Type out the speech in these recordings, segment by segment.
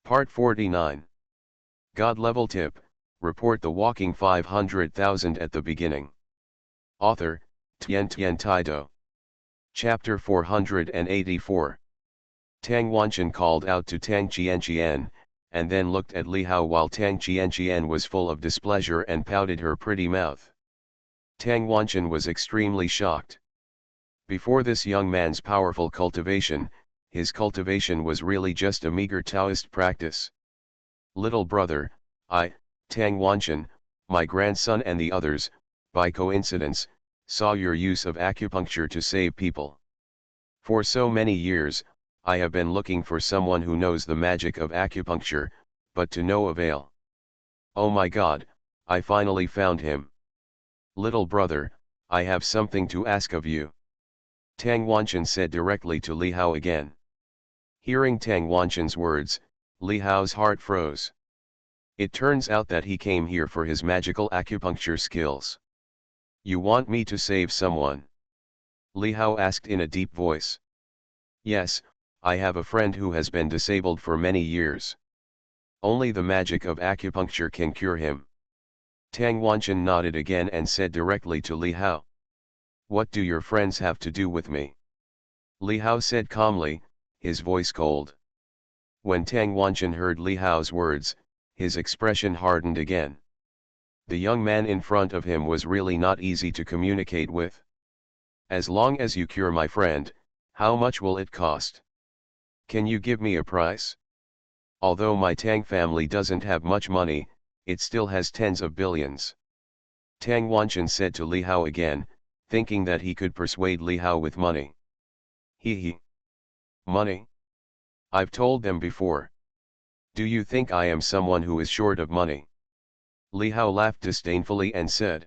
Part 49. God Level Tip, report the walking 500,000 at the beginning. Author, Tien Tien Taido. Chapter 484. Tang Wanchen called out to Tang Qianqian, and then looked at Li Hao while Tang Qianqian was full of displeasure and pouted her pretty mouth. Tang Wanchen was extremely shocked. Before this young man's powerful cultivation, his cultivation was really just a meager Taoist practice. Little brother, Tang Wanchen, my grandson and the others, by coincidence, saw your use of acupuncture to save people. For so many years, I have been looking for someone who knows the magic of acupuncture, but to no avail. Oh my God, I finally found him. Little brother, I have something to ask of you. Tang Wanchen said directly to Li Hao again. Hearing Tang Wanchen's words, Li Hao's heart froze. It turns out that he came here for his magical acupuncture skills. You want me to save someone? Li Hao asked in a deep voice. Yes, I have a friend who has been disabled for many years. Only the magic of acupuncture can cure him. Tang Wanchen nodded again and said directly to Li Hao. What do your friends have to do with me? Li Hao said calmly, his voice cold. When Tang Wanchen heard Li Hao's words, his expression hardened again. The young man in front of him was really not easy to communicate with. As long as you cure my friend, how much will it cost? Can you give me a price? Although my Tang family doesn't have much money, it still has tens of billions. Tang Wanchen said to Li Hao again, thinking that he could persuade Li Hao with money. He. Money? I've told them before. Do you think I am someone who is short of money? Li Hao laughed disdainfully and said.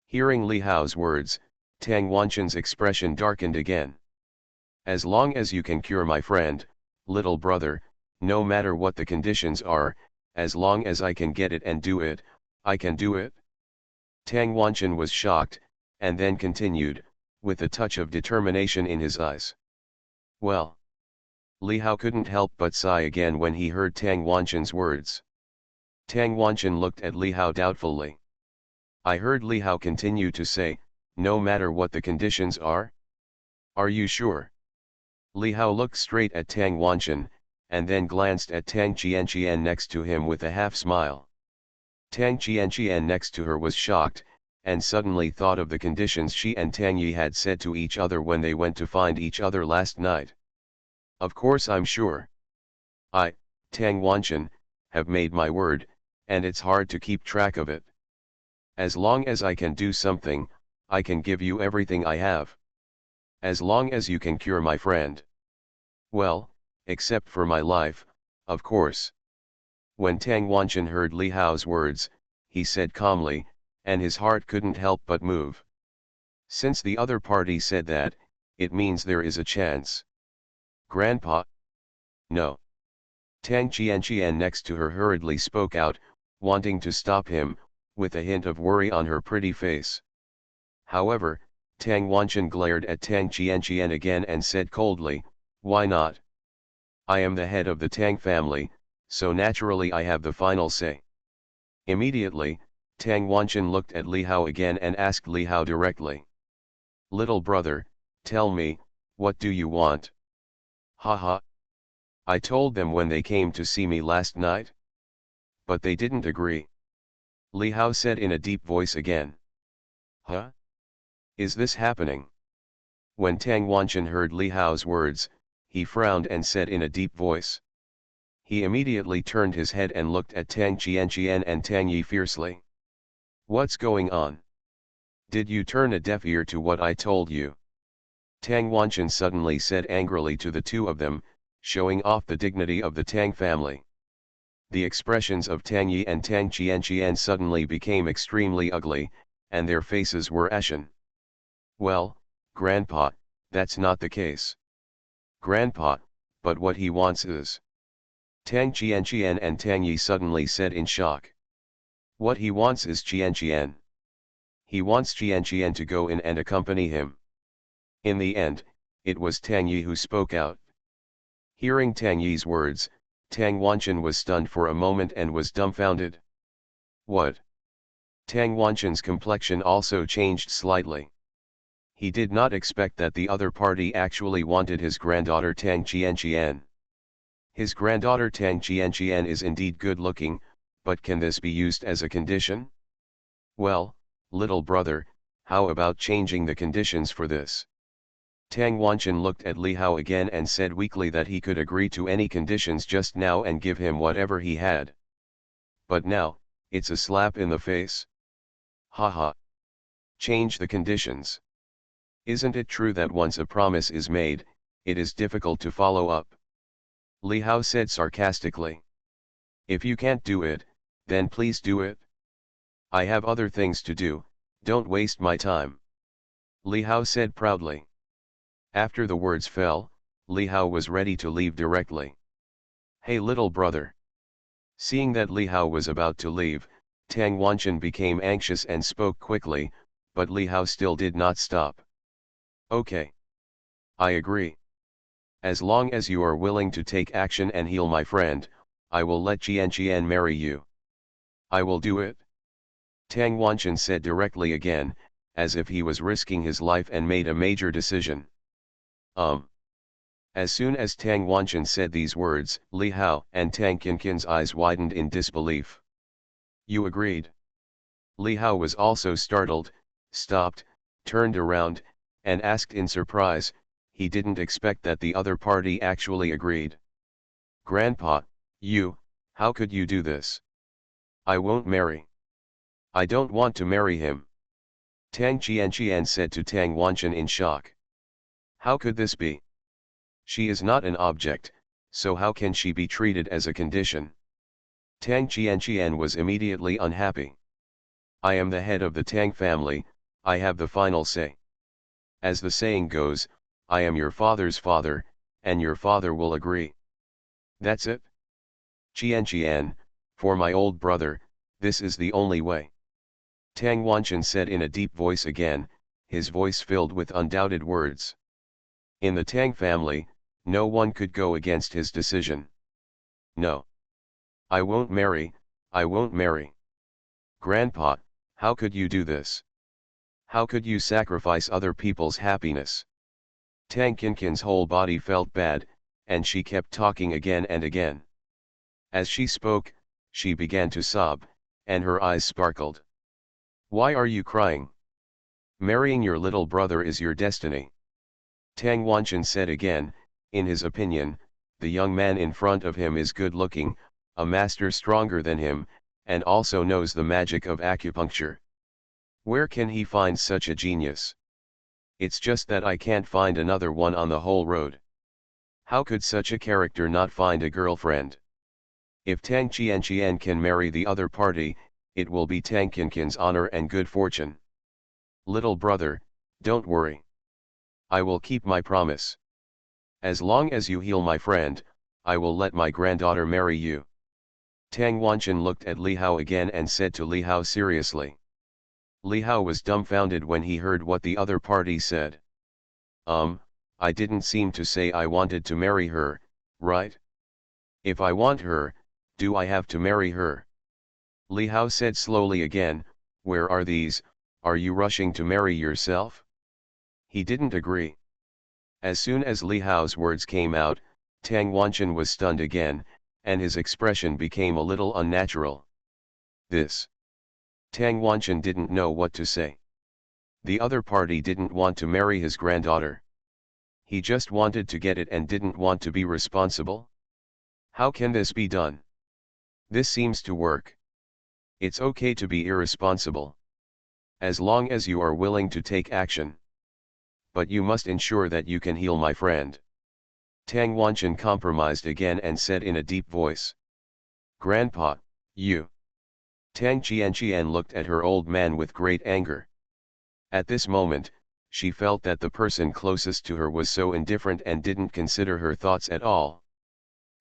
Hearing Li Hao's words, Tang Wanchen's expression darkened again. As long as you can cure my friend, little brother, no matter what the conditions are, as long as I can get it and do it, I can do it. Tang Wanchen was shocked, and then continued, with a touch of determination in his eyes. Well. Li Hao couldn't help but sigh again when he heard Tang Wanchen's words. Tang Wanchen looked at Li Hao doubtfully. I heard Li Hao continue to say, no matter what the conditions are? Are you sure? Li Hao looked straight at Tang Wanchen, and then glanced at Tang Qianqian next to him with a half smile. Tang Qianqian next to her was shocked, and suddenly thought of the conditions she and Tang Yi had said to each other when they went to find each other last night. Of course I'm sure. I, Tang Wanchen, have made my word, and it's hard to keep track of it. As long as I can do something, I can give you everything I have. As long as you can cure my friend. Well, except for my life, of course. When Tang Wanchen heard Li Hao's words, he said calmly, and his heart couldn't help but move. Since the other party said that, it means there is a chance. Grandpa? No. Tang Qianqian next to her hurriedly spoke out, wanting to stop him, with a hint of worry on her pretty face. However, Tang Wanchen glared at Tang Qianqian again and said coldly, why not? I am the head of the Tang family, so naturally I have the final say. Immediately, Tang Wanchen looked at Li Hao again and asked Li Hao directly. Little brother, tell me, what do you want? Haha. I told them when they came to see me last night. But they didn't agree. Li Hao said in a deep voice again. Huh? Is this happening? When Tang Wanchen heard Li Hao's words, he frowned and said in a deep voice. He immediately turned his head and looked at Tang Qianqian and Tang Yi fiercely. What's going on? Did you turn a deaf ear to what I told you? Tang Wanchen suddenly said angrily to the two of them, showing off the dignity of the Tang family. The expressions of Tang Yi and Tang Qianqian suddenly became extremely ugly, and their faces were ashen. Well, Grandpa, that's not the case. Grandpa, but what he wants is. Tang Qianqian and Tang Yi suddenly said in shock. What he wants is Qianqian. He wants Qianqian to go in and accompany him. In the end, it was Tang Yi who spoke out. Hearing Tang Yi's words, Tang Wanchen was stunned for a moment and was dumbfounded. What? Tang Wanchen's complexion also changed slightly. He did not expect that the other party actually wanted his granddaughter Tang Qianqian. His granddaughter Tang Qianqian is indeed good looking, but can this be used as a condition? Well, little brother, how about changing the conditions for this? Tang Wanchen looked at Li Hao again and said weakly that he could agree to any conditions just now and give him whatever he had. But now, it's a slap in the face. Haha. Change the conditions. Isn't it true that once a promise is made, it is difficult to follow up? Li Hao said sarcastically. If you can't do it, then please do it. I have other things to do, don't waste my time. Li Hao said proudly. After the words fell, Li Hao was ready to leave directly. Hey little brother. Seeing that Li Hao was about to leave, Tang Wanchen became anxious and spoke quickly, but Li Hao still did not stop. Okay. I agree. As long as you are willing to take action and heal my friend, I will let Qianqian marry you. I will do it. Tang Wanchen said directly again, as if he was risking his life and made a major decision. As soon as Tang Wanchen said these words, Li Hao and Tang Qinqin's eyes widened in disbelief. You agreed? Li Hao was also startled, stopped, turned around, and asked in surprise. He didn't expect that the other party actually agreed. Grandpa, how could you do this? I won't marry. I don't want to marry him. Tang Qianqian said to Tang Wanchen in shock. How could this be? She is not an object, so how can she be treated as a condition? Tang Qianqian was immediately unhappy. I am the head of the Tang family, I have the final say. As the saying goes, I am your father's father, and your father will agree. That's it? Qianqian, for my old brother, this is the only way. Tang Wanchen said in a deep voice again, his voice filled with undoubted words. In the Tang family, no one could go against his decision. No. I won't marry, I won't marry. Grandpa, how could you do this? How could you sacrifice other people's happiness? Tang Qinqin's whole body felt bad, and she kept talking again and again. As she spoke, she began to sob, and her eyes sparkled. Why are you crying? Marrying your little brother is your destiny. Tang Wanchen said again, in his opinion, the young man in front of him is good looking, a master stronger than him, and also knows the magic of acupuncture. Where can he find such a genius? It's just that I can't find another one on the whole road. How could such a character not find a girlfriend? If Tang Qianqian can marry the other party, it will be Tang Qinqin's honor and good fortune. Little brother, don't worry. I will keep my promise. As long as you heal my friend, I will let my granddaughter marry you. Tang Wanchen looked at Li Hao again and said to Li Hao seriously. Li Hao was dumbfounded when he heard what the other party said. I didn't seem to say I wanted to marry her, right? If I want her, do I have to marry her? Li Hao said slowly again, where are these, are you rushing to marry yourself? He didn't agree. As soon as Li Hao's words came out, Tang Wanchen was stunned again, and his expression became a little unnatural. This. Tang Wanchen didn't know what to say. The other party didn't want to marry his granddaughter. He just wanted to get it and didn't want to be responsible. How can this be done? This seems to work. It's okay to be irresponsible. As long as you are willing to take action. But you must ensure that you can heal my friend. Tang Wanchen compromised again and said in a deep voice. Grandpa, you. Tang Qianqian looked at her old man with great anger. At this moment, she felt that the person closest to her was so indifferent and didn't consider her thoughts at all.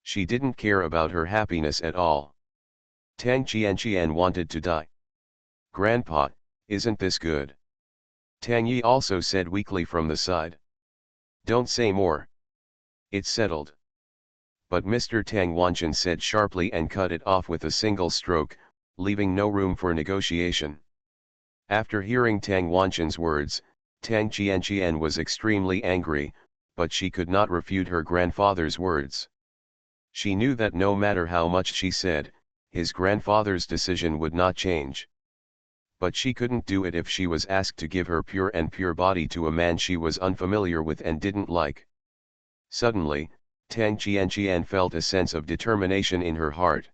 She didn't care about her happiness at all. Tang Qianqian wanted to die. Grandpa, isn't this good? Tang Yi also said weakly from the side. Don't say more. It's settled. But Mr. Tang Wanchen said sharply and cut it off with a single stroke, leaving no room for negotiation. After hearing Tang Wanchen's words, Tang Qianqian was extremely angry, but she could not refute her grandfather's words. She knew that no matter how much she said, his grandfather's decision would not change. But she couldn't do it if she was asked to give her pure body to a man she was unfamiliar with and didn't like. Suddenly, Tang Qianqian felt a sense of determination in her heart.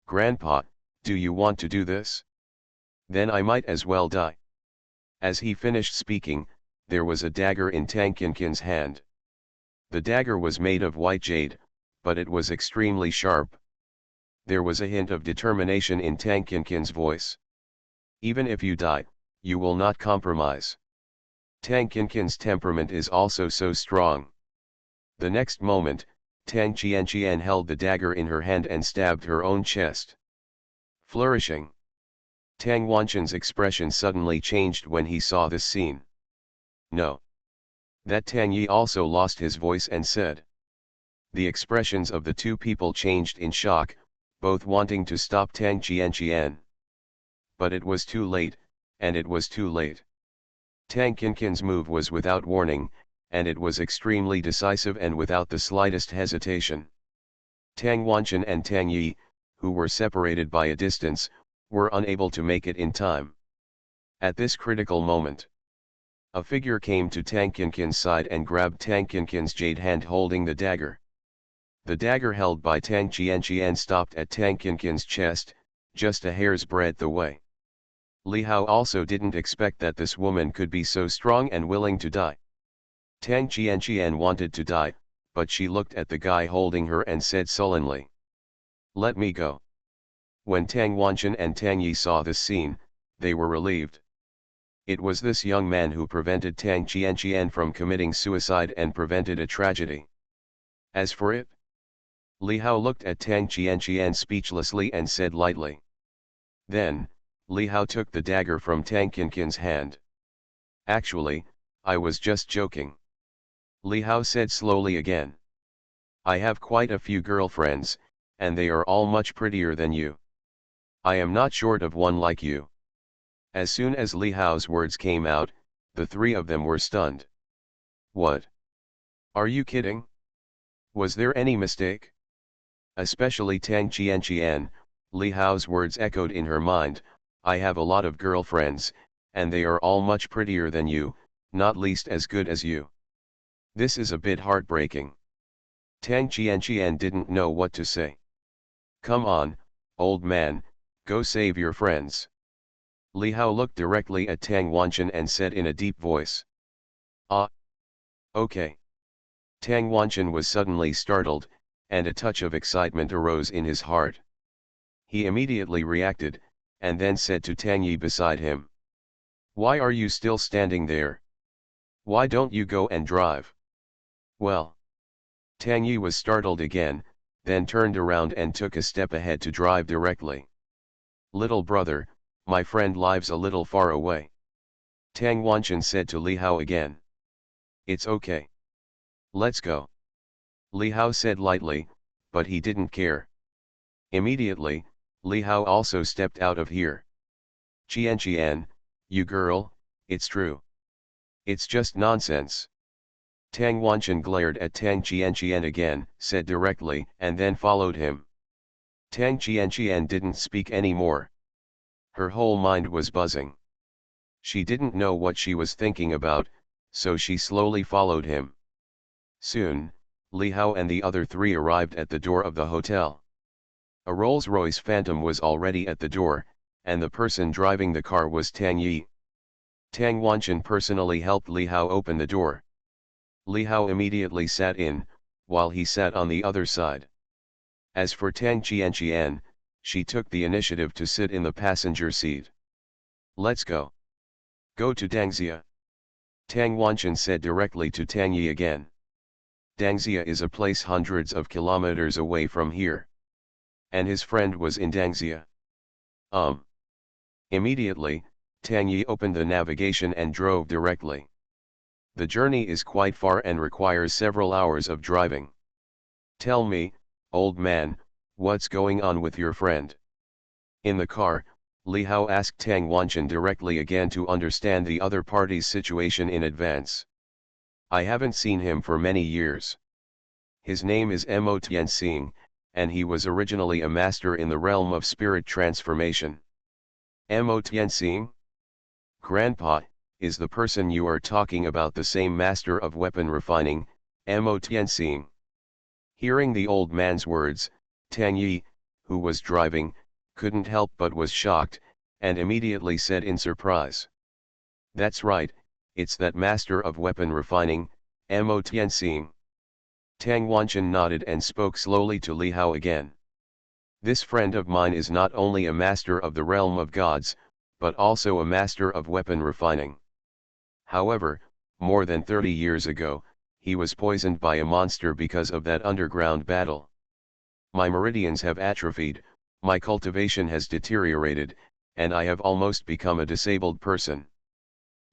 "Grandpa, do you want to do this? Then I might as well die." As he finished speaking, there was a dagger in Tang Qianqian's hand. The dagger was made of white jade, but it was extremely sharp. There was a hint of determination in Tang Qianqian's voice. "Even if you die, you will not compromise." Tang Qianqian's temperament is also so strong. The next moment, Tang Qianqian held the dagger in her hand and stabbed her own chest. Flourishing. Tang Wanchen's expression suddenly changed when he saw this scene. "No." That Tang Yi also lost his voice and said. The expressions of the two people changed in shock, both wanting to stop Tang Qianqian. But it was too late, and it was too late. Tang Qianqian's move was without warning, and it was extremely decisive and without the slightest hesitation. Tang Wanchen and Tang Yi, who were separated by a distance, were unable to make it in time. At this critical moment, a figure came to Tang Qianqian's side and grabbed Tang Qianqian's jade hand holding the dagger. The dagger held by Tang Qianqian stopped at Tang Qianqian's chest, just a hair's breadth away. Li Hao also didn't expect that this woman could be so strong and willing to die. Tang Qianqian wanted to die, but she looked at the guy holding her and said sullenly, "Let me go." When Tang Wanchen and Tang Yi saw this scene, they were relieved. It was this young man who prevented Tang Qianqian from committing suicide and prevented a tragedy. As for it, Li Hao looked at Tang Qianqian speechlessly and said lightly. Then, Li Hao took the dagger from Tang Qianqian's hand. "Actually, I was just joking." Li Hao said slowly again. "I have quite a few girlfriends, and they are all much prettier than you. I am not short of one like you." As soon as Li Hao's words came out, the three of them were stunned. "What? Are you kidding? Was there any mistake?" Especially Tang Qianqian, Li Hao's words echoed in her mind, "I have a lot of girlfriends, and they are all much prettier than you, not least as good as you. This is a bit heartbreaking." Tang Qianqian didn't know what to say. "Come on, old man, go save your friends." Li Hao looked directly at Tang Wanchen and said in a deep voice. "Ah. Okay." Tang Wanchen was suddenly startled, and a touch of excitement arose in his heart. He immediately reacted, and then said to Tang Yi beside him. "Why are you still standing there? Why don't you go and drive?" "Well." Tang Yi was startled again, then turned around and took a step ahead to drive directly. "Little brother, my friend lives a little far away." Tang Wanchen said to Li Hao again. "It's okay. Let's go." Li Hao said lightly, but he didn't care. Immediately, Li Hao also stepped out of here. "Qianqian, you girl, it's true. It's just nonsense." Tang Wanchen glared at Tang Qianqian again, said directly, and then followed him. Tang Qianqian didn't speak anymore. Her whole mind was buzzing. She didn't know what she was thinking about, so she slowly followed him. Soon, Li Hao and the other three arrived at the door of the hotel. A Rolls-Royce Phantom was already at the door, and the person driving the car was Tang Yi. Tang Wanchen personally helped Li Hao open the door. Li Hao immediately sat in, while he sat on the other side. As for Tang Qianqian, she took the initiative to sit in the passenger seat. "Let's go. Go to Dangxia." Tang Wanchen said directly to Tang Yi again. "Dangxia is a place hundreds of kilometers away from here. And his friend was in Dangxia." Immediately, Tang Yi opened the navigation and drove directly. The journey is quite far and requires several hours of driving. Tell me, old man, what's going on with your friend? In the car, Li Hao asked Tang Wanchen directly again to understand the other party's situation in advance. I haven't seen him for many years. His name is Mo Tianxing, and he was originally a master in the realm of spirit transformation. Mo Tianxing? Grandpa, is the person you are talking about the same master of weapon refining, Mo Tianxing? Hearing the old man's words, Tang Yi, who was driving, couldn't help but was shocked, and immediately said in surprise. That's right, it's that master of weapon refining, Mo Tianxing. Tang Wanchen nodded and spoke slowly to Li Hao again. This friend of mine is not only a master of the realm of gods, but also a master of weapon refining. However, more than 30 years ago, he was poisoned by a monster because of that underground battle. My meridians have atrophied, my cultivation has deteriorated, and I have almost become a disabled person.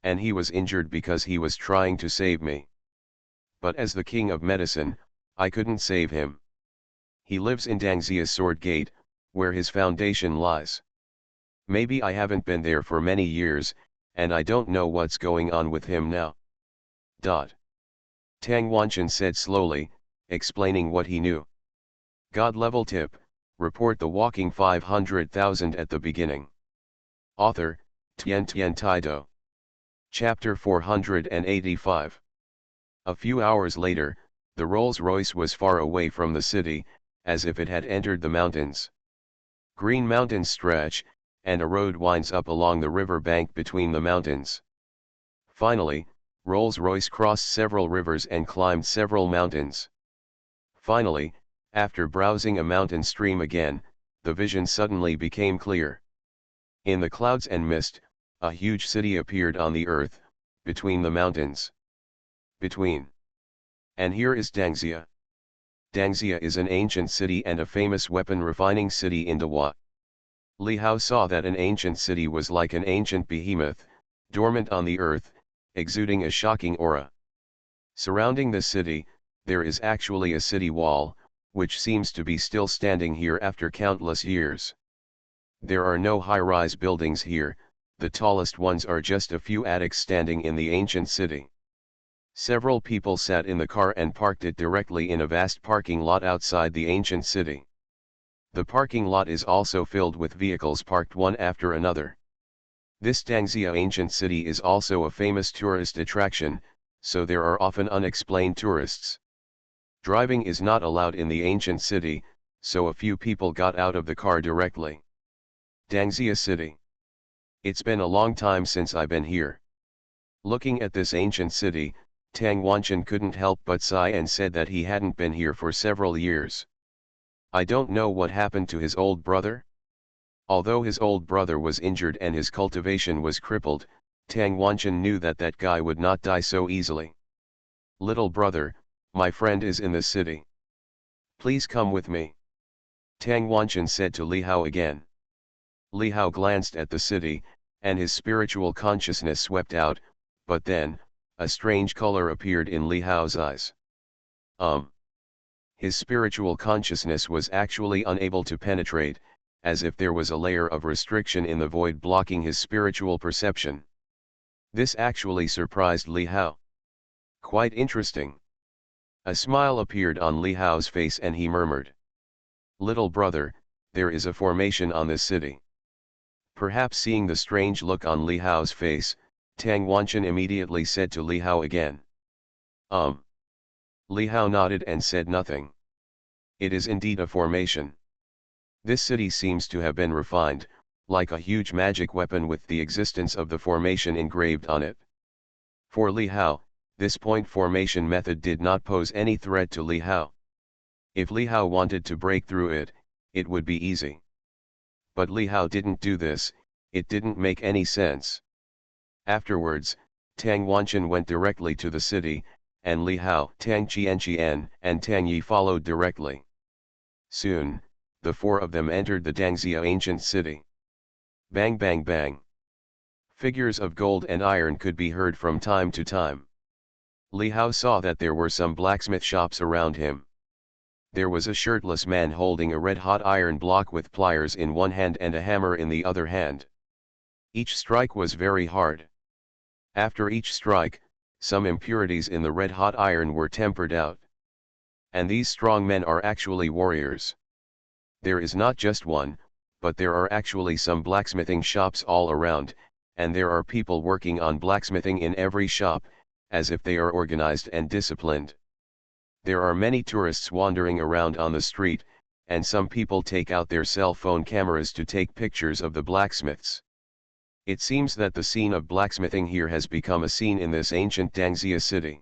And he was injured because he was trying to save me. But as the king of medicine, I couldn't save him. He lives in Dangxia's Sword Gate, where his foundation lies. Maybe I haven't been there for many years, and I don't know what's going on with him now. Tang Wanchen said slowly, explaining what he knew. God level tip, report the walking 500,000 at the beginning. Author, Tian Taido. Chapter 485. A few hours later, the Rolls-Royce was far away from the city, as if it had entered the mountains. Green mountains stretch, and a road winds up along the river bank between the mountains. Finally, Rolls-Royce crossed several rivers and climbed several mountains. Finally, after browsing a mountain stream again, the vision suddenly became clear. In the clouds and mist, a huge city appeared on the earth, between the mountains. And here is Dangxia. Dangxia is an ancient city and a famous weapon refining city in Dehua. Li Hao saw that an ancient city was like an ancient behemoth, dormant on the earth, exuding a shocking aura. Surrounding the city, there is actually a city wall, which seems to be still standing here after countless years. There are no high-rise buildings here, the tallest ones are just a few attics standing in the ancient city. Several people sat in the car and parked it directly in a vast parking lot outside the ancient city. The parking lot is also filled with vehicles parked one after another. This Dangxia ancient city is also a famous tourist attraction, so there are often unexplained tourists. Driving is not allowed in the ancient city, so a few people got out of the car directly. Dangxia City. It's been a long time since I've been here. Looking at this ancient city, Tang Wanchen couldn't help but sigh and said that he hadn't been here for several years. I don't know what happened to his old brother. Although his old brother was injured and his cultivation was crippled, Tang Wanchen knew that that guy would not die so easily. Little brother, my friend is in the city. Please come with me. Tang Wanchen said to Li Hao again. Li Hao glanced at the city, and his spiritual consciousness swept out, but then, a strange color appeared in Li Hao's eyes. His spiritual consciousness was actually unable to penetrate, as if there was a layer of restriction in the void blocking his spiritual perception. This actually surprised Li Hao. Quite interesting. A smile appeared on Li Hao's face and he murmured. Little brother, there is a formation on this city. Perhaps seeing the strange look on Li Hao's face, Tang Wanchen immediately said to Li Hao again. Li Hao nodded and said nothing. It is indeed a formation. This city seems to have been refined, like a huge magic weapon with the existence of the formation engraved on it. For Li Hao, this point formation method did not pose any threat to Li Hao. If Li Hao wanted to break through it, it would be easy. But Li Hao didn't do this, it didn't make any sense. Afterwards, Tang Wanchen went directly to the city, and Li Hao, Tang Qianqian, and Tang Yi followed directly. Soon, the four of them entered the Dangxia ancient city. Bang bang bang. Figures of gold and iron could be heard from time to time. Li Hao saw that there were some blacksmith shops around him. There was a shirtless man holding a red-hot iron block with pliers in one hand and a hammer in the other hand. Each strike was very hard. After each strike, some impurities in the red-hot iron were tempered out. And these strong men are actually warriors. There is not just one, but there are actually some blacksmithing shops all around, and there are people working on blacksmithing in every shop, as if they are organized and disciplined. There are many tourists wandering around on the street, and some people take out their cell phone cameras to take pictures of the blacksmiths. It seems that the scene of blacksmithing here has become a scene in this ancient Dangxia city.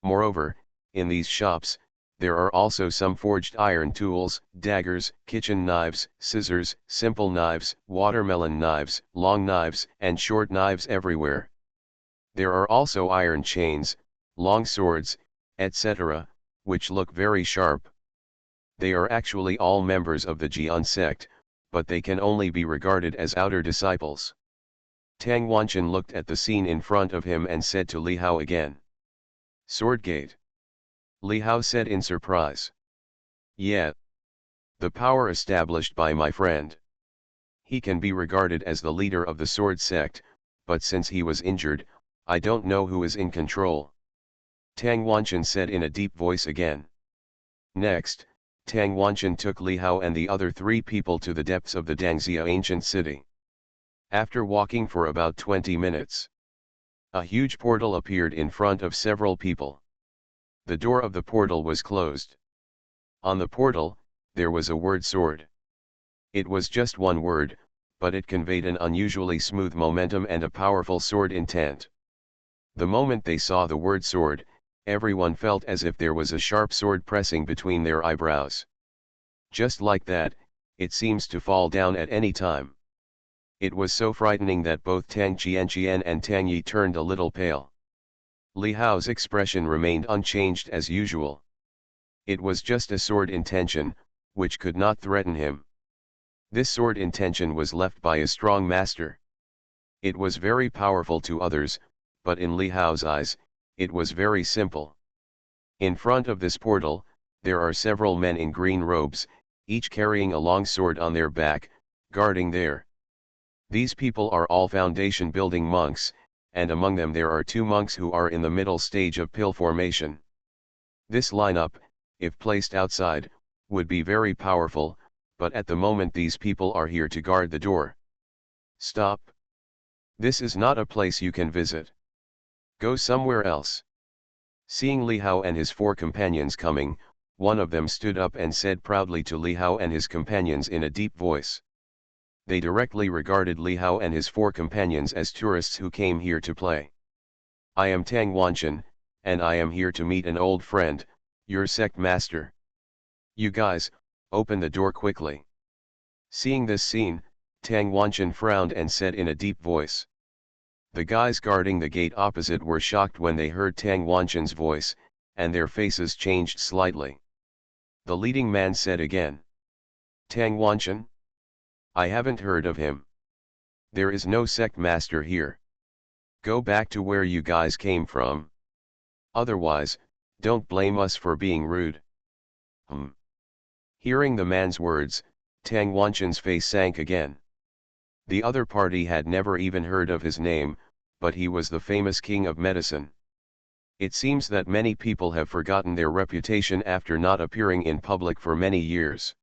Moreover, in these shops, there are also some forged iron tools, daggers, kitchen knives, scissors, simple knives, watermelon knives, long knives, and short knives everywhere. There are also iron chains, long swords, etc., which look very sharp. They are actually all members of the Jian sect, but they can only be regarded as outer disciples. Tang Wanchen looked at the scene in front of him and said to Li Hao again. Swordgate. Li Hao said in surprise. Yeah. The power established by my friend. He can be regarded as the leader of the sword sect, but since he was injured, I don't know who is in control. Tang Wanchen said in a deep voice again. Next, Tang Wanchen took Li Hao and the other 3 people to the depths of the Dangxia ancient city. After walking for about 20 minutes, a huge portal appeared in front of several people. The door of the portal was closed. On the portal, there was a word sword. It was just one word, but it conveyed an unusually smooth momentum and a powerful sword intent. The moment they saw the word sword, everyone felt as if there was a sharp sword pressing between their eyebrows. Just like that, it seems to fall down at any time. It was so frightening that both Tang Qianqian and Tang Yi turned a little pale. Li Hao's expression remained unchanged as usual. It was just a sword intention, which could not threaten him. This sword intention was left by a strong master. It was very powerful to others, but in Li Hao's eyes, it was very simple. In front of this portal, there are several men in green robes, each carrying a long sword on their back, guarding there. These people are all foundation building monks, and among them there are 2 monks who are in the middle stage of pill formation. This lineup, if placed outside, would be very powerful, but at the moment these people are here to guard the door. Stop. This is not a place you can visit. Go somewhere else. Seeing Li Hao and his 4 companions coming, one of them stood up and said proudly to Li Hao and his companions in a deep voice. They directly regarded Li Hao and his 4 companions as tourists who came here to play. I am Tang Wanchen, and I am here to meet an old friend, your sect master. You guys, open the door quickly. Seeing this scene, Tang Wanchen frowned and said in a deep voice. The guys guarding the gate opposite were shocked when they heard Tang Wanchen's voice, and their faces changed slightly. The leading man said again. Tang Wanchen? I haven't heard of him. There is no sect master here. Go back to where you guys came from. Otherwise, don't blame us for being rude. Hearing the man's words, Tang Wanchen's face sank again. The other party had never even heard of his name, but he was the famous king of medicine. It seems that many people have forgotten their reputation after not appearing in public for many years.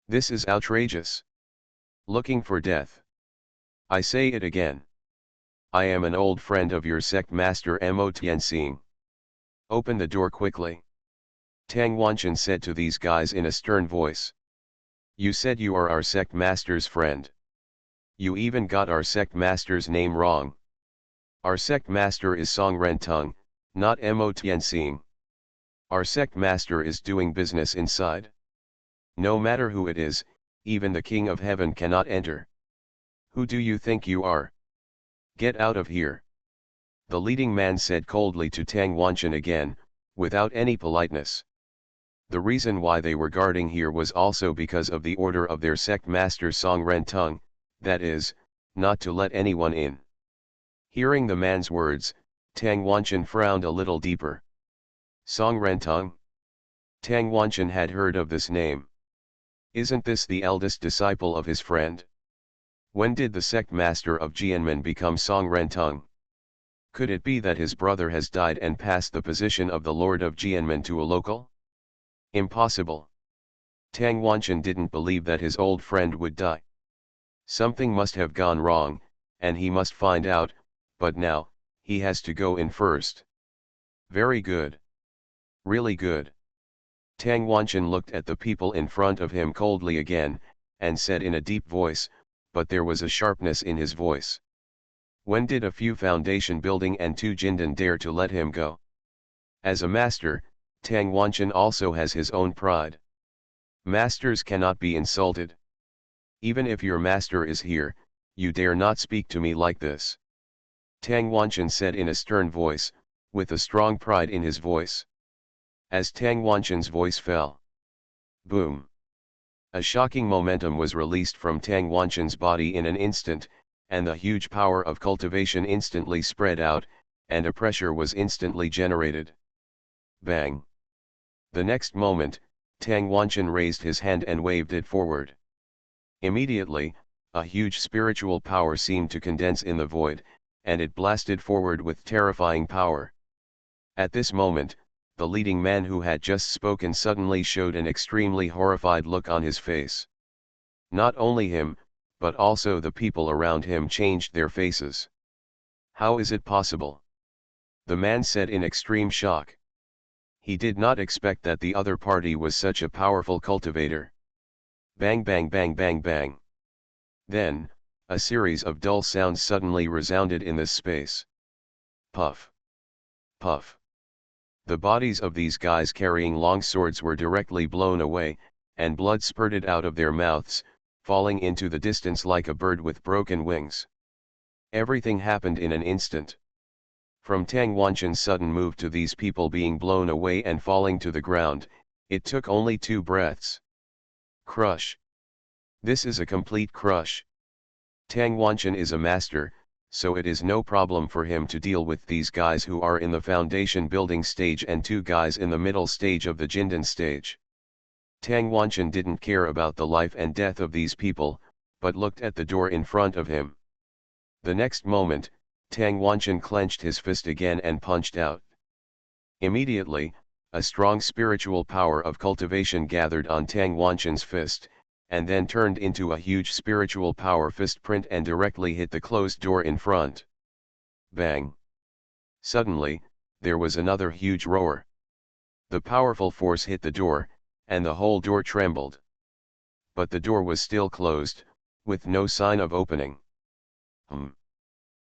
This is outrageous. Looking for death. I say it again. I am an old friend of your sect master Mo Tianxing. Open the door quickly. Tang Wanchen said to these guys in a stern voice. You said you are our sect master's friend. You even got our sect master's name wrong. Our sect master is Song Rentung, not Mo Tianxing. Our sect master is doing business inside. No matter who it is, even the King of Heaven cannot enter. Who do you think you are? Get out of here. The leading man said coldly to Tang Wanchen again, without any politeness. The reason why they were guarding here was also because of the order of their sect master Song Rentung, that is, not to let anyone in. Hearing the man's words, Tang Wanchen frowned a little deeper. Song Rentung? Tang Wanchen had heard of this name. Isn't this the eldest disciple of his friend? When did the sect master of Jianmen become Song Rentung? Could it be that his brother has died and passed the position of the Lord of Jianmen to a local? Impossible. Tang Wanchen didn't believe that his old friend would die. Something must have gone wrong, and he must find out, but now, he has to go in first. Very good. Really good. Tang Wanchen looked at the people in front of him coldly again, and said in a deep voice, but there was a sharpness in his voice. When did a few foundation building and 2 Jindan dare to let him go? As a master, Tang Wanchen also has his own pride. Masters cannot be insulted. Even if your master is here, you dare not speak to me like this. Tang Wanchen said in a stern voice, with a strong pride in his voice. As Tang Wanchen's voice fell, boom! A shocking momentum was released from Tang Wanchen's body in an instant, and the huge power of cultivation instantly spread out, and a pressure was instantly generated. Bang! The next moment, Tang Wanchen raised his hand and waved it forward. Immediately, a huge spiritual power seemed to condense in the void, and it blasted forward with terrifying power. At this moment, the leading man who had just spoken suddenly showed an extremely horrified look on his face. Not only him, but also the people around him changed their faces. How is it possible? The man said in extreme shock. He did not expect that the other party was such a powerful cultivator. Bang bang bang bang bang. Then, a series of dull sounds suddenly resounded in this space. Puff. Puff. The bodies of these guys carrying long swords were directly blown away, and blood spurted out of their mouths, falling into the distance like a bird with broken wings. Everything happened in an instant. From Tang Wanchen's sudden move to these people being blown away and falling to the ground, it took only 2 breaths. Crush. This is a complete crush. Tang Wanchen is a master, so it is no problem for him to deal with these guys who are in the foundation building stage and 2 guys in the middle stage of the Jindan stage. Tang Wanchen didn't care about the life and death of these people, but looked at the door in front of him. The next moment, Tang Wanchen clenched his fist again and punched out. Immediately, a strong spiritual power of cultivation gathered on Tang Wanchen's fist, and then turned into a huge spiritual power fist print and directly hit the closed door in front. Bang! Suddenly, there was another huge roar. The powerful force hit the door, and the whole door trembled. But the door was still closed, with no sign of opening.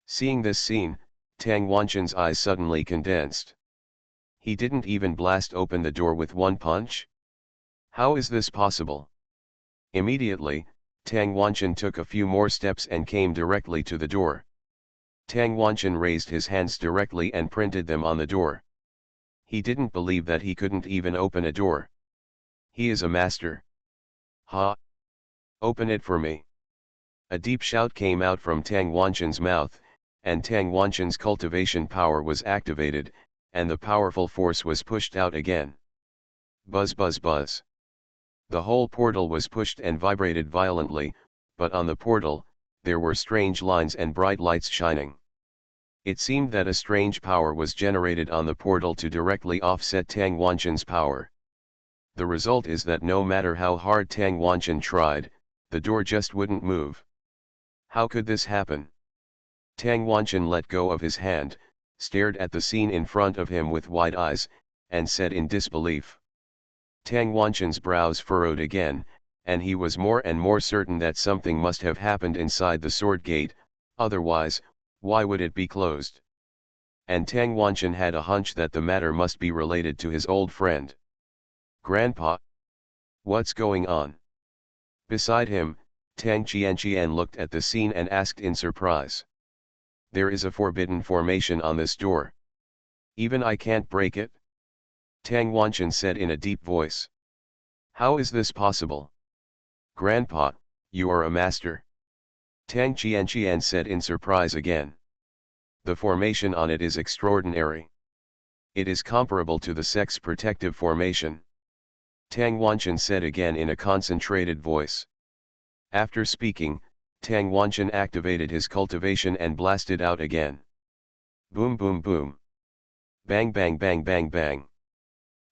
Seeing this scene, Tang Wanchen's eyes suddenly condensed. He didn't even blast open the door with one punch? How is this possible? Immediately, Tang Wanchen took a few more steps and came directly to the door. Tang Wanchen raised his hands directly and printed them on the door. He didn't believe that he couldn't even open a door. He is a master. Ha! Open it for me. A deep shout came out from Tang Wanchen's mouth, and Tang Wanchen's cultivation power was activated, and the powerful force was pushed out again. Buzz buzz buzz. The whole portal was pushed and vibrated violently, but on the portal, there were strange lines and bright lights shining. It seemed that a strange power was generated on the portal to directly offset Tang Wanchen's power. The result is that no matter how hard Tang Wanchen tried, the door just wouldn't move. How could this happen? Tang Wanchen let go of his hand, stared at the scene in front of him with wide eyes, and said in disbelief. Tang Wanchen's brows furrowed again, and he was more and more certain that something must have happened inside the sword gate, otherwise, why would it be closed? And Tang Wanchen had a hunch that the matter must be related to his old friend. Grandpa? What's going on? Beside him, Tang Qianqian looked at the scene and asked in surprise. There is a forbidden formation on this door. Even I can't break it? Tang Wanchen said in a deep voice. How is this possible? Grandpa, you are a master. Tang Qianqian said in surprise again. The formation on it is extraordinary. It is comparable to the sex protective formation. Tang Wanchen said again in a concentrated voice. After speaking, Tang Wanchen activated his cultivation and blasted out again. Boom boom boom. Bang bang bang bang bang.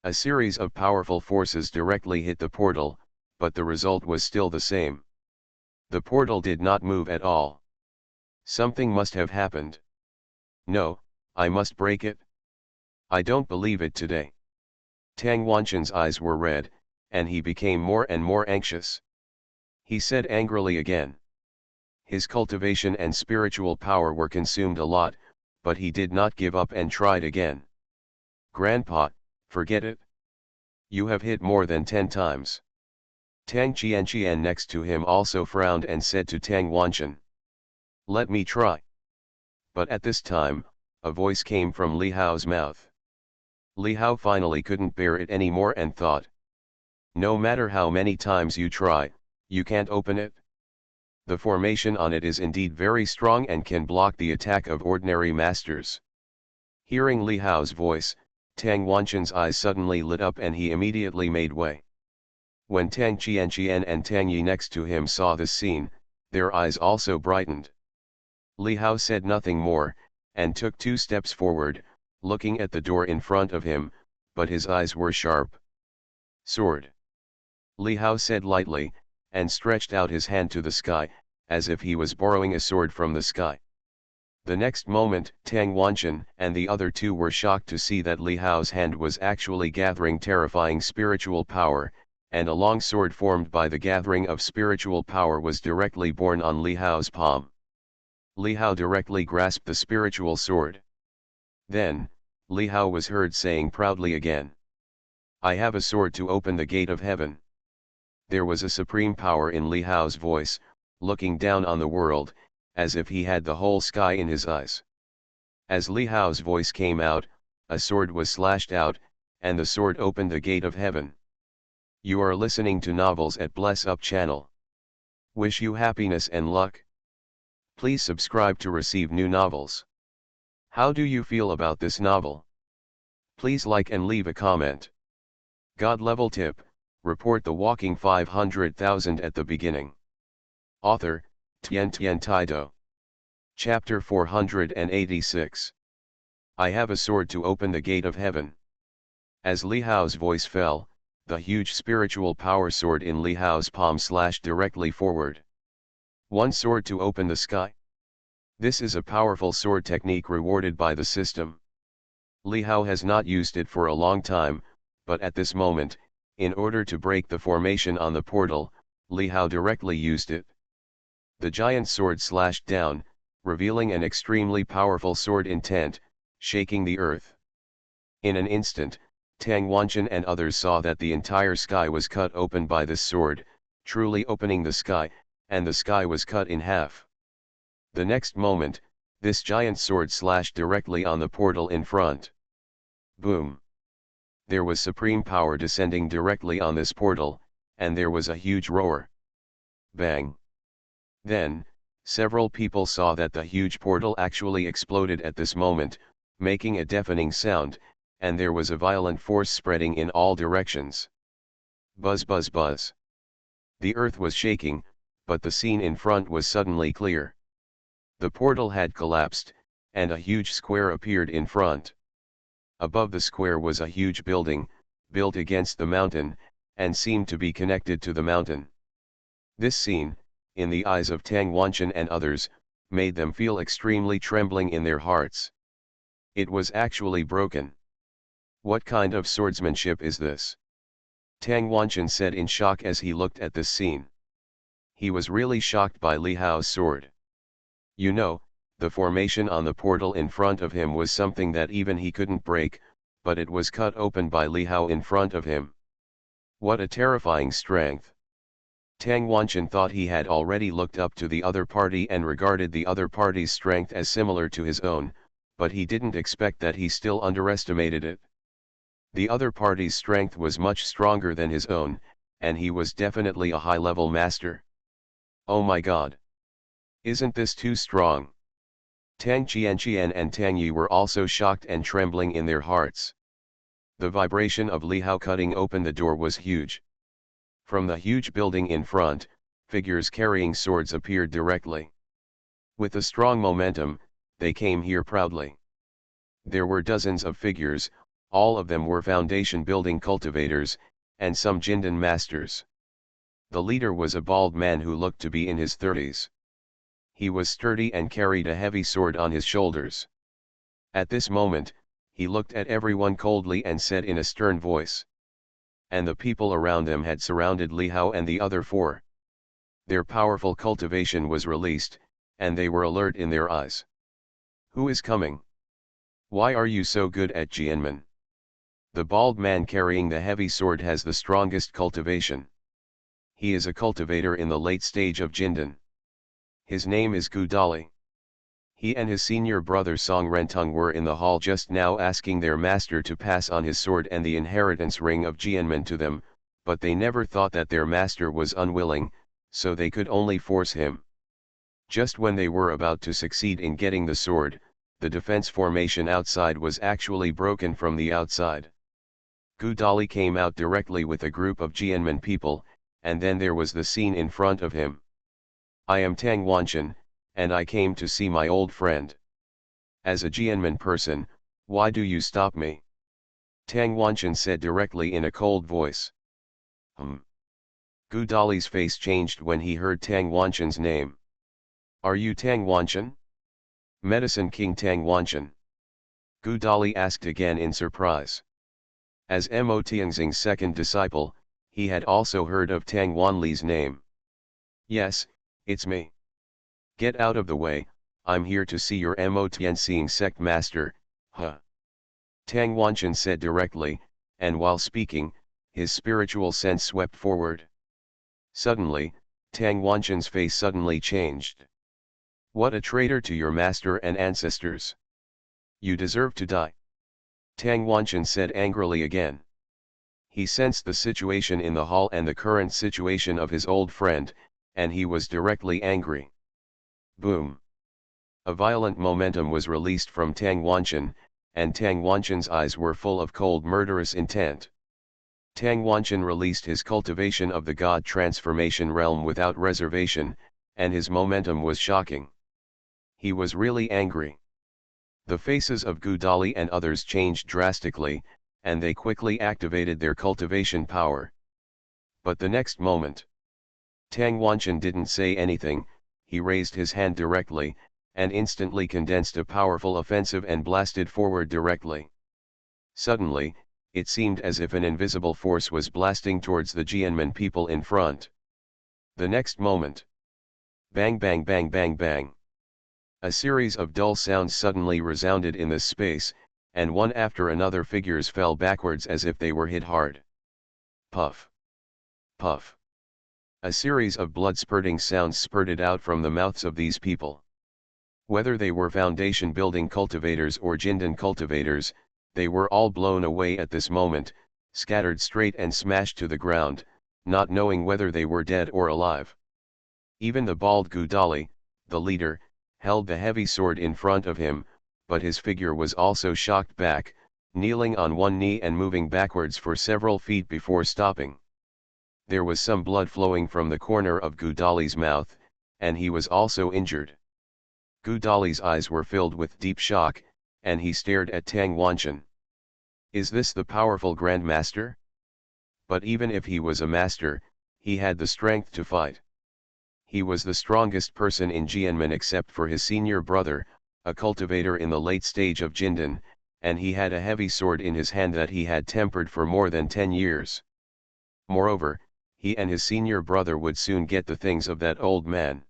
A series of powerful forces directly hit the portal, but the result was still the same. The portal did not move at all. Something must have happened. No, I must break it. I don't believe it today. Tang Wanchen's eyes were red, and he became more and more anxious. He said angrily again. His cultivation and spiritual power were consumed a lot, but he did not give up and tried again. Grandpa, forget it. You have hit more than 10 times. Tang Qianqian next to him also frowned and said to Tang Wanchen. Let me try. But at this time, a voice came from Li Hao's mouth. Li Hao finally couldn't bear it anymore and thought. No matter how many times you try, you can't open it. The formation on it is indeed very strong and can block the attack of ordinary masters. Hearing Li Hao's voice, Tang Wanchen's eyes suddenly lit up and he immediately made way. When Tang Qianqian and Tang Yi next to him saw this scene, their eyes also brightened. Li Hao said nothing more, and took 2 steps forward, looking at the door in front of him, but his eyes were sharp. Sword. Li Hao said lightly, and stretched out his hand to the sky, as if he was borrowing a sword from the sky. The next moment, Tang Wanchen and the other 2 were shocked to see that Li Hao's hand was actually gathering terrifying spiritual power, and a long sword formed by the gathering of spiritual power was directly borne on Li Hao's palm. Li Hao directly grasped the spiritual sword. Then, Li Hao was heard saying proudly again. I have a sword to open the gate of heaven. There was a supreme power in Li Hao's voice, looking down on the world, as if he had the whole sky in his eyes. As Li Hao's voice came out, a sword was slashed out, and the sword opened the gate of heaven. You are listening to Novels at Bless Up channel. Wish you happiness and luck. Please subscribe to receive new novels. How do you feel about this novel? Please like and leave a comment. God level tip, report the walking 500,000 at the beginning. Author, Tian Tian Taido. Chapter 486. I have a sword to open the gate of heaven. As Li Hao's voice fell, the huge spiritual power sword in Li Hao's palm slashed directly forward. One sword to open the sky. This is a powerful sword technique rewarded by the system. Li Hao has not used it for a long time, but at this moment, in order to break the formation on the portal, Li Hao directly used it. The giant sword slashed down, revealing an extremely powerful sword intent, shaking the earth. In an instant, Tang Wanchen and others saw that the entire sky was cut open by this sword, truly opening the sky, and the sky was cut in half. The next moment, this giant sword slashed directly on the portal in front. Boom! There was supreme power descending directly on this portal, and there was a huge roar. Bang! Then, several people saw that the huge portal actually exploded at this moment, making a deafening sound, and there was a violent force spreading in all directions. Buzz buzz buzz. The earth was shaking, but the scene in front was suddenly clear. The portal had collapsed, and a huge square appeared in front. Above the square was a huge building, built against the mountain, and seemed to be connected to the mountain. This scene, in the eyes of Tang Wanchen and others, made them feel extremely trembling in their hearts. It was actually broken. What kind of swordsmanship is this? Tang Wanchen said in shock as he looked at this scene. He was really shocked by Li Hao's sword. You know, the formation on the portal in front of him was something that even he couldn't break, but it was cut open by Li Hao in front of him. What a terrifying strength! Tang Wanchen thought he had already looked up to the other party and regarded the other party's strength as similar to his own, but he didn't expect that he still underestimated it. The other party's strength was much stronger than his own, and he was definitely a high-level master. Oh my god! Isn't this too strong? Tang Qianqian and Tang Yi were also shocked and trembling in their hearts. The vibration of Li Hao cutting open the door was huge. From the huge building in front, figures carrying swords appeared directly. With a strong momentum, they came here proudly. There were dozens of figures, all of them were foundation building cultivators, and some Jindan masters. The leader was a bald man who looked to be in his 30s. He was sturdy and carried a heavy sword on his shoulders. At this moment, he looked at everyone coldly and said in a stern voice. And the people around them had surrounded Li Hao and the other four. Their powerful cultivation was released, and they were alert in their eyes. Who is coming? Why are you so good at Jianmen? The bald man carrying the heavy sword has the strongest cultivation. He is a cultivator in the late stage of Jindan. His name is Gu Dali. He and his senior brother Song Rentung were in the hall just now asking their master to pass on his sword and the inheritance ring of Jianmen to them, but they never thought that their master was unwilling, so they could only force him. Just when they were about to succeed in getting the sword, the defense formation outside was actually broken from the outside. Gu Dali came out directly with a group of Jianmen people, and then there was the scene in front of him. I am Tang Wanchen, and I came to see my old friend. As a Jianmen person, why do you stop me? Tang Wanchen said directly in a cold voice. Gu Dali's face changed when he heard Tang Wanchen's name. Are you Tang Wanchen? Medicine King Tang Wanchen? Gu Dali asked again in surprise. As Mo Tianxing's second disciple, he had also heard of Tang Wanli's name. Yes, it's me. Get out of the way, I'm here to see your Mo Tianxing sect master, huh? Tang Wanchen said directly, and while speaking, his spiritual sense swept forward. Suddenly, Tang Wanchen's face suddenly changed. What a traitor to your master and ancestors! You deserve to die! Tang Wanchen said angrily again. He sensed the situation in the hall and the current situation of his old friend, and he was directly angry. Boom! A violent momentum was released from Tang Wanchen, and Tang Wanchen's eyes were full of cold murderous intent. Tang Wanchen released his cultivation of the God transformation realm without reservation, and his momentum was shocking. He was really angry. The faces of Gu Dali and others changed drastically, and they quickly activated their cultivation power. But the next moment, Tang Wanchen didn't say anything. He raised his hand directly, and instantly condensed a powerful offensive and blasted forward directly. Suddenly, it seemed as if an invisible force was blasting towards the Jianmen people in front. The next moment, bang bang bang bang bang. A series of dull sounds suddenly resounded in the space, and one after another figures fell backwards as if they were hit hard. Puff! Puff! A series of blood-spurting sounds spurted out from the mouths of these people. Whether they were foundation-building cultivators or Jindan cultivators, they were all blown away at this moment, scattered straight and smashed to the ground, not knowing whether they were dead or alive. Even the bald Gu Dali, the leader, held the heavy sword in front of him, but his figure was also shocked back, kneeling on one knee and moving backwards for several feet before stopping. There was some blood flowing from the corner of Gu Dali's mouth, and he was also injured. Gu Dali's eyes were filled with deep shock, and he stared at Tang Wanchen. Is this the powerful Grand Master? But even if he was a master, he had the strength to fight. He was the strongest person in Jianmen except for his senior brother, a cultivator in the late stage of Jindan, and he had a heavy sword in his hand that he had tempered for more than 10 years. Moreover, he and his senior brother would soon get the things of that old man.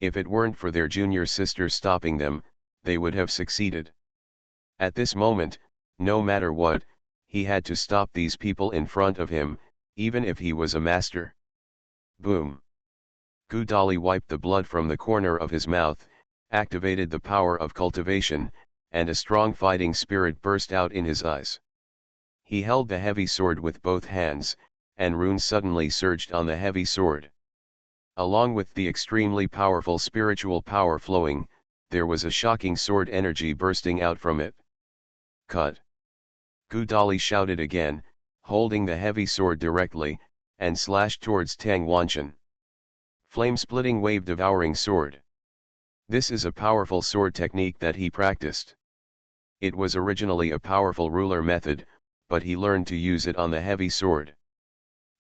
If it weren't for their junior sister stopping them, they would have succeeded. At this moment, no matter what, he had to stop these people in front of him, even if he was a master. Boom! Gu Dali wiped the blood from the corner of his mouth, activated the power of cultivation, and a strong fighting spirit burst out in his eyes. He held the heavy sword with both hands, and runes suddenly surged on the heavy sword. Along with the extremely powerful spiritual power flowing, there was a shocking sword energy bursting out from it. Cut! Gu Dali shouted again, holding the heavy sword directly, and slashed towards Tang Wanchen. Flame-splitting wave-devouring sword. This is a powerful sword technique that he practiced. It was originally a powerful ruler method, but he learned to use it on the heavy sword.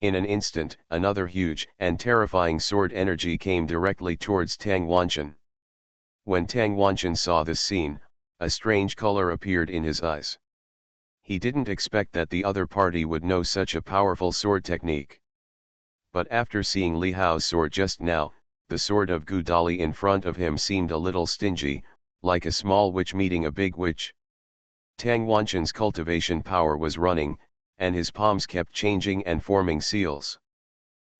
In an instant, another huge and terrifying sword energy came directly towards Tang Wanchen. When Tang Wanchen saw this scene, a strange color appeared in his eyes. He didn't expect that the other party would know such a powerful sword technique. But after seeing Li Hao's sword just now, the sword of Gu Dali in front of him seemed a little stingy, like a small witch meeting a big witch. Tang Wanchen's cultivation power was running, and his palms kept changing and forming seals.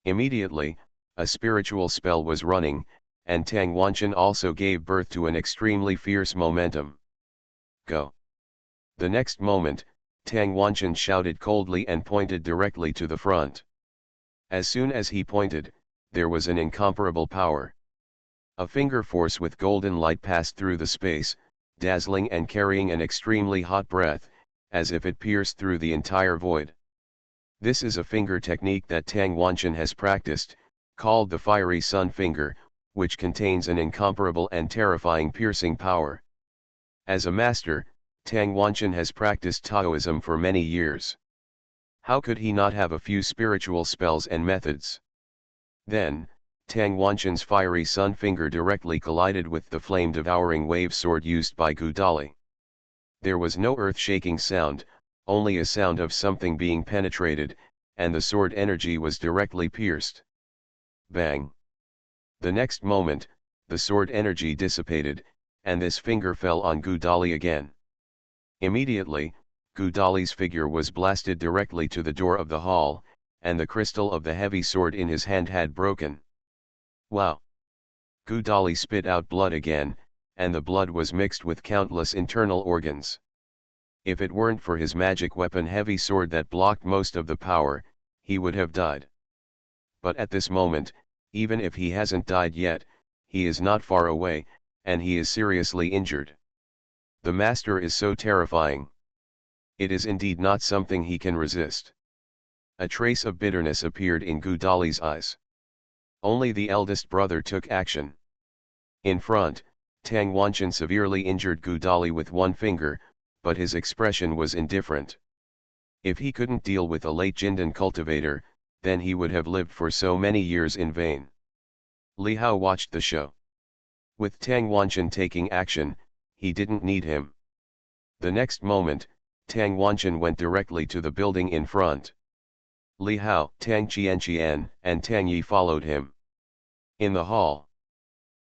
Immediately, a spiritual spell was running, and Tang Wanchen also gave birth to an extremely fierce momentum. Go! The next moment, Tang Wanchen shouted coldly and pointed directly to the front. As soon as he pointed, there was an incomparable power. A finger force with golden light passed through the space, dazzling and carrying an extremely hot breath, as if it pierced through the entire void. This is a finger technique that Tang Wanchen has practiced, called the Fiery Sun Finger, which contains an incomparable and terrifying piercing power. As a master, Tang Wanchen has practiced Taoism for many years. How could he not have a few spiritual spells and methods? Then, Tang Wanchen's Fiery Sun Finger directly collided with the flame-devouring wave sword used by Gu Dali. There was no earth-shaking sound, only a sound of something being penetrated, and the sword energy was directly pierced. Bang! The next moment, the sword energy dissipated, and this finger fell on Gu Dali again. Immediately, Gu Dali's figure was blasted directly to the door of the hall, and the crystal of the heavy sword in his hand had broken. Wow! Gu Dali spit out blood again, and the blood was mixed with countless internal organs. If it weren't for his magic weapon heavy sword that blocked most of the power, he would have died. But at this moment, even if he hasn't died yet, he is not far away, and he is seriously injured. The master is so terrifying. It is indeed not something he can resist. A trace of bitterness appeared in Gu Dali's eyes. Only the eldest brother took action. In front, Tang Wanchen severely injured Gu Dali with one finger, but his expression was indifferent. If he couldn't deal with a late Jindan cultivator, then he would have lived for so many years in vain. Li Hao watched the show. With Tang Wanchen taking action, he didn't need him. The next moment, Tang Wanchen went directly to the building in front. Li Hao, Tang Qianqian, and Tang Yi followed him. In the hall.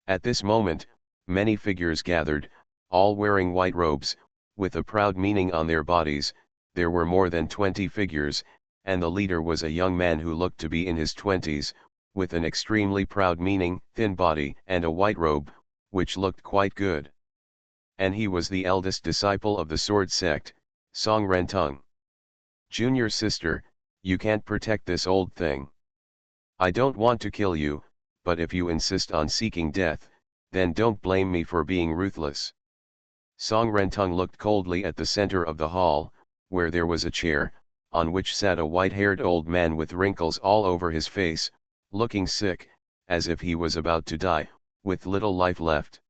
At this moment, many figures gathered, all wearing white robes, with a proud meaning on their bodies. There were more than 20 figures, and the leader was a young man who looked to be in his 20s, with an extremely proud meaning, thin body, and a white robe, which looked quite good. And he was the eldest disciple of the sword sect, Song Rentung. Junior sister, you can't protect this old thing. I don't want to kill you, but if you insist on seeking death, then don't blame me for being ruthless. Song Rentung looked coldly at the center of the hall, where there was a chair, on which sat a white-haired old man with wrinkles all over his face, looking sick, as if he was about to die, with little life left.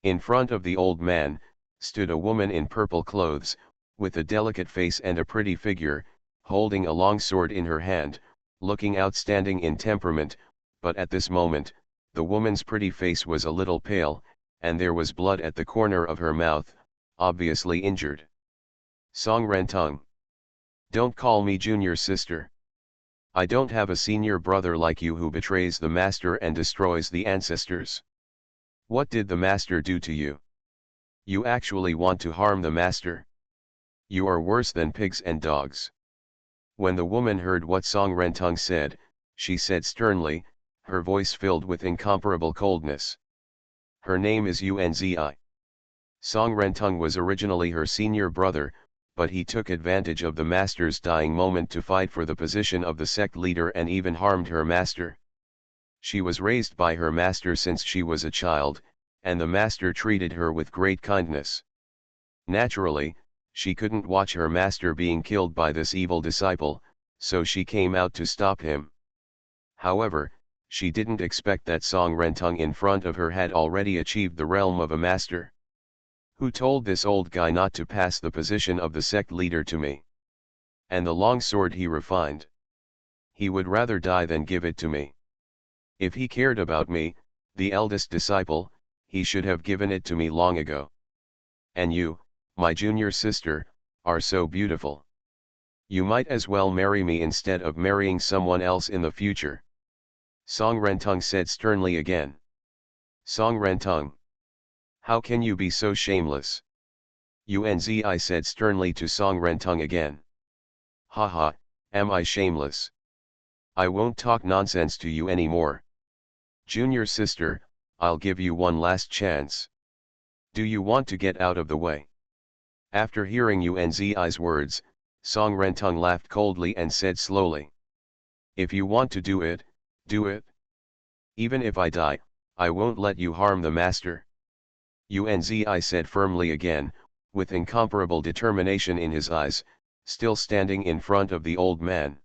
In front of the old man, stood a woman in purple clothes, with a delicate face and a pretty figure, holding a long sword in her hand, looking outstanding in temperament, but at this moment, the woman's pretty face was a little pale, and there was blood at the corner of her mouth, obviously injured. Song Rentung. Don't call me junior sister. I don't have a senior brother like you who betrays the master and destroys the ancestors. What did the master do to you? You actually want to harm the master? You are worse than pigs and dogs. When the woman heard what Song Rentung said, she said sternly, her voice filled with incomparable coldness. Her name is Unzi. Song Rentung was originally her senior brother, but he took advantage of the master's dying moment to fight for the position of the sect leader and even harmed her master. She was raised by her master since she was a child, and the master treated her with great kindness. Naturally, She couldn't watch her master being killed by this evil disciple, so she came out to stop him. However, she didn't expect that Song Rentung in front of her had already achieved the realm of a master. Who told this old guy not to pass the position of the sect leader to me? And the long sword he refined. He would rather die than give it to me. If he cared about me, the eldest disciple, he should have given it to me long ago. And you, my junior sister, are so beautiful. You might as well marry me instead of marrying someone else in the future. Song Rentung said sternly again. Song Rentung, how can you be so shameless? Unzi said sternly to Song Rentung again. Haha, am I shameless? I won't talk nonsense to you anymore. Junior sister, I'll give you one last chance. Do you want to get out of the way? After hearing Unzi's words, Song Rentung laughed coldly and said slowly. If you want to do it, do it. Even if I die, I won't let you harm the master. Unzi said firmly again, with incomparable determination in his eyes, still standing in front of the old man.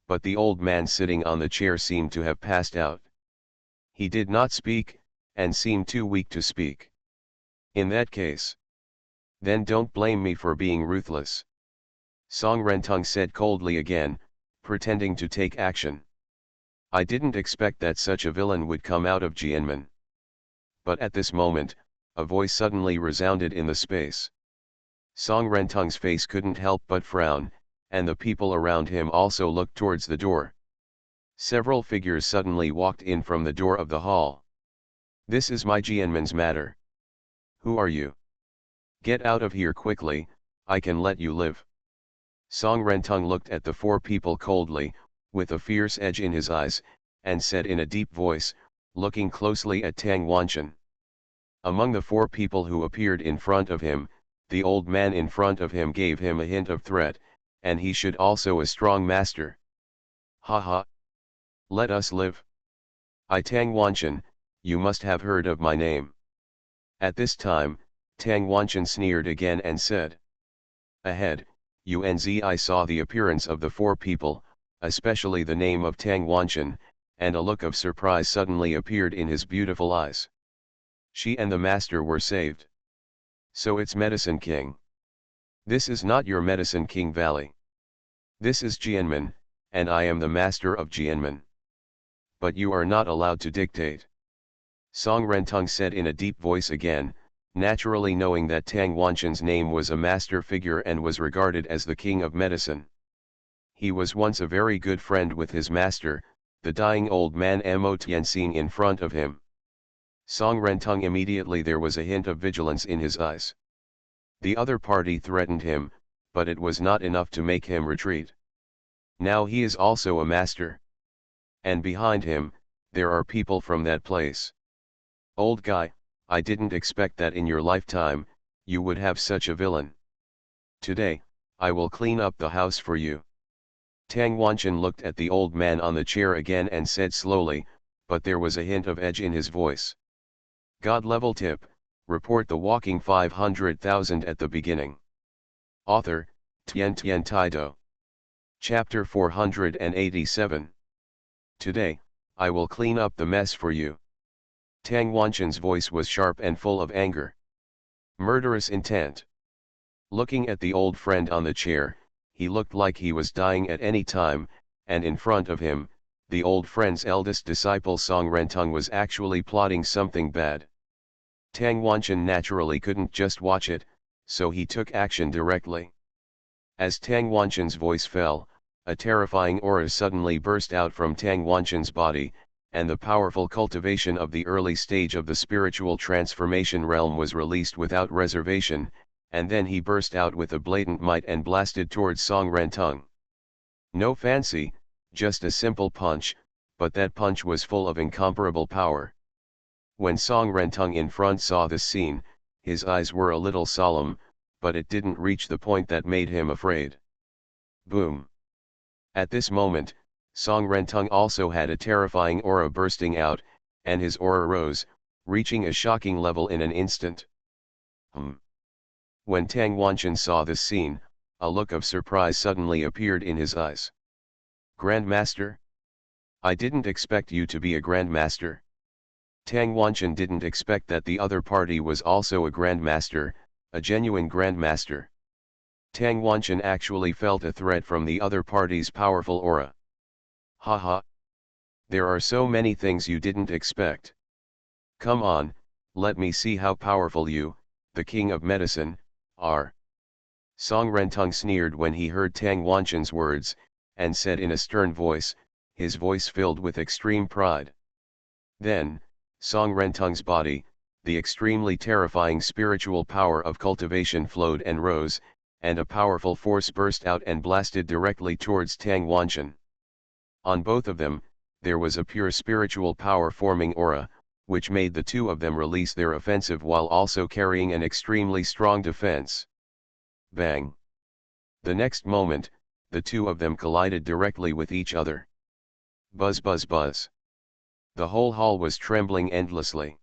But the old man sitting on the chair seemed to have passed out. He did not speak, and seemed too weak to speak. In that case, then don't blame me for being ruthless. Song Rentung said coldly again, pretending to take action. I didn't expect that such a villain would come out of Jianmen. But at this moment, a voice suddenly resounded in the space. Song Rentung's face couldn't help but frown, and the people around him also looked towards the door. Several figures suddenly walked in from the door of the hall. This is my Jianmen's matter. Who are you? Get out of here quickly, I can let you live. Song Rentung looked at the four people coldly, with a fierce edge in his eyes, and said in a deep voice, looking closely at Tang Wanchen. Among the four people who appeared in front of him, the old man in front of him gave him a hint of threat, and he should also a strong master. Ha. Let us live. I Tang Wanchen, you must have heard of my name. At this time, Tang Wanchen sneered again and said. Ahead, Unzi saw the appearance of the four people, especially the name of Tang Wanchen, and a look of surprise suddenly appeared in his beautiful eyes. She and the master were saved. So it's Medicine King. This is not your Medicine King Valley. This is Jianmen, and I am the master of Jianmen. But you are not allowed to dictate. Song Rentung said in a deep voice again, naturally knowing that Tang Wanchen's name was a master figure and was regarded as the king of medicine. He was once a very good friend with his master, the dying old man Mo Tianxing in front of him. Song Rentung immediately there was a hint of vigilance in his eyes. The other party threatened him, but it was not enough to make him retreat. Now he is also a master. And behind him, there are people from that place. Old guy, I didn't expect that in your lifetime, you would have such a villain. Today, I will clean up the house for you. Tang Wanchen looked at the old man on the chair again and said slowly, but there was a hint of edge in his voice. God level tip, report the walking 500,000 at the beginning. Author, Tian Taido. Chapter 487. Today, I will clean up the mess for you. Tang Wanchen's voice was sharp and full of anger. Murderous intent. Looking at the old friend on the chair, he looked like he was dying at any time, and in front of him, the old friend's eldest disciple Song Rentung was actually plotting something bad. Tang Wanchen naturally couldn't just watch it, so he took action directly. As Tang Wanchen's voice fell, a terrifying aura suddenly burst out from Tang Wanchen's body, and the powerful cultivation of the early stage of the spiritual transformation realm was released without reservation, and then he burst out with a blatant might and blasted towards Song Rentung. No fancy, just a simple punch, but that punch was full of incomparable power. When Song Rentung in front saw this scene, his eyes were a little solemn, but it didn't reach the point that made him afraid. Boom! At this moment, Song Rentung also had a terrifying aura bursting out, and his aura rose, reaching a shocking level in an instant. When Tang Wanchen saw this scene, a look of surprise suddenly appeared in his eyes. Grandmaster? I didn't expect you to be a Grandmaster. Tang Wanchen didn't expect that the other party was also a Grandmaster, a genuine Grandmaster. Tang Wanchen actually felt a threat from the other party's powerful aura. Haha. There are so many things you didn't expect. Come on, let me see how powerful you, the king of medicine, are. Song Rentung sneered when he heard Tang Wanchen's words, and said in a stern voice, his voice filled with extreme pride. Then, Song Rentung's body, the extremely terrifying spiritual power of cultivation flowed and rose, and a powerful force burst out and blasted directly towards Tang Wanchen. On both of them, there was a pure spiritual power forming aura, which made the two of them release their offensive while also carrying an extremely strong defense. Bang! The next moment, the two of them collided directly with each other. Buzz buzz buzz. The whole hall was trembling endlessly.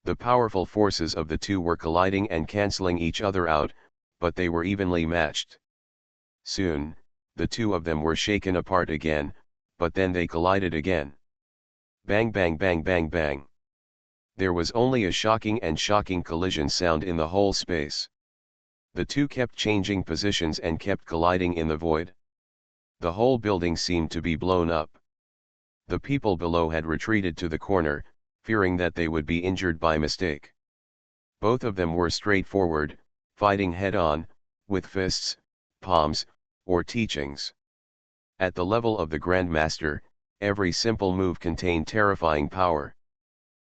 The powerful forces of the two were colliding and cancelling each other out, but they were evenly matched. Soon, the two of them were shaken apart again, but then they collided again. Bang bang bang bang bang. There was only a shocking collision sound in the whole space. The two kept changing positions and kept colliding in the void. The whole building seemed to be blown up. The people below had retreated to the corner, fearing that they would be injured by mistake. Both of them were straightforward, fighting head-on, with fists, palms, or teachings. At the level of the Grandmaster, every simple move contained terrifying power.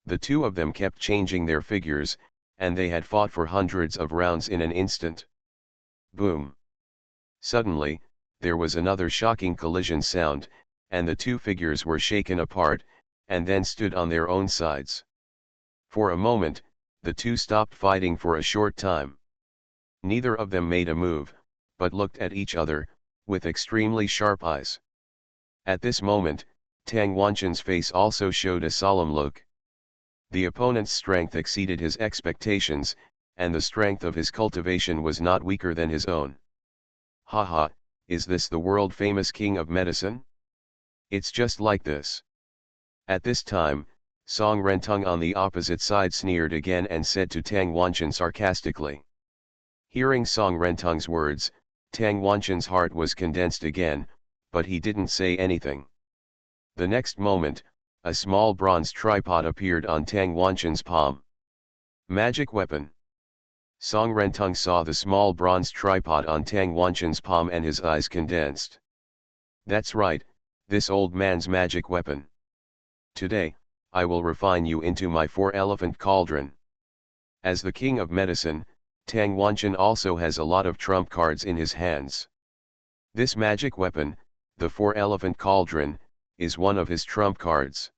The two of them kept changing their figures, and they had fought for hundreds of rounds in an instant. Boom! Suddenly, there was another shocking collision sound, and the two figures were shaken apart, and then stood on their own sides. For a moment, the two stopped fighting for a short time. Neither of them made a move, but looked at each other, with extremely sharp eyes. At this moment, Tang Wanchen's face also showed a solemn look. The opponent's strength exceeded his expectations, and the strength of his cultivation was not weaker than his own. Haha, is this the world-famous king of medicine? It's just like this. At this time, Song Rentung on the opposite side sneered again and said to Tang Wanchen sarcastically. Hearing Song Rentung's words, Tang Wanchen's heart was condensed again, but he didn't say anything. The next moment, a small bronze tripod appeared on Tang Wanchen's palm. Magic weapon. Song Rentung saw the small bronze tripod on Tang Wanchen's palm and his eyes condensed. That's right, this old man's magic weapon. Today, I will refine you into my 4-elephant cauldron. As the king of medicine, Tang Wanchen also has a lot of trump cards in his hands. This magic weapon, the 4-elephant cauldron, is one of his trump cards.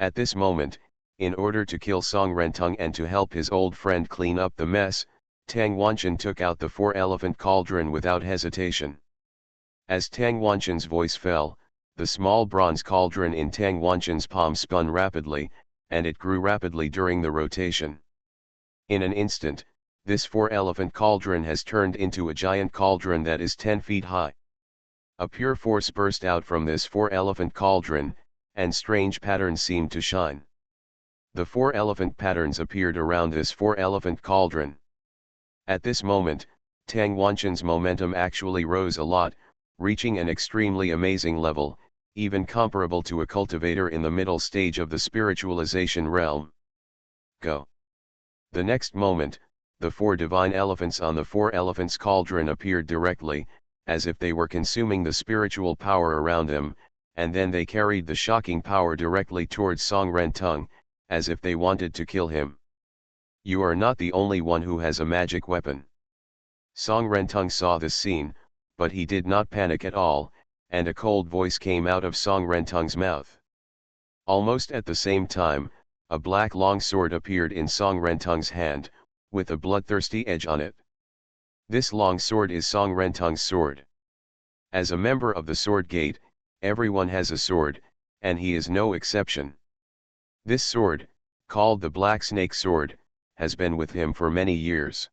At this moment, in order to kill Song Rentung and to help his old friend clean up the mess, Tang Wanchen took out the 4-elephant cauldron without hesitation. As Tang Wanchen's voice fell, the small bronze cauldron in Tang Wanchen's palm spun rapidly, and it grew rapidly during the rotation. In an instant, this 4-elephant cauldron has turned into a giant cauldron that is 10 feet high. A pure force burst out from this 4-elephant cauldron, and strange patterns seemed to shine. The 4-elephant patterns appeared around this 4-elephant cauldron. At this moment, Tang Wanchen's momentum actually rose a lot, reaching an extremely amazing level, even comparable to a cultivator in the middle stage of the spiritualization realm. Go! The next moment, the 4 divine elephants on the 4-elephants cauldron appeared directly, as if they were consuming the spiritual power around them, and then they carried the shocking power directly towards Song Rentung, as if they wanted to kill him. You are not the only one who has a magic weapon. Song Rentung saw this scene, but he did not panic at all, and a cold voice came out of Song Rentung's mouth. Almost at the same time, a black long sword appeared in Song Rentung's hand, with a bloodthirsty edge on it. This long sword is Song Rentung's sword. As a member of the Sword Gate, everyone has a sword, and he is no exception. This sword, called the Black Snake Sword, has been with him for many years.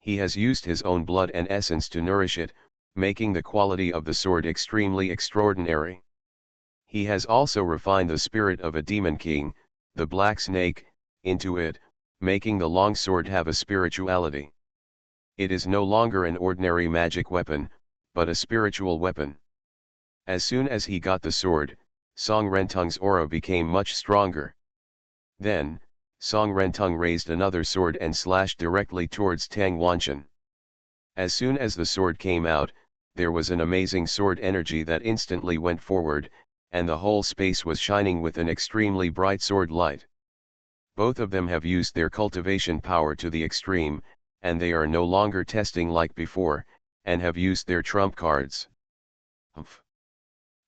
He has used his own blood and essence to nourish it, making the quality of the sword extremely extraordinary. He has also refined the spirit of a demon king, the black snake, into it, making the long sword have a spirituality. It is no longer an ordinary magic weapon, but a spiritual weapon. As soon as he got the sword, Song Rentung's aura became much stronger. Then, Song Rentung raised another sword and slashed directly towards Tang Wanchen. As soon as the sword came out, there was an amazing sword energy that instantly went forward, and the whole space was shining with an extremely bright sword light. Both of them have used their cultivation power to the extreme, and they are no longer testing like before, and have used their trump cards. Humph.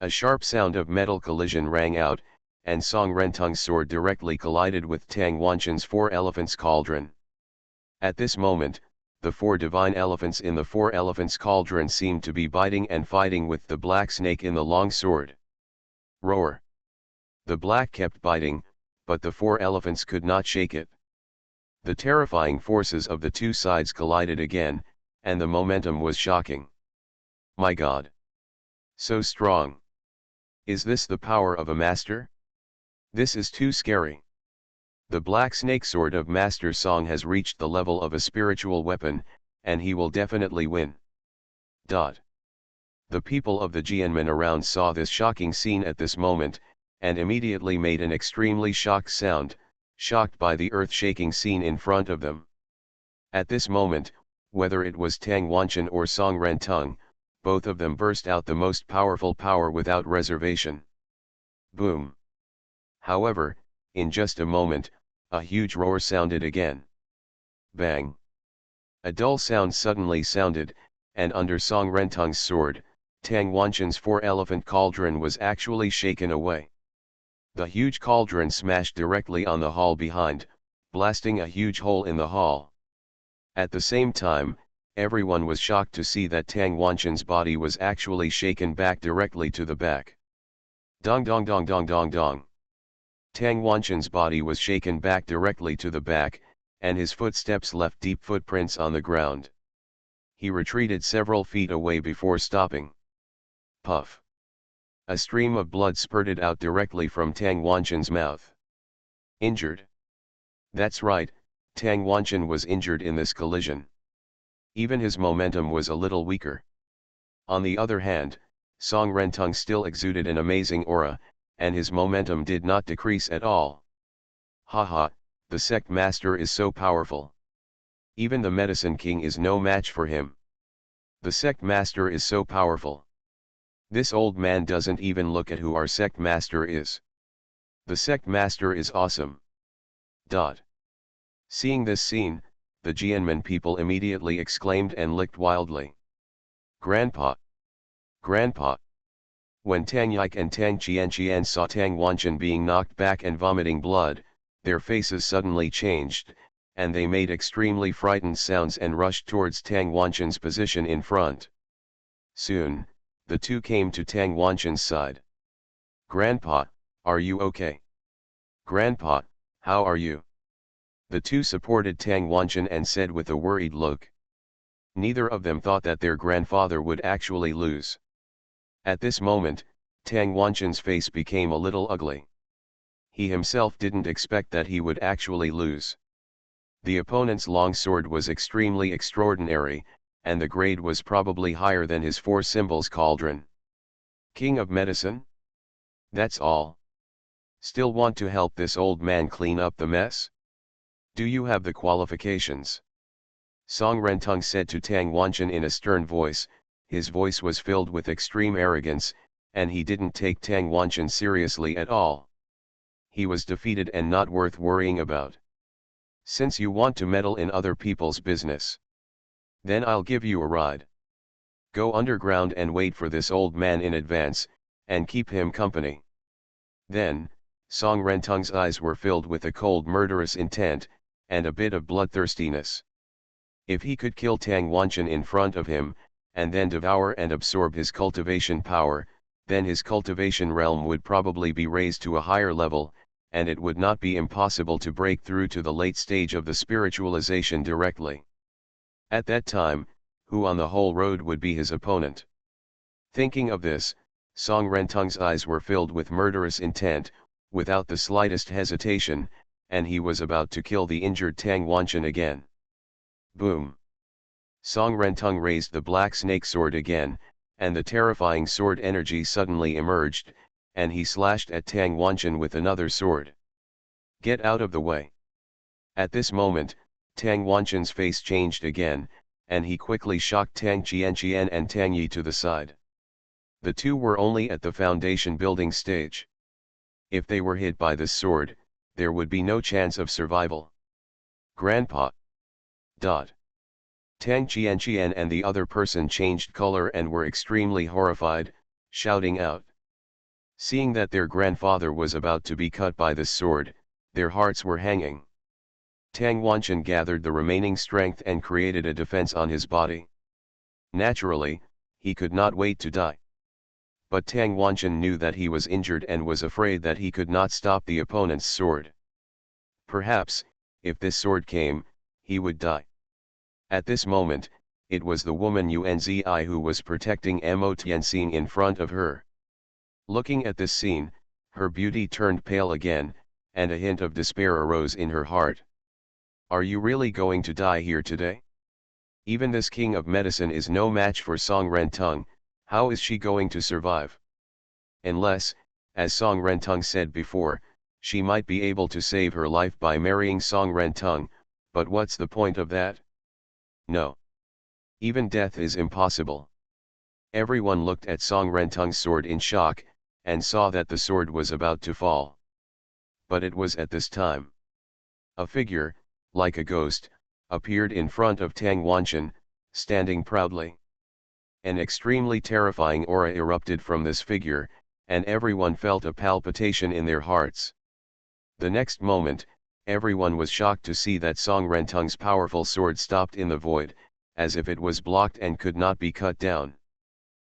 A sharp sound of metal collision rang out, and Song Rentung's sword directly collided with Tang Wanchen's 4 elephants cauldron. At this moment, the 4 divine elephants in the 4 elephants cauldron seemed to be biting and fighting with the black snake in the long sword. Roar! The black kept biting, but the 4 elephants could not shake it. The terrifying forces of the two sides collided again, and the momentum was shocking. My God! So strong! Is this the power of a master? This is too scary. The black snake sword of Master Song has reached the level of a spiritual weapon, and he will definitely win. The people of the Jianmen around saw this shocking scene at this moment, and immediately made an extremely shocked sound, shocked by the earth-shaking scene in front of them. At this moment, whether it was Tang Wanchen or Song Rentung, both of them burst out the most powerful power without reservation. Boom! However, in just a moment, a huge roar sounded again. Bang! A dull sound suddenly sounded, and under Song Rentung's sword, Tang Wanchen's 4 elephant cauldron was actually shaken away. The huge cauldron smashed directly on the hall behind, blasting a huge hole in the hall. At the same time, everyone was shocked to see that Tang Wanchen's body was actually shaken back directly to the back. Dong dong dong dong dong dong. Tang Wanchen's body was shaken back directly to the back, and his footsteps left deep footprints on the ground. He retreated several feet away before stopping. Puff! A stream of blood spurted out directly from Tang Wanchen's mouth. Injured? That's right, Tang Wanchen was injured in this collision. Even his momentum was a little weaker. On the other hand, Song Rentung still exuded an amazing aura, and his momentum did not decrease at all. Haha, the sect master is so powerful. Even the medicine king is no match for him. The sect master is so powerful. This old man doesn't even look at who our sect master is. The sect master is awesome. Seeing this scene, the Jianmen people immediately exclaimed and licked wildly. Grandpa! Grandpa! When Tang Yike and Tang Qianqian saw Tang Wanchen being knocked back and vomiting blood, their faces suddenly changed, and they made extremely frightened sounds and rushed towards Tang Wanchen's position in front. Soon, the two came to Tang Wanchen's side. Grandpa, are you okay? Grandpa, how are you? The two supported Tang Wanchen and said with a worried look. Neither of them thought that their grandfather would actually lose. At this moment, Tang Wanchen's face became a little ugly. He himself didn't expect that he would actually lose. The opponent's long sword was extremely extraordinary, and the grade was probably higher than his 4 symbols cauldron. King of medicine? That's all. Still want to help this old man clean up the mess? Do you have the qualifications? Song Rentung said to Tang Wanchen in a stern voice. His voice was filled with extreme arrogance, and he didn't take Tang Wanchen seriously at all. He was defeated and not worth worrying about. Since you want to meddle in other people's business, then I'll give you a ride. Go underground and wait for this old man in advance, and keep him company. Then, Song Rentung's eyes were filled with a cold murderous intent, and a bit of bloodthirstiness. If he could kill Tang Wanchen in front of him, and then devour and absorb his cultivation power, then his cultivation realm would probably be raised to a higher level, and it would not be impossible to break through to the late stage of the spiritualization directly. At that time, who on the whole road would be his opponent? Thinking of this, Song Rentung's eyes were filled with murderous intent, without the slightest hesitation, and he was about to kill the injured Tang Wanchen again. Boom! Song Rentung raised the black snake sword again, and the terrifying sword energy suddenly emerged, and he slashed at Tang Wanchen with another sword. Get out of the way! At this moment, Tang Wanchen's face changed again, and he quickly shocked Tang Qianqian and Tang Yi to the side. The two were only at the foundation building stage. If they were hit by this sword, there would be no chance of survival. Grandpa! Tang Qianqian and the other person changed color and were extremely horrified, shouting out. Seeing that their grandfather was about to be cut by this sword, their hearts were hanging. Tang Wanchen gathered the remaining strength and created a defense on his body. Naturally, he could not wait to die. But Tang Wanchen knew that he was injured and was afraid that he could not stop the opponent's sword. Perhaps, if this sword came, he would die. At this moment, it was the woman Yunzi who was protecting Mo Tianxing in front of her. Looking at this scene, her beauty turned pale again, and a hint of despair arose in her heart. Are you really going to die here today? Even this king of medicine is no match for Song Rentung. How is she going to survive? Unless, as Song Rentung said before, she might be able to save her life by marrying Song Rentung, but what's the point of that? No. Even death is impossible. Everyone looked at Song Rentung's sword in shock, and saw that the sword was about to fall. But it was at this time. A figure, like a ghost, appeared in front of Tang Wanchen, standing proudly. An extremely terrifying aura erupted from this figure, and everyone felt a palpitation in their hearts. The next moment, everyone was shocked to see that Song Rentung's powerful sword stopped in the void, as if it was blocked and could not be cut down.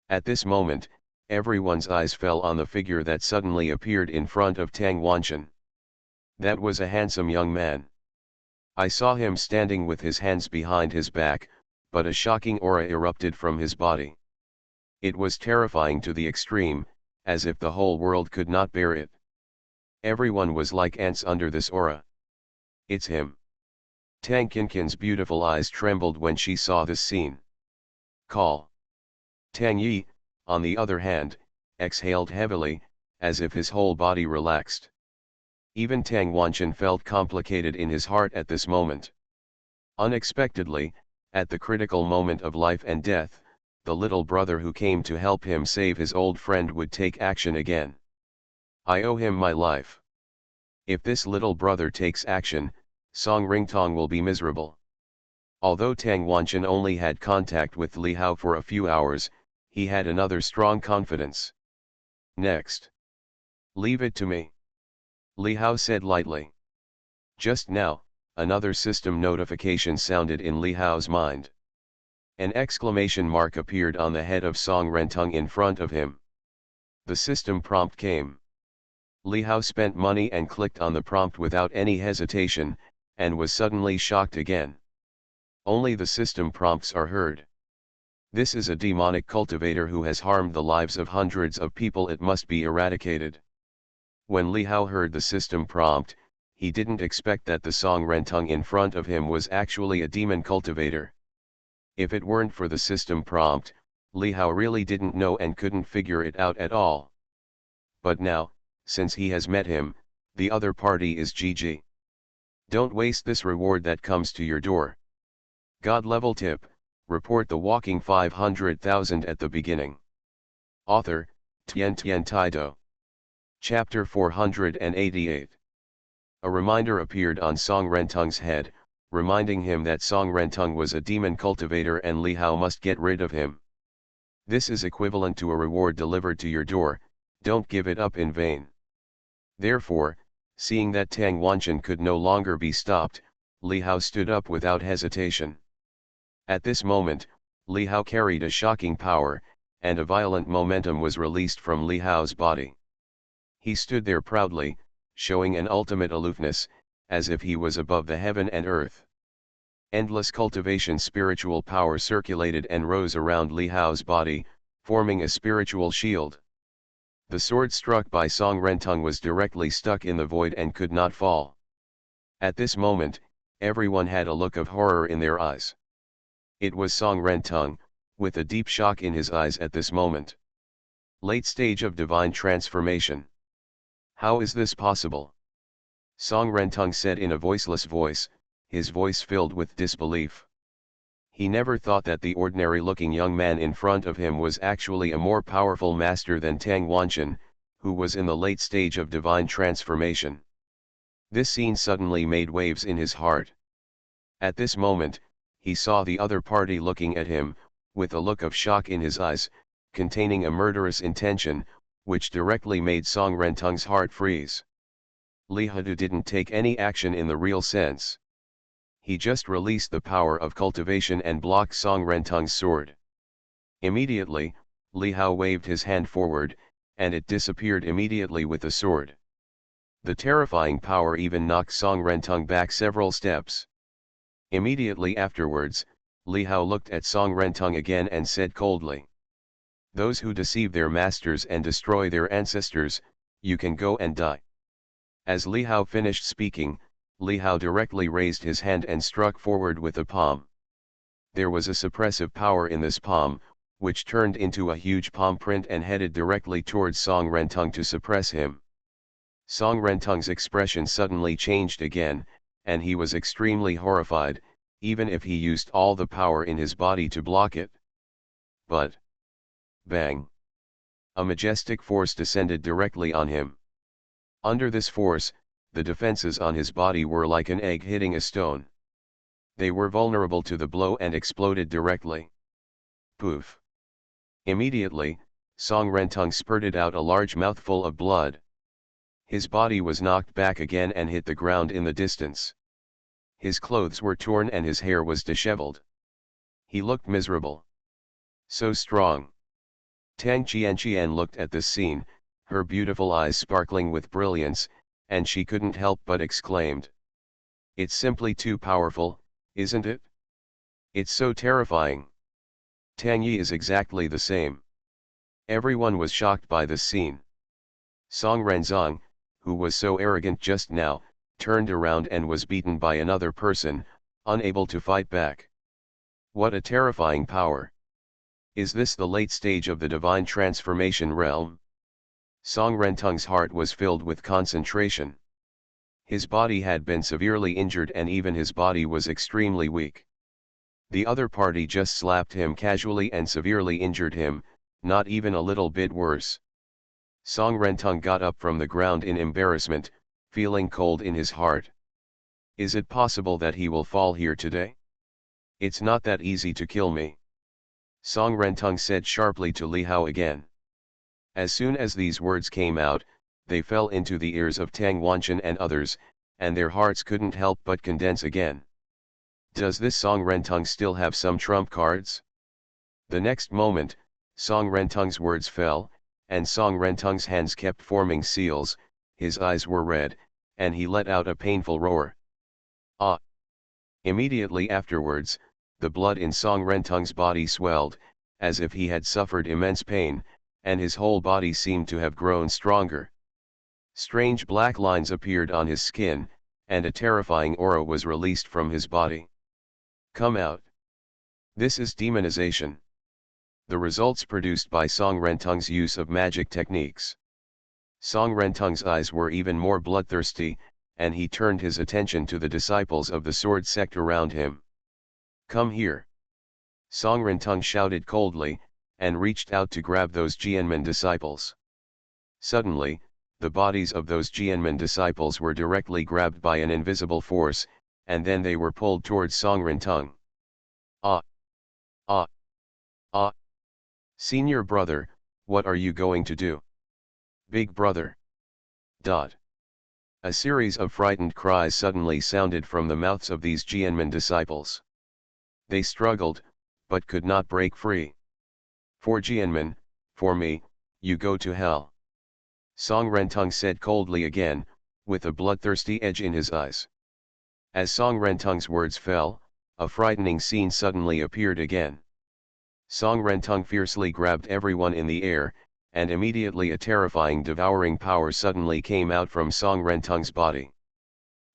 At this moment, everyone's eyes fell on the figure that suddenly appeared in front of Tang Wanchen. That was a handsome young man. I saw him standing with his hands behind his back, but a shocking aura erupted from his body. It was terrifying to the extreme, as if the whole world could not bear it. Everyone was like ants under this aura. It's him. Tang Qinqian's beautiful eyes trembled when she saw this scene. Call. Tang Yi, on the other hand, exhaled heavily, as if his whole body relaxed. Even Tang Wanchen felt complicated in his heart at this moment. Unexpectedly, at the critical moment of life and death, the little brother who came to help him save his old friend would take action again. I owe him my life. If this little brother takes action, Song Ringtong will be miserable. Although Tang Wanchen only had contact with Li Hao for a few hours, he had another strong confidence. Next. Leave it to me. Li Hao said lightly. Just now, another system notification sounded in Li Hao's mind. An exclamation mark appeared on the head of Song Rentung in front of him. The system prompt came. Li Hao spent money and clicked on the prompt without any hesitation, and was suddenly shocked again. Only the system prompts are heard. This is a demonic cultivator who has harmed the lives of hundreds of people. It must be eradicated. When Li Hao heard the system prompt, he didn't expect that the Song Rentung in front of him was actually a demon cultivator. If it weren't for the system prompt, Li Hao really didn't know and couldn't figure it out at all. But now, since he has met him, the other party is GG. Don't waste this reward that comes to your door. God level tip, report the walking 500,000 at the beginning. Author, Tian Taido. Chapter 488. A reminder appeared on Song Rentung's head, reminding him that Song Rentung was a demon cultivator and Li Hao must get rid of him. This is equivalent to a reward delivered to your door, don't give it up in vain. Therefore, seeing that Tang Wanchen could no longer be stopped, Li Hao stood up without hesitation. At this moment, Li Hao carried a shocking power, and a violent momentum was released from Li Hao's body. He stood there proudly, showing an ultimate aloofness, as if he was above the heaven and earth. Endless cultivation spiritual power circulated and rose around Li Hao's body, forming a spiritual shield. The sword struck by Song Rentung was directly stuck in the void and could not fall. At this moment, everyone had a look of horror in their eyes. It was Song Rentung, with a deep shock in his eyes at this moment. Late stage of divine transformation. How is this possible? Song Rentung said in a voiceless voice, his voice filled with disbelief. He never thought that the ordinary-looking young man in front of him was actually a more powerful master than Tang Wanchen, who was in the late stage of divine transformation. This scene suddenly made waves in his heart. At this moment, he saw the other party looking at him, with a look of shock in his eyes, containing a murderous intention, which directly made Song Rentung's heart freeze. Li Hadu didn't take any action in the real sense. He just released the power of cultivation and blocked Song Rentung's sword. Immediately, Li Hao waved his hand forward, and it disappeared immediately with the sword. The terrifying power even knocked Song Rentung back several steps. Immediately afterwards, Li Hao looked at Song Rentung again and said coldly, "Those who deceive their masters and destroy their ancestors, you can go and die." As Li Hao finished speaking, Li Hao directly raised his hand and struck forward with a palm. There was a suppressive power in this palm, which turned into a huge palm print and headed directly towards Song Rentung to suppress him. Song Rentung's expression suddenly changed again, and he was extremely horrified, even if he used all the power in his body to block it. But, bang! A majestic force descended directly on him. Under this force, the defenses on his body were like an egg hitting a stone. They were vulnerable to the blow and exploded directly. Poof! Immediately, Song Rentung spurted out a large mouthful of blood. His body was knocked back again and hit the ground in the distance. His clothes were torn and his hair was disheveled. He looked miserable. So strong. Tang Qianqian looked at this scene, her beautiful eyes sparkling with brilliance, and she couldn't help but exclaimed, "It's simply too powerful, isn't it? It's so terrifying." Tang Yi is exactly the same. Everyone was shocked by this scene. Song Renzong, who was so arrogant just now, turned around and was beaten by another person, unable to fight back. What a terrifying power! Is this the late stage of the divine transformation realm? Song Rentung's heart was filled with concentration. His body had been severely injured and even his body was extremely weak. The other party just slapped him casually and severely injured him, not even a little bit worse. Song Rentung got up from the ground in embarrassment, feeling cold in his heart. Is it possible that he will fall here today? It's not that easy to kill me. Song Rentung said sharply to Li Hao again. As soon as these words came out, they fell into the ears of Tang Wanchen and others, and their hearts couldn't help but condense again. Does this Song Rentung still have some trump cards? The next moment, Song Rentung's words fell, and Song Rentung's hands kept forming seals, his eyes were red, and he let out a painful roar. Ah! Immediately afterwards, the blood in Song Rentung's body swelled, as if he had suffered immense pain, and his whole body seemed to have grown stronger. Strange black lines appeared on his skin, and a terrifying aura was released from his body. Come out! This is demonization. The results produced by Song Rentung's use of magic techniques. Song Rentung's eyes were even more bloodthirsty, and he turned his attention to the disciples of the sword sect around him. Come here! Song Rentung shouted coldly, and reached out to grab those Jianmen disciples. Suddenly, the bodies of those Jianmen disciples were directly grabbed by an invisible force, and then they were pulled towards Song Rentung. Ah! Ah! Ah! Senior brother, what are you going to do? Big brother! Dot. A series of frightened cries suddenly sounded from the mouths of these Jianmen disciples. They struggled, but could not break free. For Jianmen, for me, you go to hell. Song Rentung said coldly again, with a bloodthirsty edge in his eyes. As Song Rentung's words fell, a frightening scene suddenly appeared again. Song Rentung fiercely grabbed everyone in the air, and immediately a terrifying devouring power suddenly came out from Song Rentung's body.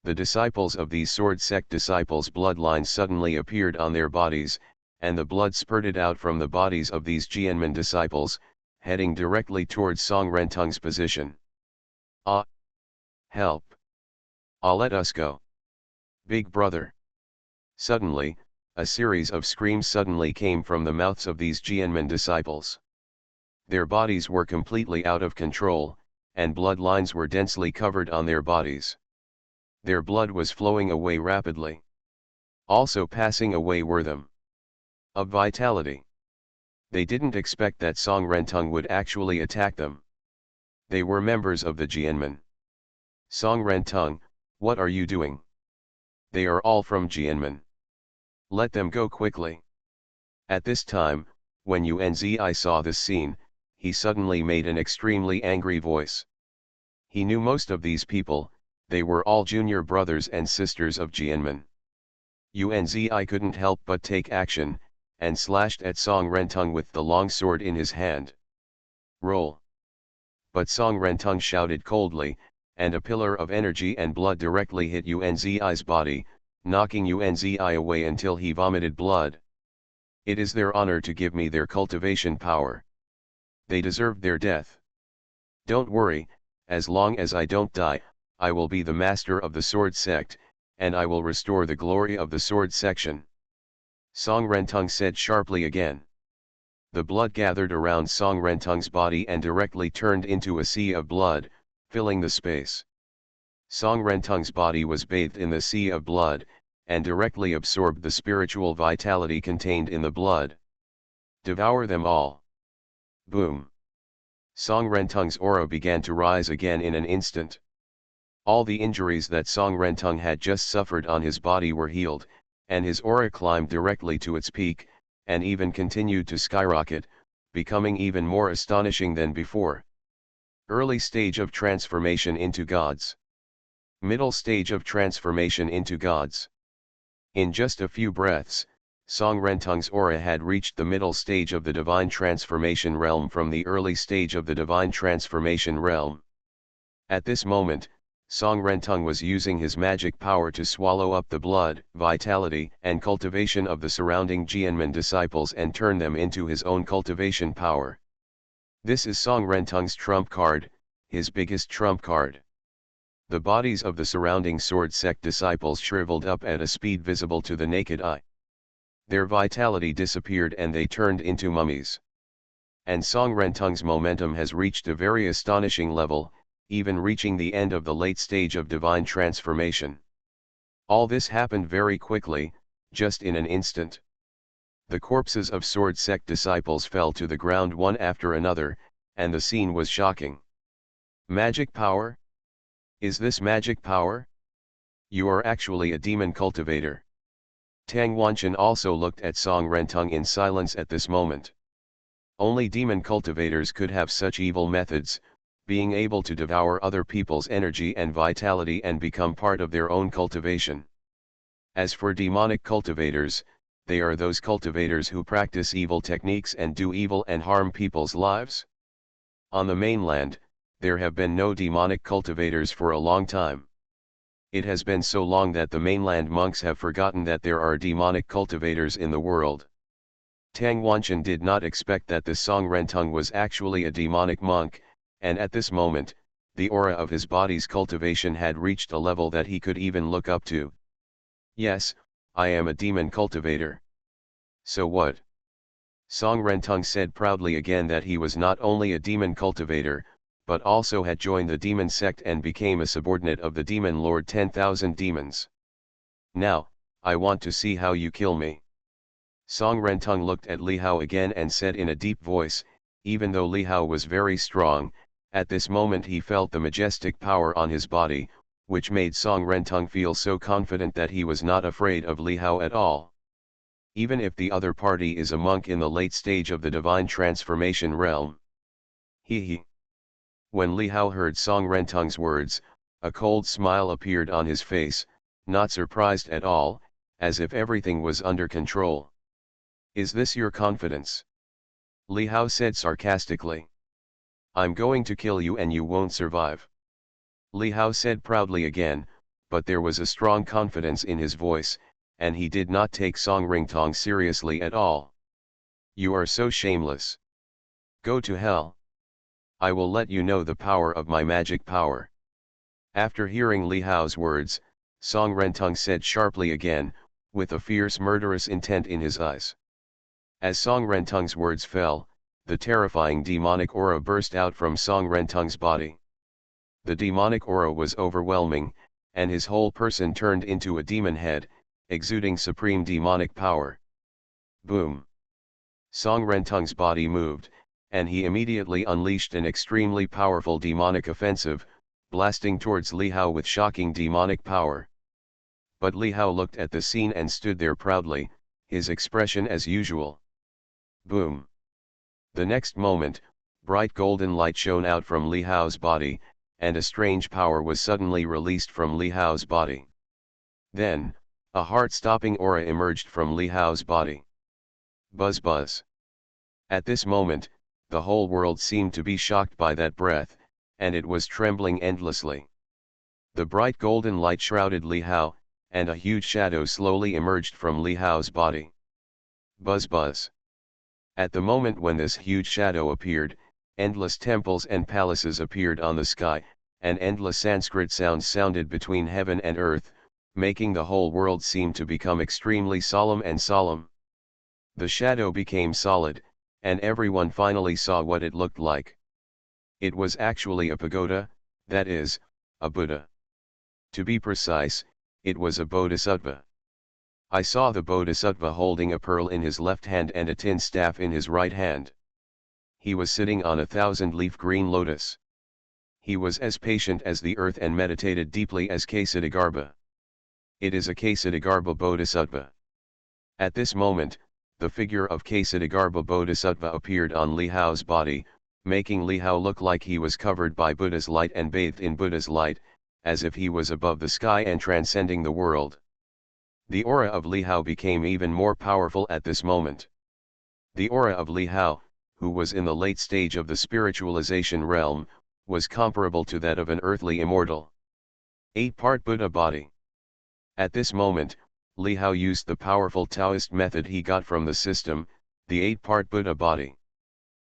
The disciples of these sword sect disciples' bloodlines suddenly appeared on their bodies, and the blood spurted out from the bodies of these Jianmen disciples, heading directly towards Song Rentung's position. Ah! Help! Ah, let us go! Big brother! Suddenly, a series of screams suddenly came from the mouths of these Jianmen disciples. Their bodies were completely out of control, and bloodlines were densely covered on their bodies. Their blood was flowing away rapidly. Also passing away were them of vitality. They didn't expect that Song Rentung would actually attack them. They were members of the Jianmen. Song Rentung, what are you doing? They are all from Jianmen. Let them go quickly. At this time, when Yunzi saw this scene, he suddenly made an extremely angry voice. He knew most of these people, they were all junior brothers and sisters of Jianmen. Yunzi couldn't help but take action, and slashed at Song Rentung with the long sword in his hand. Roll! But Song Rentung shouted coldly, and a pillar of energy and blood directly hit Yunzi's body, knocking Yunzi away until he vomited blood. It is their honor to give me their cultivation power. They deserved their death. Don't worry, as long as I don't die, I will be the master of the sword sect, and I will restore the glory of the sword section. Song Rentung said sharply again. The blood gathered around Song Rentung's body and directly turned into a sea of blood, filling the space. Song Rentung's body was bathed in the sea of blood, and directly absorbed the spiritual vitality contained in the blood. Devour them all. Boom! Song Rentung's aura began to rise again in an instant. All the injuries that Song Rentung had just suffered on his body were healed, and his aura climbed directly to its peak, and even continued to skyrocket, becoming even more astonishing than before. Early stage of transformation into gods. Middle stage of transformation into gods. In just a few breaths, Song Rentung's aura had reached the middle stage of the divine transformation realm from the early stage of the divine transformation realm. At this moment, Song Rentung was using his magic power to swallow up the blood, vitality, and cultivation of the surrounding Jianmen disciples and turn them into his own cultivation power. This is Song Rentung's trump card, his biggest trump card. The bodies of the surrounding sword sect disciples shriveled up at a speed visible to the naked eye. Their vitality disappeared and they turned into mummies. And Song Rentung's momentum has reached a very astonishing level, even reaching the end of the late stage of divine transformation. All this happened very quickly, just in an instant. The corpses of sword sect disciples fell to the ground one after another, and the scene was shocking. Magic power? Is this magic power? You are actually a demon cultivator. Tang Wanchen also looked at Song Rentung in silence at this moment. Only demon cultivators could have such evil methods, being able to devour other people's energy and vitality and become part of their own cultivation. As for demonic cultivators, they are those cultivators who practice evil techniques and do evil and harm people's lives. On the mainland, there have been no demonic cultivators for a long time. It has been so long that the mainland monks have forgotten that there are demonic cultivators in the world. Tang Wanchen did not expect that this Song Rentung was actually a demonic monk, and at this moment, the aura of his body's cultivation had reached a level that he could even look up to. Yes, I am a demon cultivator. So what? Song Rentung said proudly again that he was not only a demon cultivator, but also had joined the demon sect and became a subordinate of the demon lord 10,000 demons. Now, I want to see how you kill me. Song Rentung looked at Li Hao again and said in a deep voice, even though Li Hao was very strong, at this moment he felt the majestic power on his body, which made Song Rentung feel so confident that he was not afraid of Li Hao at all. Even if the other party is a monk in the late stage of the divine transformation realm. He. When Li Hao heard Song Rentung's words, a cold smile appeared on his face, not surprised at all, as if everything was under control. "Is this your confidence?" Li Hao said sarcastically. "I'm going to kill you and you won't survive." Li Hao said proudly again, but there was a strong confidence in his voice, and he did not take Song Ringtong seriously at all. "You are so shameless. Go to hell. I will let you know the power of my magic power." After hearing Li Hao's words, Song Rentung said sharply again, with a fierce murderous intent in his eyes. As Song Rentung's words fell, the terrifying demonic aura burst out from Song Rentung's body. The demonic aura was overwhelming, and his whole person turned into a demon head, exuding supreme demonic power. Boom! Song Rentung's body moved, and he immediately unleashed an extremely powerful demonic offensive, blasting towards Li Hao with shocking demonic power. But Li Hao looked at the scene and stood there proudly, his expression as usual. Boom! The next moment, bright golden light shone out from Li Hao's body, and a strange power was suddenly released from Li Hao's body. Then, a heart-stopping aura emerged from Li Hao's body. Buzz buzz. At this moment, the whole world seemed to be shocked by that breath, and it was trembling endlessly. The bright golden light shrouded Li Hao, and a huge shadow slowly emerged from Li Hao's body. Buzz buzz. At the moment when this huge shadow appeared, endless temples and palaces appeared on the sky, and endless Sanskrit sounds sounded between heaven and earth, making the whole world seem to become extremely solemn and solemn. The shadow became solid, and everyone finally saw what it looked like. It was actually a pagoda, that is, a Buddha. To be precise, it was a bodhisattva. I saw the bodhisattva holding a pearl in his left hand and a tin staff in his right hand. He was sitting on a 1,000-leaf green lotus. He was as patient as the earth and meditated deeply as Kshitigarbha. It is a Kshitigarbha bodhisattva. At this moment, the figure of Kshitigarbha bodhisattva appeared on Li Hao's body, making Li Hao look like he was covered by Buddha's light and bathed in Buddha's light, as if he was above the sky and transcending the world. The aura of Li Hao became even more powerful at this moment. The aura of Li Hao, who was in the late stage of the spiritualization realm, was comparable to that of an earthly immortal 8-part Buddha body. At this moment, Li Hao used the powerful Taoist method he got from the system, the 8-part Buddha body.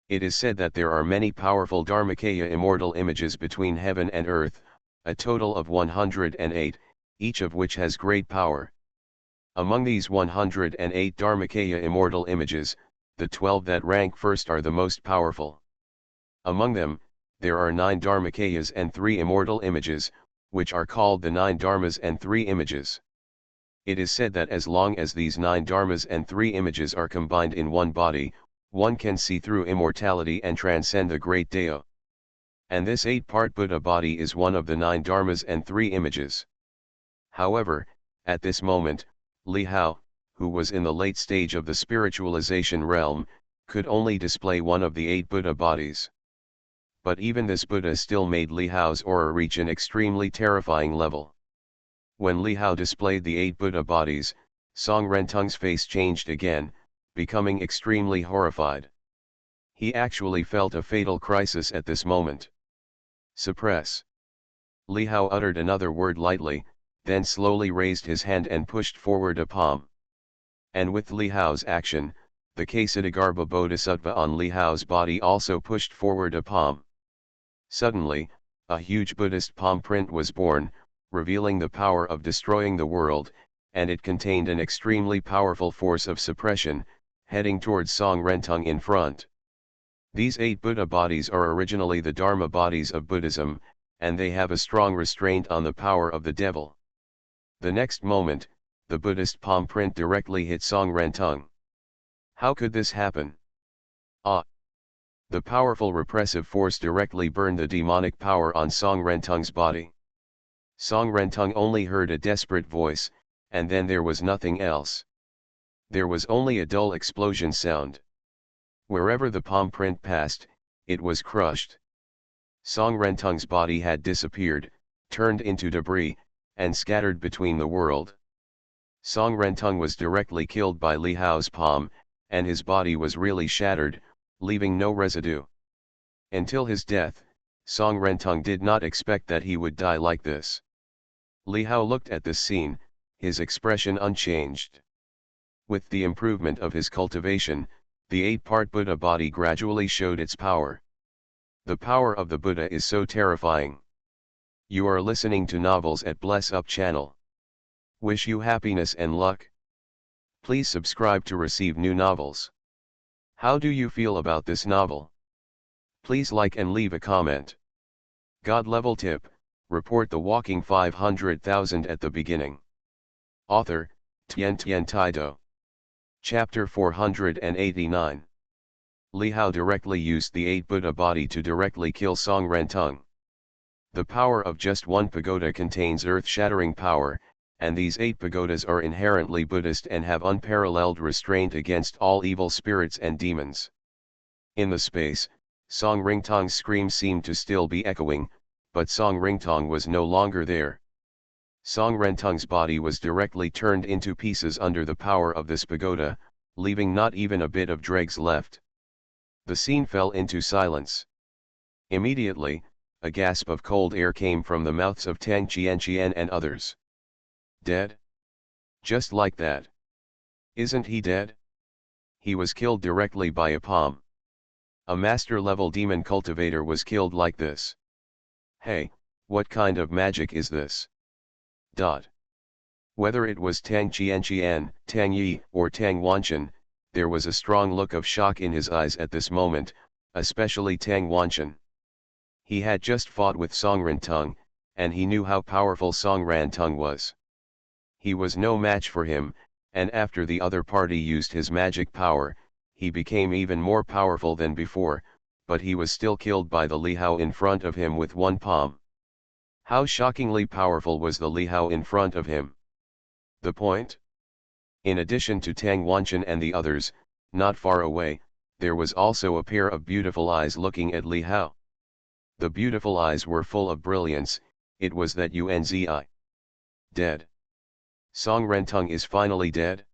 It is said that there are many powerful Dharmakaya immortal images between heaven and earth, a total of 108, each of which has great power. Among these 108 Dharmakaya immortal images, the 12 that rank first are the most powerful. Among them, there are 9 Dharmakayas and 3 immortal images, which are called the 9 Dharmas and 3 images. It is said that as long as these 9 Dharmas and 3 images are combined in one body, one can see through immortality and transcend the great Deo. And this 8-part Buddha body is one of the 9 Dharmas and 3 images. However, at this moment, Li Hao, who was in the late stage of the spiritualization realm, could only display one of the 8 Buddha bodies. But even this Buddha still made Li Hao's aura reach an extremely terrifying level. When Li Hao displayed the 8 Buddha bodies, Song Rentung's face changed again, becoming extremely horrified. He actually felt a fatal crisis at this moment. Suppress. Li Hao uttered another word lightly, then slowly raised his hand and pushed forward a palm. And with Li Hao's action, the Kshitigarbha bodhisattva on Li Hao's body also pushed forward a palm. Suddenly, a huge Buddhist palm print was born, revealing the power of destroying the world, and it contained an extremely powerful force of suppression, heading towards Song Rentung in front. These 8 Buddha bodies are originally the Dharma bodies of Buddhism, and they have a strong restraint on the power of the devil. The next moment, the Buddhist palm print directly hit Song Rentung. How could this happen? Ah! The powerful repressive force directly burned the demonic power on Song Rentung's body. Song Rentung only heard a desperate voice, and then there was nothing else. There was only a dull explosion sound. Wherever the palm print passed, it was crushed. Song Rentung's body had disappeared, turned into debris, and scattered between the world. Song Rentung was directly killed by Li Hao's palm, and his body was really shattered, leaving no residue. Until his death, Song Rentung did not expect that he would die like this. Li Hao looked at this scene, his expression unchanged. With the improvement of his cultivation, the 8-part Buddha body gradually showed its power. The power of the Buddha is so terrifying. You are listening to Novels at Bless Up channel. Wish you happiness and luck. Please subscribe to receive new novels. How do you feel about this novel? Please like and leave a comment. God level tip, report the walking 500,000 at the beginning. Author, Tian Taido. Chapter 489. Li Hao directly used the 8 Buddha body to directly kill Song Rentung. The power of just one pagoda contains earth-shattering power, and these 8 pagodas are inherently Buddhist and have unparalleled restraint against all evil spirits and demons. In the space, Song Rintong's scream seemed to still be echoing, but Song Rintong was no longer there. Song Rentung's body was directly turned into pieces under the power of this pagoda, leaving not even a bit of dregs left. The scene fell into silence. Immediately, a gasp of cold air came from the mouths of Tang Qianqian and others. Dead? Just like that. Isn't he dead? He was killed directly by a palm. A master-level demon cultivator was killed like this. Hey, what kind of magic is this? Whether it was Tang Qianqian, Tang Yi, or Tang Wanchen, there was a strong look of shock in his eyes at this moment, especially Tang Wanchen. He had just fought with Song Rentung, and he knew how powerful Song Rentung was. He was no match for him, and after the other party used his magic power, he became even more powerful than before, but he was still killed by the Li Hao in front of him with one palm. How shockingly powerful was the Li Hao in front of him? The point? In addition to Tang Wanchen and the others, not far away, there was also a pair of beautiful eyes looking at Li Hao. The beautiful eyes were full of brilliance. It was that Unzi. Dead. Song Rentung is finally dead?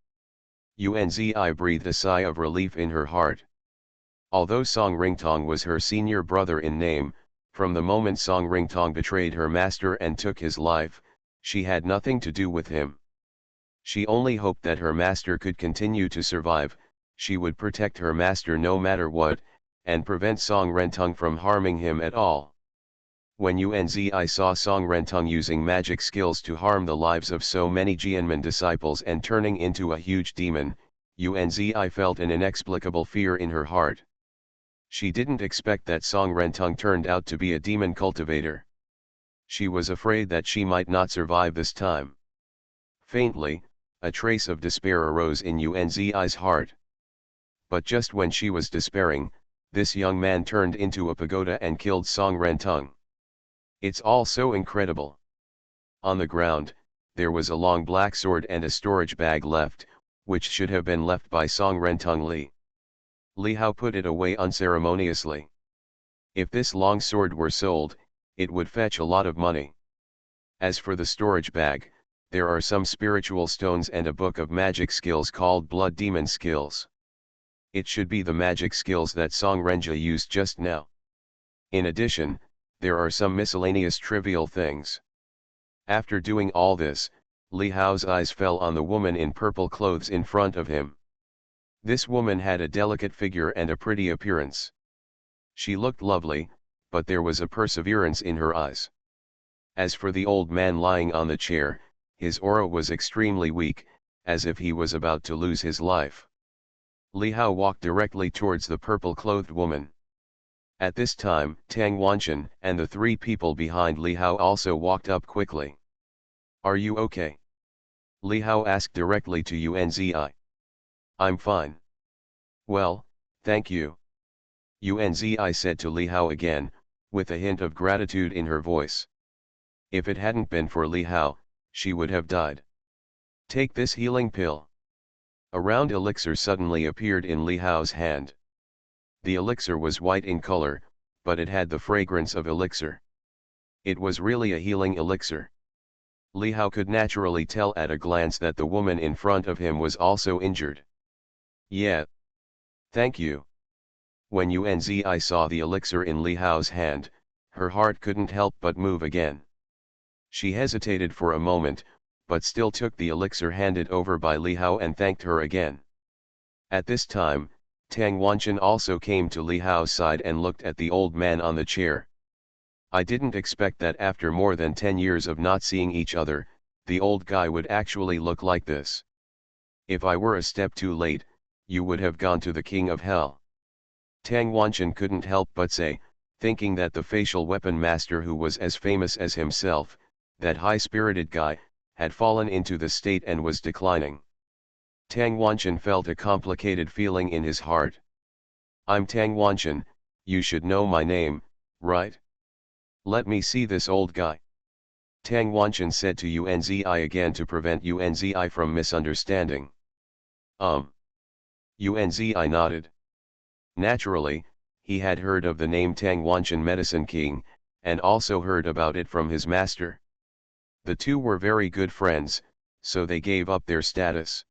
Unzi breathed a sigh of relief in her heart. Although Song Rintong was her senior brother in name, from the moment Song Rintong betrayed her master and took his life, she had nothing to do with him. She only hoped that her master could continue to survive. She would protect her master no matter what, and prevent Song Rentung from harming him at all. When Unzi saw Song Rentung using magic skills to harm the lives of so many Jianmen disciples and turning into a huge demon, Unzi felt an inexplicable fear in her heart. She didn't expect that Song Rentung turned out to be a demon cultivator. She was afraid that she might not survive this time. Faintly, a trace of despair arose in Unzi's heart. But just when she was despairing, this young man turned into a pagoda and killed Song Rentung. It's all so incredible. On the ground, there was a long black sword and a storage bag left, which should have been left by Song Rentung Li. Li Hao put it away unceremoniously. If this long sword were sold, it would fetch a lot of money. As for the storage bag, there are some spiritual stones and a book of magic skills called Blood Demon Skills. It should be the magic skills that Song Renja used just now. In addition, there are some miscellaneous trivial things. After doing all this, Li Hao's eyes fell on the woman in purple clothes in front of him. This woman had a delicate figure and a pretty appearance. She looked lovely, but there was a perseverance in her eyes. As for the old man lying on the chair, his aura was extremely weak, as if he was about to lose his life. Li Hao walked directly towards the purple-clothed woman. At this time, Tang Wanchen and the 3 people behind Li Hao also walked up quickly. Are you okay? Li Hao asked directly to Unzi. I'm fine. Well, thank you. Unzi said to Li Hao again, with a hint of gratitude in her voice. If it hadn't been for Li Hao, she would have died. Take this healing pill. A round elixir suddenly appeared in Li Hao's hand. The elixir was white in color, but it had the fragrance of elixir. It was really a healing elixir. Li Hao could naturally tell at a glance that the woman in front of him was also injured. Yeah. Thank you. When Yunzi saw the elixir in Li Hao's hand, her heart couldn't help but move again. She hesitated for a moment, but still took the elixir handed over by Li Hao and thanked her again. At this time, Tang Wanchen also came to Li Hao's side and looked at the old man on the chair. I didn't expect that after more than 10 years of not seeing each other, the old guy would actually look like this. If I were a step too late, you would have gone to the king of hell. Tang Wanchen couldn't help but say, thinking that the facial weapon master who was as famous as himself, that high-spirited guy, had fallen into the state and was declining. Tang Wanchen felt a complicated feeling in his heart. I'm Tang Wanchen, you should know my name, right? Let me see this old guy. Tang Wanchen said to Yunzi again to prevent Yunzi from misunderstanding. Yunzi nodded. Naturally, he had heard of the name Tang Wanchen Medicine King, and also heard about it from his master. The two were very good friends, so they gave up their status.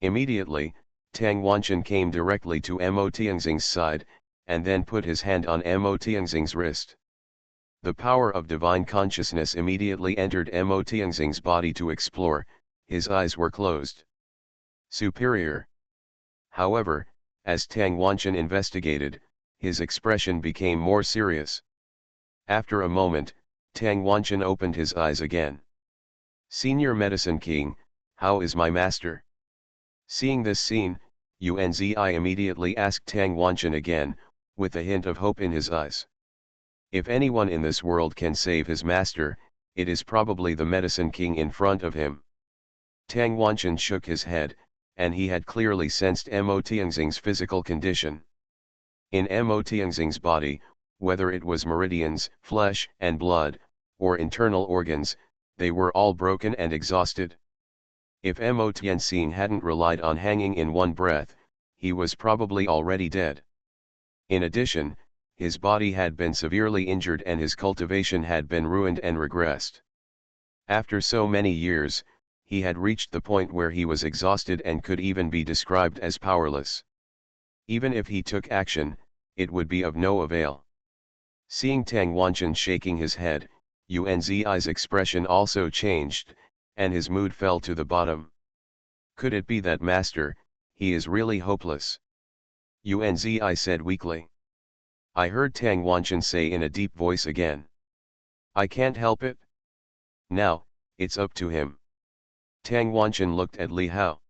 Immediately, Tang Wanchen came directly to Mo Tianxing's side, and then put his hand on Mo Tianxing's wrist. The power of divine consciousness immediately entered Mo Tianxing's body to explore, his eyes were closed. Superior. However, as Tang Wanchen investigated, his expression became more serious. After a moment, Tang Wanchen opened his eyes again. Senior Medicine King, how is my master? Seeing this scene, Yunzi immediately asked Tang Wanchen again, with a hint of hope in his eyes. If anyone in this world can save his master, it is probably the Medicine King in front of him. Tang Wanchen shook his head, and he had clearly sensed Mo Tianxing's physical condition. In Mo Tianxing's body, whether it was meridians, flesh and blood, or internal organs, they were all broken and exhausted. If Mo Tianxing hadn't relied on hanging in one breath, he was probably already dead. In addition, his body had been severely injured and his cultivation had been ruined and regressed. After so many years, he had reached the point where he was exhausted and could even be described as powerless. Even if he took action, it would be of no avail. Seeing Tang Wanchen shaking his head, Yunzi's expression also changed, and his mood fell to the bottom. Could it be that master, he is really hopeless? Yunzi said weakly. I heard Tang Wanchen say in a deep voice again. I can't help it. Now, it's up to him. Tang Wanchen looked at Li Hao.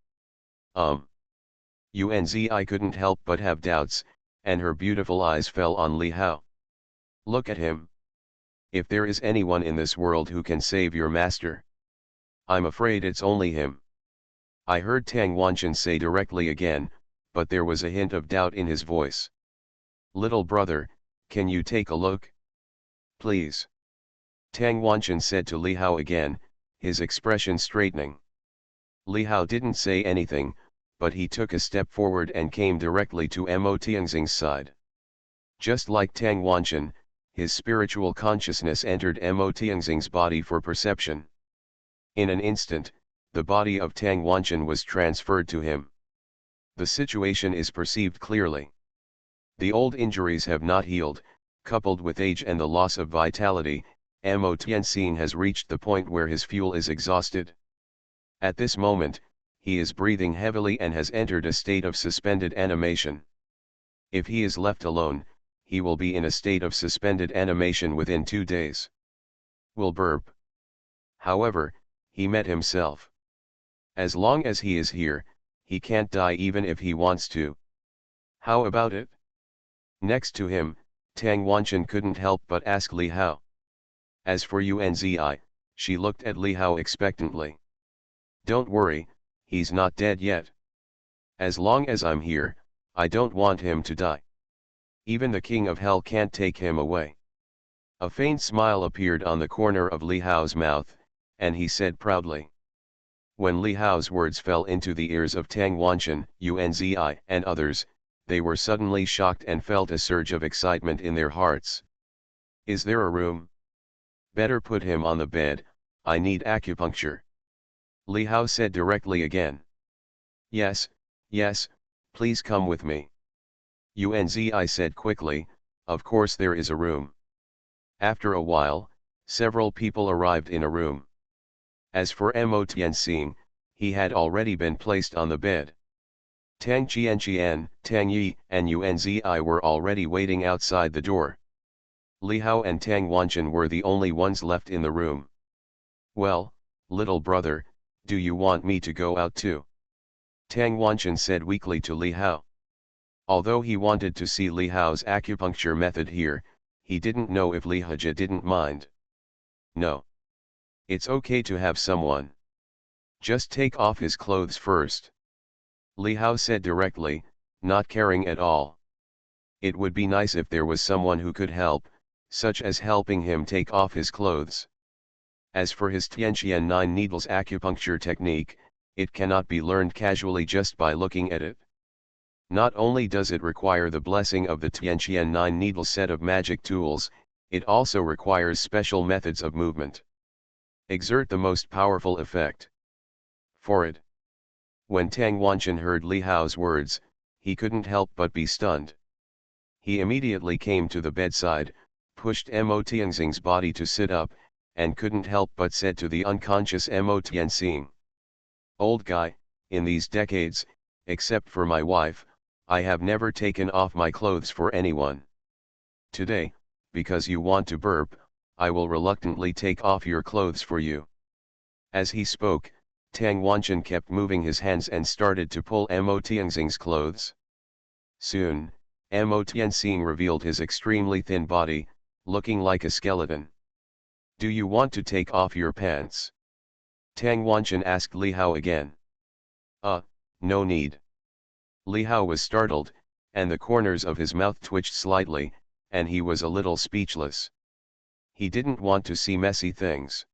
Yunzi couldn't help but have doubts, and her beautiful eyes fell on Li Hao. Look at him. If there is anyone in this world who can save your master, I'm afraid it's only him. I heard Tang Wanchen say directly again, but there was a hint of doubt in his voice. Little brother, can you take a look? Please. Tang Wanchen said to Li Hao again, his expression straightening. Li Hao didn't say anything, but he took a step forward and came directly to Mo Tianxing's side. Just like Tang Wanchen, his spiritual consciousness entered Mo Tianxing's body for perception. In an instant, the body of Tang Wanchen was transferred to him. The situation is perceived clearly. The old injuries have not healed, coupled with age and the loss of vitality, Mo Tianxing has reached the point where his fuel is exhausted. At this moment, he is breathing heavily and has entered a state of suspended animation. If he is left alone, he will be in a state of suspended animation within 2 days. Will burp. However, he met himself. As long as he is here, he can't die even if he wants to. How about it? Next to him, Tang Wanchen couldn't help but ask Li Hao. As for Yunzi, she looked at Li Hao expectantly. Don't worry, he's not dead yet. As long as I'm here, I don't want him to die. Even the king of hell can't take him away. A faint smile appeared on the corner of Li Hao's mouth, and he said proudly. When Li Hao's words fell into the ears of Tang Wanchen, Yunzi, and others, they were suddenly shocked and felt a surge of excitement in their hearts. Is there a room? Better put him on the bed, I need acupuncture. Li Hao said directly again. Yes, yes, please come with me. Unzi said quickly, of course there is a room. After a while, several people arrived in a room. As for Mo Tianxing, he had already been placed on the bed. Tang Qianqian, Tang Yi, and Unzi were already waiting outside the door. Li Hao and Tang Wanchen were the only ones left in the room. Well, little brother, do you want me to go out too? Tang Wanchen said weakly to Li Hao. Although he wanted to see Li Hao's acupuncture method here, he didn't know if Li Haja didn't mind. No. It's okay to have someone. Just take off his clothes first. Li Hao said directly, not caring at all. It would be nice if there was someone who could help, such as helping him take off his clothes. As for his Tianqian 9 needles acupuncture technique, it cannot be learned casually just by looking at it. Not only does it require the blessing of the Tianqian 9 needle set of magic tools, it also requires special methods of movement. Exert the most powerful effect. For it. When Tang Wanchen heard Li Hao's words, he couldn't help but be stunned. He immediately came to the bedside, pushed Mo Tianxing's body to sit up, and couldn't help but said to the unconscious Mo Tianxing. Old guy, in these decades, except for my wife, I have never taken off my clothes for anyone. Today, because you want to burp, I will reluctantly take off your clothes for you. As he spoke, Tang Wanchen kept moving his hands and started to pull Mo Tianxing's clothes. Soon, Mo Tianxing revealed his extremely thin body, looking like a skeleton. Do you want to take off your pants? Tang Wanchen asked Li Hao again. No need. Li Hao was startled, and the corners of his mouth twitched slightly, and he was a little speechless. He didn't want to see messy things.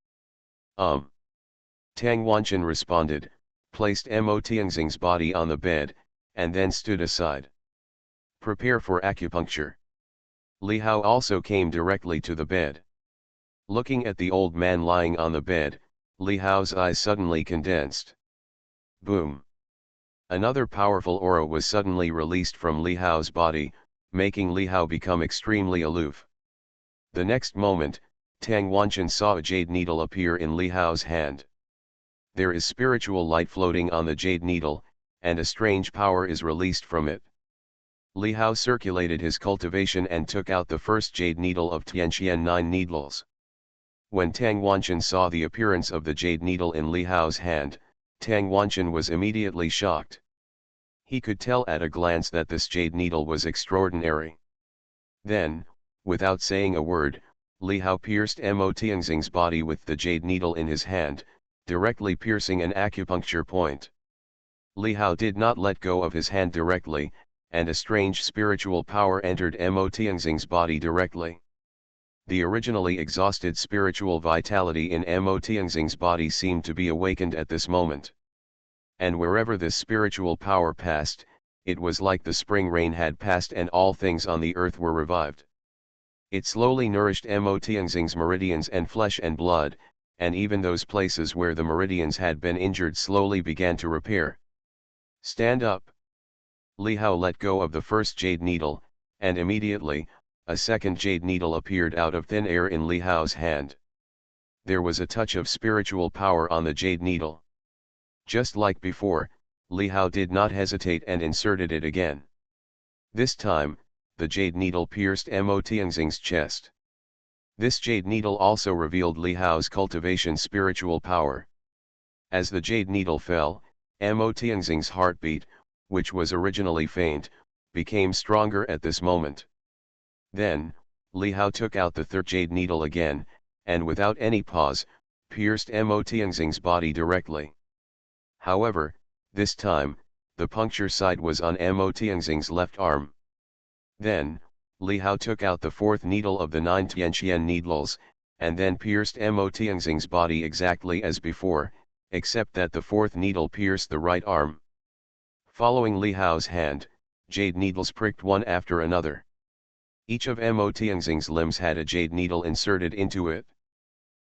Tang Wanchen responded, placed Mo Tianxing's body on the bed, and then stood aside. Prepare for acupuncture. Li Hao also came directly to the bed. Looking at the old man lying on the bed, Li Hao's eyes suddenly condensed. Boom! Another powerful aura was suddenly released from Li Hao's body, making Li Hao become extremely aloof. The next moment, Tang Wanchen saw a jade needle appear in Li Hao's hand. There is spiritual light floating on the jade needle, and a strange power is released from it. Li Hao circulated his cultivation and took out the first jade needle of Tianqian 9 needles. When Tang Wanchen saw the appearance of the jade needle in Li Hao's hand, Tang Wanchen was immediately shocked. He could tell at a glance that this jade needle was extraordinary. Then, without saying a word, Li Hao pierced Mo Tianxing's body with the jade needle in his hand, directly piercing an acupuncture point. Li Hao did not let go of his hand directly, and a strange spiritual power entered Mo Tianxing's body directly. The originally exhausted spiritual vitality in Mo Tianxing's body seemed to be awakened at this moment. And wherever this spiritual power passed, it was like the spring rain had passed and all things on the earth were revived. It slowly nourished Mo Tianxing's meridians and flesh and blood, and even those places where the meridians had been injured slowly began to repair. Stand up! Li Hao let go of the first jade needle, and immediately, a second jade needle appeared out of thin air in Li Hao's hand. There was a touch of spiritual power on the jade needle. Just like before, Li Hao did not hesitate and inserted it again. This time, the jade needle pierced Mo Tianxing's chest. This jade needle also revealed Li Hao's cultivation spiritual power. As the jade needle fell, Mo Tianxing's heartbeat, which was originally faint, became stronger at this moment. Then, Li Hao took out the third jade needle again, and without any pause, pierced Mo Tianxing's body directly. However, this time, the puncture site was on Mo Tianxing's left arm. Then, Li Hao took out the fourth needle of the 9 Tianqian needles, and then pierced Mo Tianxing's body exactly as before, except that the fourth needle pierced the right arm. Following Li Hao's hand, jade needles pricked one after another. Each of Mo Tianxing's limbs had a jade needle inserted into it.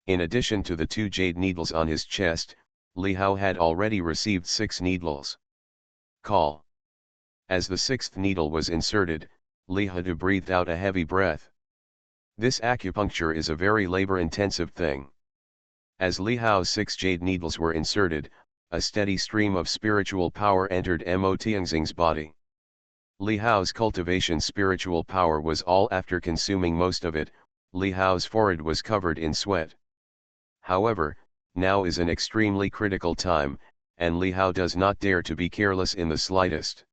In addition to the 2 jade needles on his chest, Li Hao had already received 6 needles. Call. As the 6th needle was inserted, Li Hao breathed out a heavy breath. This acupuncture is a very labor-intensive thing. As Li Hao's 6 jade needles were inserted, a steady stream of spiritual power entered Mo Tianxing's body. Li Hao's cultivation spiritual power was all after consuming most of it. Li Hao's forehead was covered in sweat. However, now is an extremely critical time, and Li Hao does not dare to be careless in the slightest.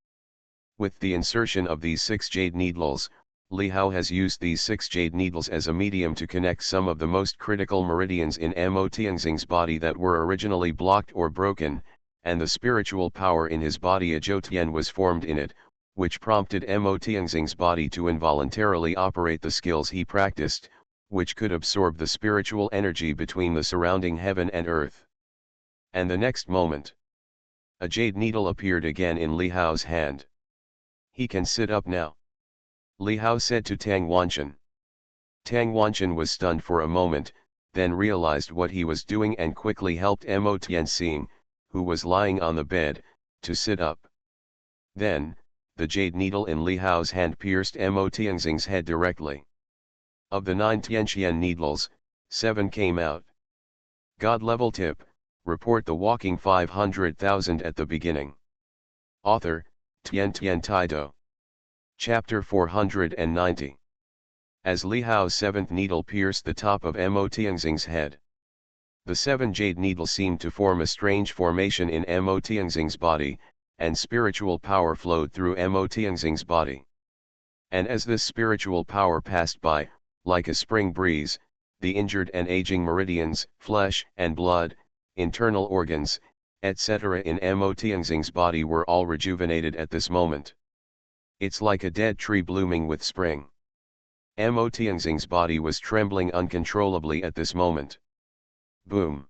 With the insertion of these 6 jade needles, Li Hao has used these 6 jade needles as a medium to connect some of the most critical meridians in Mo Tianxing's body that were originally blocked or broken, and the spiritual power in his body Ajotian was formed in it, which prompted Mo Tianxing's body to involuntarily operate the skills he practiced, which could absorb the spiritual energy between the surrounding heaven and earth. And the next moment, a jade needle appeared again in Li Hao's hand. He can sit up now, Li Hao said to Tang Wanchen. Tang Wanchen was stunned for a moment, then realized what he was doing and quickly helped Mo Tianxing, who was lying on the bed, to sit up. Then, the jade needle in Li Hao's hand pierced Mo Tianxing's head directly. Of the 9 Tianqian needles, 7 came out. God level tip, report the walking 500,000 at the beginning. Author, Tian Taido. Chapter 490. As Li Hao's 7th needle pierced the top of Mo Tianxing's head, the 7 jade needles seemed to form a strange formation in Mo Tianxing's body, and spiritual power flowed through Mo Tianxing's body. And as this spiritual power passed by, like a spring breeze, the injured and aging meridians, flesh and blood, internal organs, etc. in Mo Tianxing's body were all rejuvenated at this moment. It's like a dead tree blooming with spring. Mo Tianxing's body was trembling uncontrollably at this moment. Boom!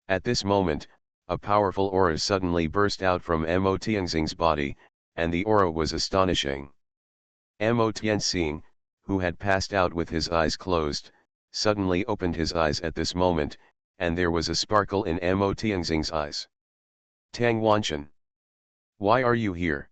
At this moment, a powerful aura suddenly burst out from Mo Tianxing's body, and the aura was astonishing. Mo Tianxing, who had passed out with his eyes closed, suddenly opened his eyes at this moment, and there was a sparkle in Mo Tianxing's eyes. Tang Wanchen, why are you here?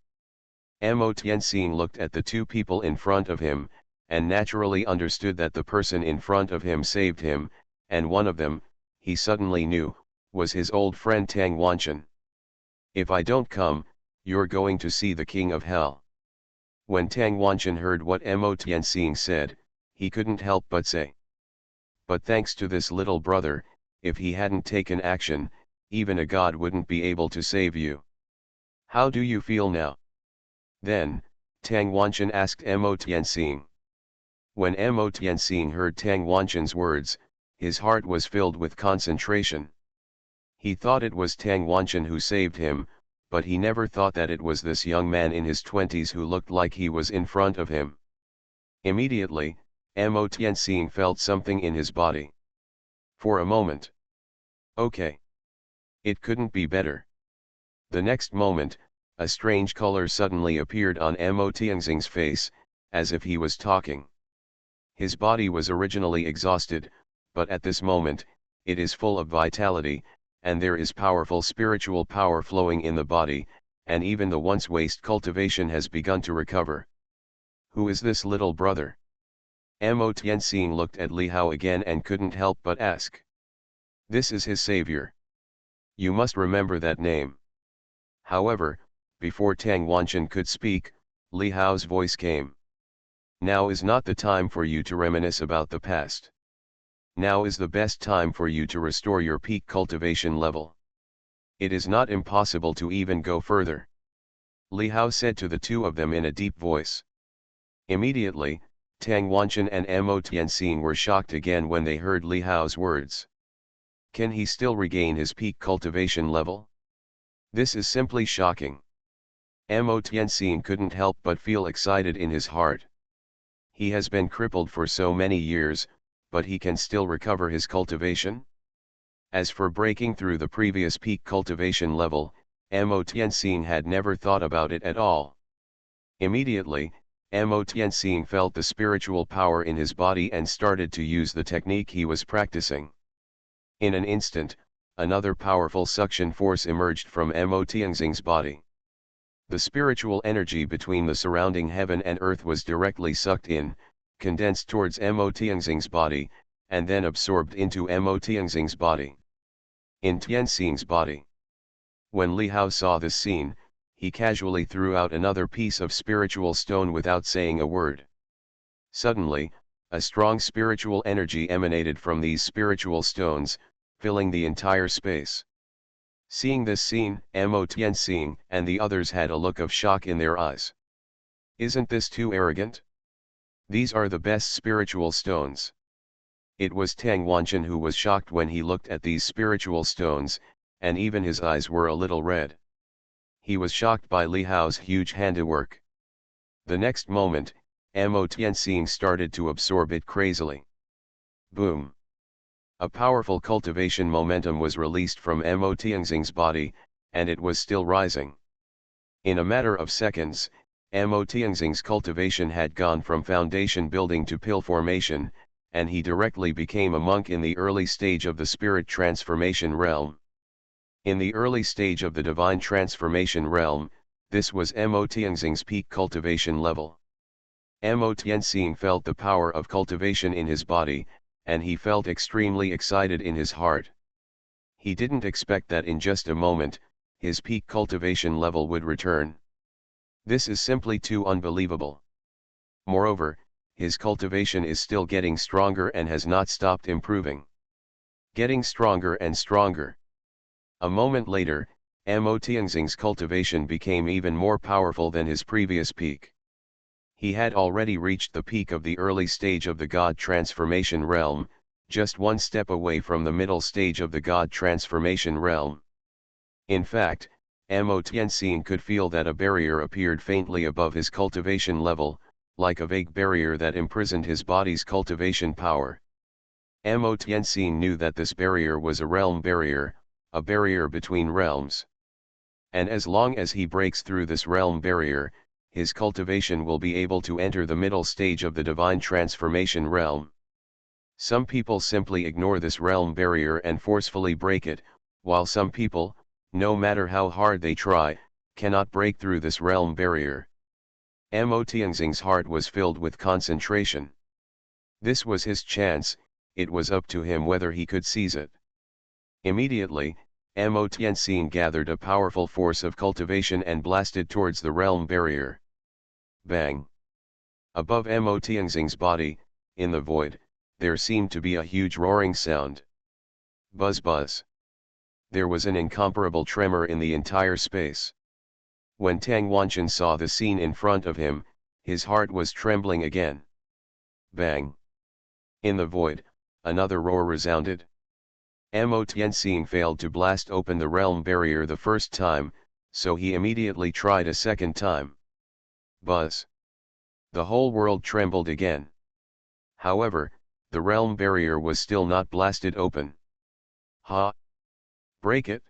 Mo Tianxing looked at the 2 people in front of him, and naturally understood that the person in front of him saved him, and one of them, he suddenly knew, was his old friend Tang Wanchen. If I don't come, you're going to see the king of hell. When Tang Wanchen heard what Mo Tianxing said, he couldn't help but say. But thanks to this little brother, if he hadn't taken action, even a god wouldn't be able to save you. How do you feel now? Then, Tang Wanchen asked Mo Tianxing. When Mo Tianxing heard Tang Wanchen's words, his heart was filled with concentration. He thought it was Tang Wanchen who saved him, but he never thought that it was this young man in his 20s who looked like he was in front of him. Immediately, Mo Tianxing felt something in his body. For a moment. Okay. It couldn't be better. The next moment, a strange color suddenly appeared on Mo Tianxing's face, as if he was talking. His body was originally exhausted, but at this moment, it is full of vitality, and there is powerful spiritual power flowing in the body, and even the once waste cultivation has begun to recover. Who is this little brother? Mo Tianxing looked at Li Hao again and couldn't help but ask. This is his savior. You must remember that name. However, before Tang Wanchen could speak, Li Hao's voice came. Now is not the time for you to reminisce about the past. Now is the best time for you to restore your peak cultivation level. It is not impossible to even go further. Li Hao said to the 2 of them in a deep voice. Immediately, Tang Wanchen and Mo Tianxing were shocked again when they heard Li Hao's words. Can he still regain his peak cultivation level? This is simply shocking. Mo Tianxing couldn't help but feel excited in his heart. He has been crippled for so many years, but he can still recover his cultivation? As for breaking through the previous peak cultivation level, Mo Tianxing had never thought about it at all. Immediately, Mo Tianxing felt the spiritual power in his body and started to use the technique he was practicing. In an instant, another powerful suction force emerged from Mo Tianxing's body. The spiritual energy between the surrounding heaven and earth was directly sucked in, condensed towards Mo Tianxing's body, and then absorbed into Mo Tianxing's body. In Tianxing's body. When Li Hao saw this scene, he casually threw out another piece of spiritual stone without saying a word. Suddenly, a strong spiritual energy emanated from these spiritual stones, filling the entire space. Seeing this scene, Mo Tianxing and the others had a look of shock in their eyes. Isn't this too arrogant? These are the best spiritual stones. It was Tang Wanchen who was shocked when he looked at these spiritual stones, and even his eyes were a little red. He was shocked by Li Hao's huge handiwork. The next moment, Mo Tianxing started to absorb it crazily. Boom! A powerful cultivation momentum was released from Mo Tianxing's body, and it was still rising. In a matter of seconds, Mo Tianxing's cultivation had gone from foundation building to pill formation, and he directly became a monk in the early stage of the spirit transformation realm. In the early stage of the divine transformation realm, this was Mo Tianxing's peak cultivation level. Mo Tianxing felt the power of cultivation in his body, and he felt extremely excited in his heart. He didn't expect that in just a moment, his peak cultivation level would return. This is simply too unbelievable. Moreover, his cultivation is still getting stronger and has not stopped improving. Getting stronger and stronger. A moment later, Mo Tianxing's cultivation became even more powerful than his previous peak. He had already reached the peak of the early stage of the God transformation realm, just one step away from the middle stage of the God transformation realm. In fact, Mo Tianxing could feel that a barrier appeared faintly above his cultivation level, like a vague barrier that imprisoned his body's cultivation power. Mo Tianxing knew that this barrier was a realm barrier, a barrier between realms. And as long as he breaks through this realm barrier, his cultivation will be able to enter the middle stage of the divine transformation realm. Some people simply ignore this realm barrier and forcefully break it, while some people, no matter how hard they try, cannot break through this realm barrier. Mo Tianxing's heart was filled with concentration. This was his chance, it was up to him whether he could seize it. Immediately, Mo Tianxing gathered a powerful force of cultivation and blasted towards the realm barrier. Bang! Above Mo Tianxing's body, in the void, there seemed to be a huge roaring sound. Buzz buzz. There was an incomparable tremor in the entire space. When Tang Wanchen saw the scene in front of him, his heart was trembling again. Bang! In the void, another roar resounded. Mo Tianxing failed to blast open the realm barrier the first time, so he immediately tried a second time. Buzz! The whole world trembled again. However, the realm barrier was still not blasted open. Ha! Break it!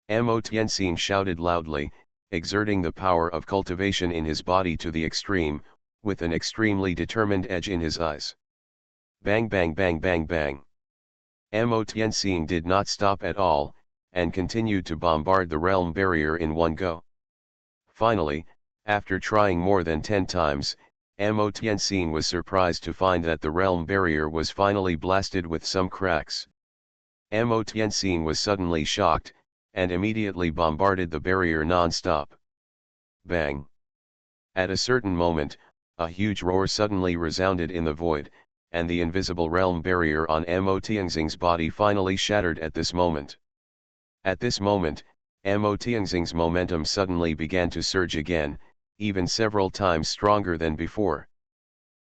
Mo Tianxing shouted loudly, exerting the power of cultivation in his body to the extreme, with an extremely determined edge in his eyes. Bang bang bang bang bang. Mo Tianxing did not stop at all, and continued to bombard the realm barrier in one go. Finally, after trying more than 10 times, Mo Tianxing was surprised to find that the realm barrier was finally blasted with some cracks. Mo Tianxing was suddenly shocked, and immediately bombarded the barrier non-stop. Bang! At a certain moment, a huge roar suddenly resounded in the void, and the invisible realm barrier on Mo Tianxing's body finally shattered at this moment. At this moment, Mo Tianxing's momentum suddenly began to surge again, even several times stronger than before.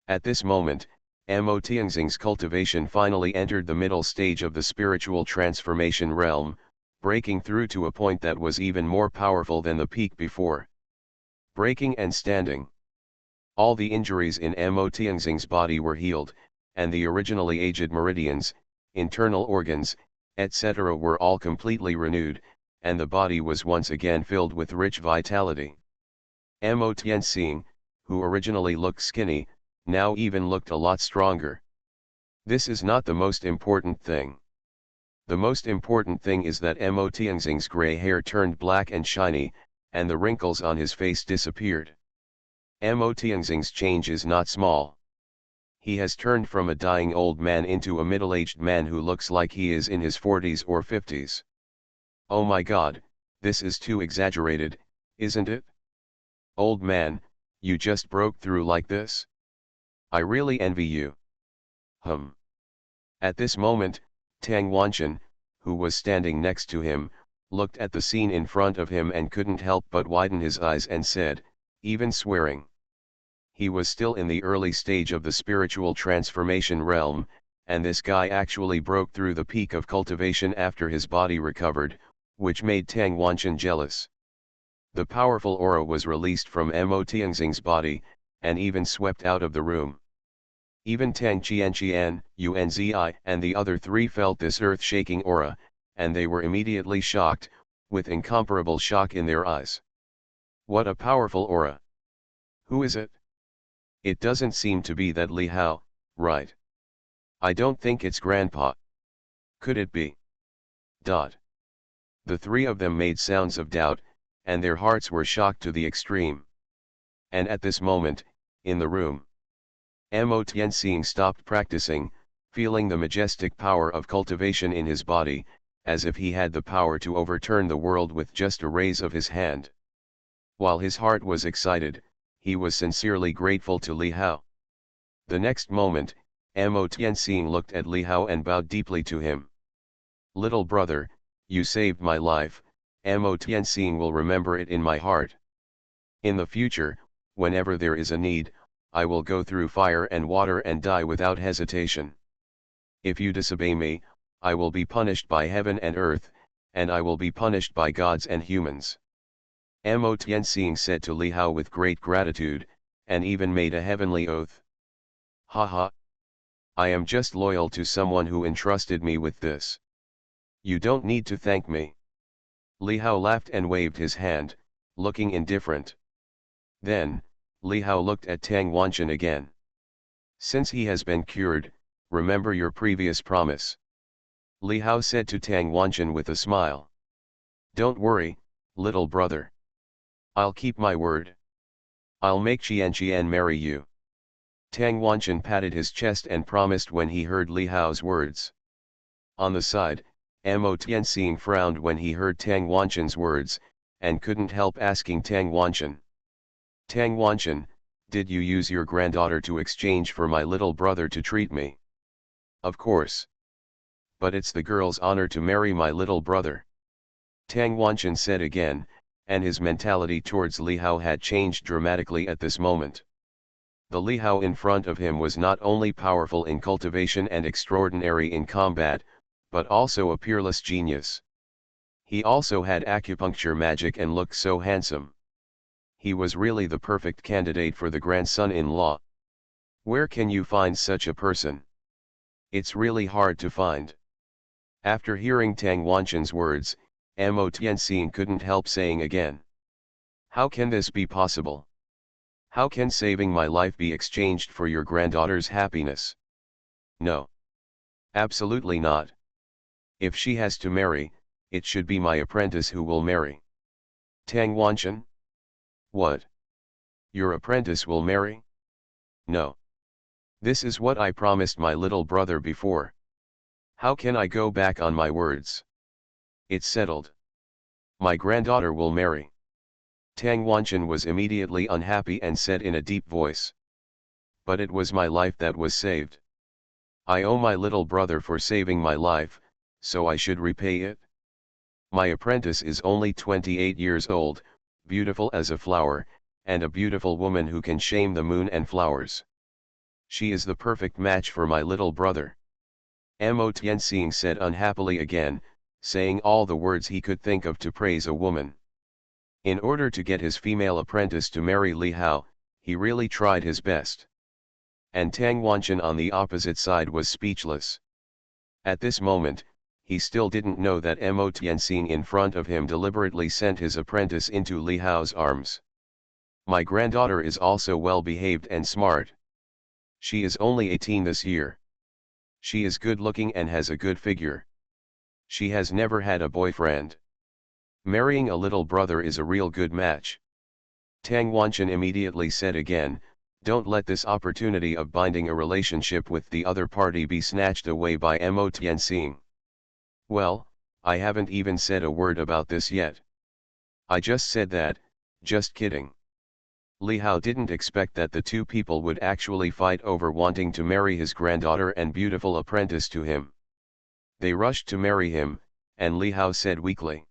At this moment, Mo Tianxing's cultivation finally entered the middle stage of the spiritual transformation realm, breaking through to a point that was even more powerful than the peak before. Breaking and standing. All the injuries in Mo Tianxing's body were healed, and the originally aged meridians, internal organs, etc. were all completely renewed, and the body was once again filled with rich vitality. Mo Tianxing, who originally looked skinny, now even looked a lot stronger. This is not the most important thing. The most important thing is that Mo Tianxing's gray hair turned black and shiny, and the wrinkles on his face disappeared. Mo Tianxing's change is not small. He has turned from a dying old man into a middle-aged man who looks like he is in his 40s or 50s. Oh my God, this is too exaggerated, isn't it? Old man, you just broke through like this? I really envy you. At this moment, Tang Wanchen, who was standing next to him, looked at the scene in front of him and couldn't help but widen his eyes and said, even swearing. He was still in the early stage of the spiritual transformation realm, and this guy actually broke through the peak of cultivation after his body recovered, which made Tang Wanchen jealous. The powerful aura was released from Mo Tianxing's body, and even swept out of the room. Even Tang Qianqian, Unzi, and the other three felt this earth-shaking aura, and they were immediately shocked, with incomparable shock in their eyes. What a powerful aura! Who is it? It doesn't seem to be that Li Hao, right? I don't think it's Grandpa. Could it be? The three of them made sounds of doubt, and their hearts were shocked to the extreme. And at this moment, in the room, Mo Tianxing stopped practicing, feeling the majestic power of cultivation in his body, as if he had the power to overturn the world with just a raise of his hand. While his heart was excited, he was sincerely grateful to Li Hao. The next moment, Mo Tianxing looked at Li Hao and bowed deeply to him. Little brother, you saved my life, Mo Tianxing will remember it in my heart. In the future, whenever there is a need, I will go through fire and water and die without hesitation. If you disobey me, I will be punished by heaven and earth, and I will be punished by gods and humans. Mo Tianxing said to Li Hao with great gratitude, and even made a heavenly oath. Ha! I am just loyal to someone who entrusted me with this. You don't need to thank me. Li Hao laughed and waved his hand, looking indifferent. Then, Li Hao looked at Tang Wanchen again. Since he has been cured, remember your previous promise. Li Hao said to Tang Wanchen with a smile. Don't worry, little brother. I'll keep my word. I'll make Qianqian marry you. Tang Wanchen patted his chest and promised when he heard Li Hao's words. On the side, Mo Tianxing frowned when he heard Tang Wanchen's words, and couldn't help asking Tang Wanchen. Tang Wanchen, did you use your granddaughter to exchange for my little brother to treat me? Of course. But it's the girl's honor to marry my little brother. Tang Wanchen said again, and his mentality towards Li Hao had changed dramatically at this moment. The Li Hao in front of him was not only powerful in cultivation and extraordinary in combat, but also a peerless genius. He also had acupuncture magic and looked so handsome. He was really the perfect candidate for the grandson-in-law. Where can you find such a person? It's really hard to find. After hearing Tang Wanchen's words, Mo Tianxing couldn't help saying again. How can this be possible? How can saving my life be exchanged for your granddaughter's happiness? No. Absolutely not. If she has to marry, it should be my apprentice who will marry. Tang Wanchen? What? Your apprentice will marry? No. This is what I promised my little brother before. How can I go back on my words? It's settled. My granddaughter will marry. Tang Wanchen was immediately unhappy and said in a deep voice. But it was my life that was saved. I owe my little brother for saving my life, so I should repay it. My apprentice is only 28 years old, beautiful as a flower, and a beautiful woman who can shame the moon and flowers. She is the perfect match for my little brother. Mo Tianxing said unhappily again, saying all the words he could think of to praise a woman. In order to get his female apprentice to marry Li Hao, he really tried his best. And Tang Wanchen on the opposite side was speechless. At this moment, he still didn't know that Mo Tianxing in front of him deliberately sent his apprentice into Li Hao's arms. My granddaughter is also well behaved and smart. She is only 18 this year. She is good looking and has a good figure. She has never had a boyfriend. Marrying a little brother is a real good match. Tang Wanchen immediately said again, don't let this opportunity of binding a relationship with the other party be snatched away by Mo Tianxing. Well, I haven't even said a word about this yet. I just said that, just kidding. Li Hao didn't expect that the two people would actually fight over wanting to marry his granddaughter and beautiful apprentice to him. They rushed to marry him, and Li Hao said weakly.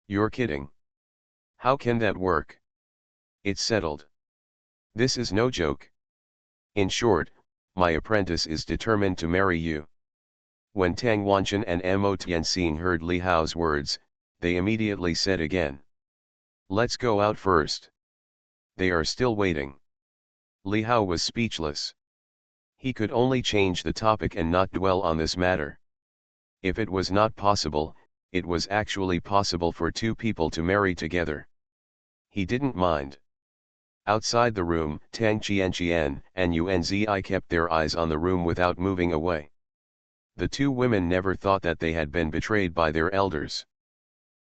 You're kidding. How can that work? It's settled. This is no joke. In short, my apprentice is determined to marry you. When Tang Wanchen and Mo Tianxing heard Li Hao's words, they immediately said again. Let's go out first. They are still waiting. Li Hao was speechless. He could only change the topic and not dwell on this matter. If it was not possible, it was actually possible for two people to marry together. He didn't mind. Outside the room, Tang Qianqian and Yuanzi kept their eyes on the room without moving away. The two women never thought that they had been betrayed by their elders.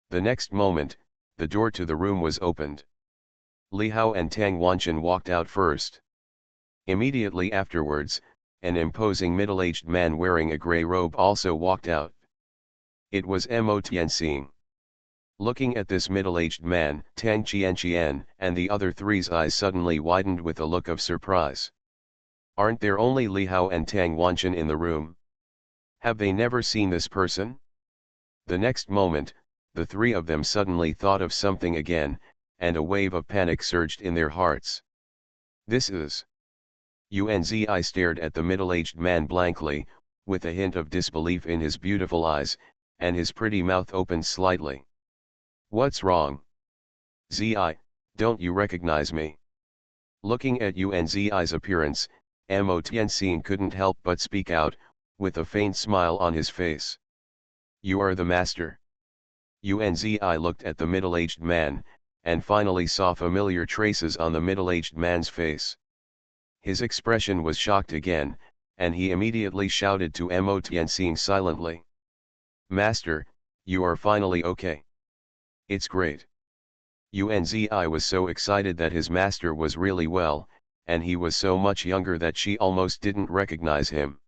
The next moment, the door to the room was opened. Li Hao and Tang Wanchen walked out first. Immediately afterwards, an imposing middle-aged man wearing a grey robe also walked out. It was Mo Tianxing. Looking at this middle-aged man, Tang Qianqian and the other three's eyes suddenly widened with a look of surprise. Aren't there only Li Hao and Tang Wanchen in the room? Have they never seen this person? The next moment, the three of them suddenly thought of something again, and a wave of panic surged in their hearts. This is... Yuanzi stared at the middle-aged man blankly, with a hint of disbelief in his beautiful eyes, and his pretty mouth opened slightly. What's wrong? Zi, don't you recognize me? Looking at Yuanzi's appearance, Mo Tianxing couldn't help but speak out, with a faint smile on his face. You are the master. Yuanzi looked at the middle-aged man, and finally saw familiar traces on the middle-aged man's face. His expression was shocked again, and he immediately shouted to Mo Tianxing silently. Master, you are finally okay. It's great. Yuanzi was so excited that his master was really well, and he was so much younger that she almost didn't recognize him.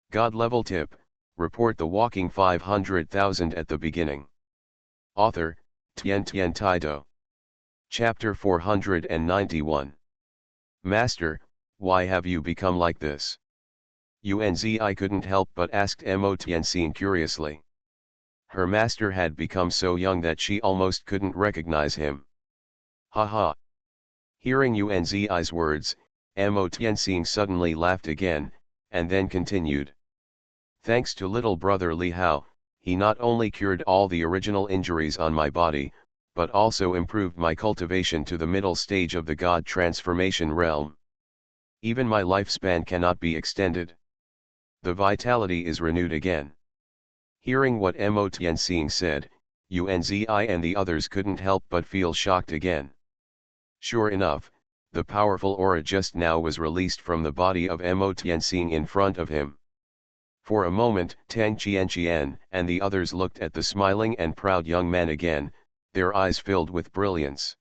God level tip, report the walking 500,000 at the beginning. Author, Tian Tian Taido. Chapter 491. Master, why have you become like this? Yuanzi couldn't help but asked Mo Tianxing curiously. Her master had become so young that she almost couldn't recognize him. Ha ha. Hearing Yuanzi's words, Mo Tianxing suddenly laughed again, and then continued. Thanks to little brother Li Hao, he not only cured all the original injuries on my body, but also improved my cultivation to the middle stage of the God transformation realm. Even my lifespan cannot be extended. The vitality is renewed again. Hearing what Mo Tianxing said, Yuanzi and the others couldn't help but feel shocked again. Sure enough, the powerful aura just now was released from the body of Mo Tianxing in front of him. For a moment, Tang Qianqian and the others looked at the smiling and proud young man again, their eyes filled with brilliance.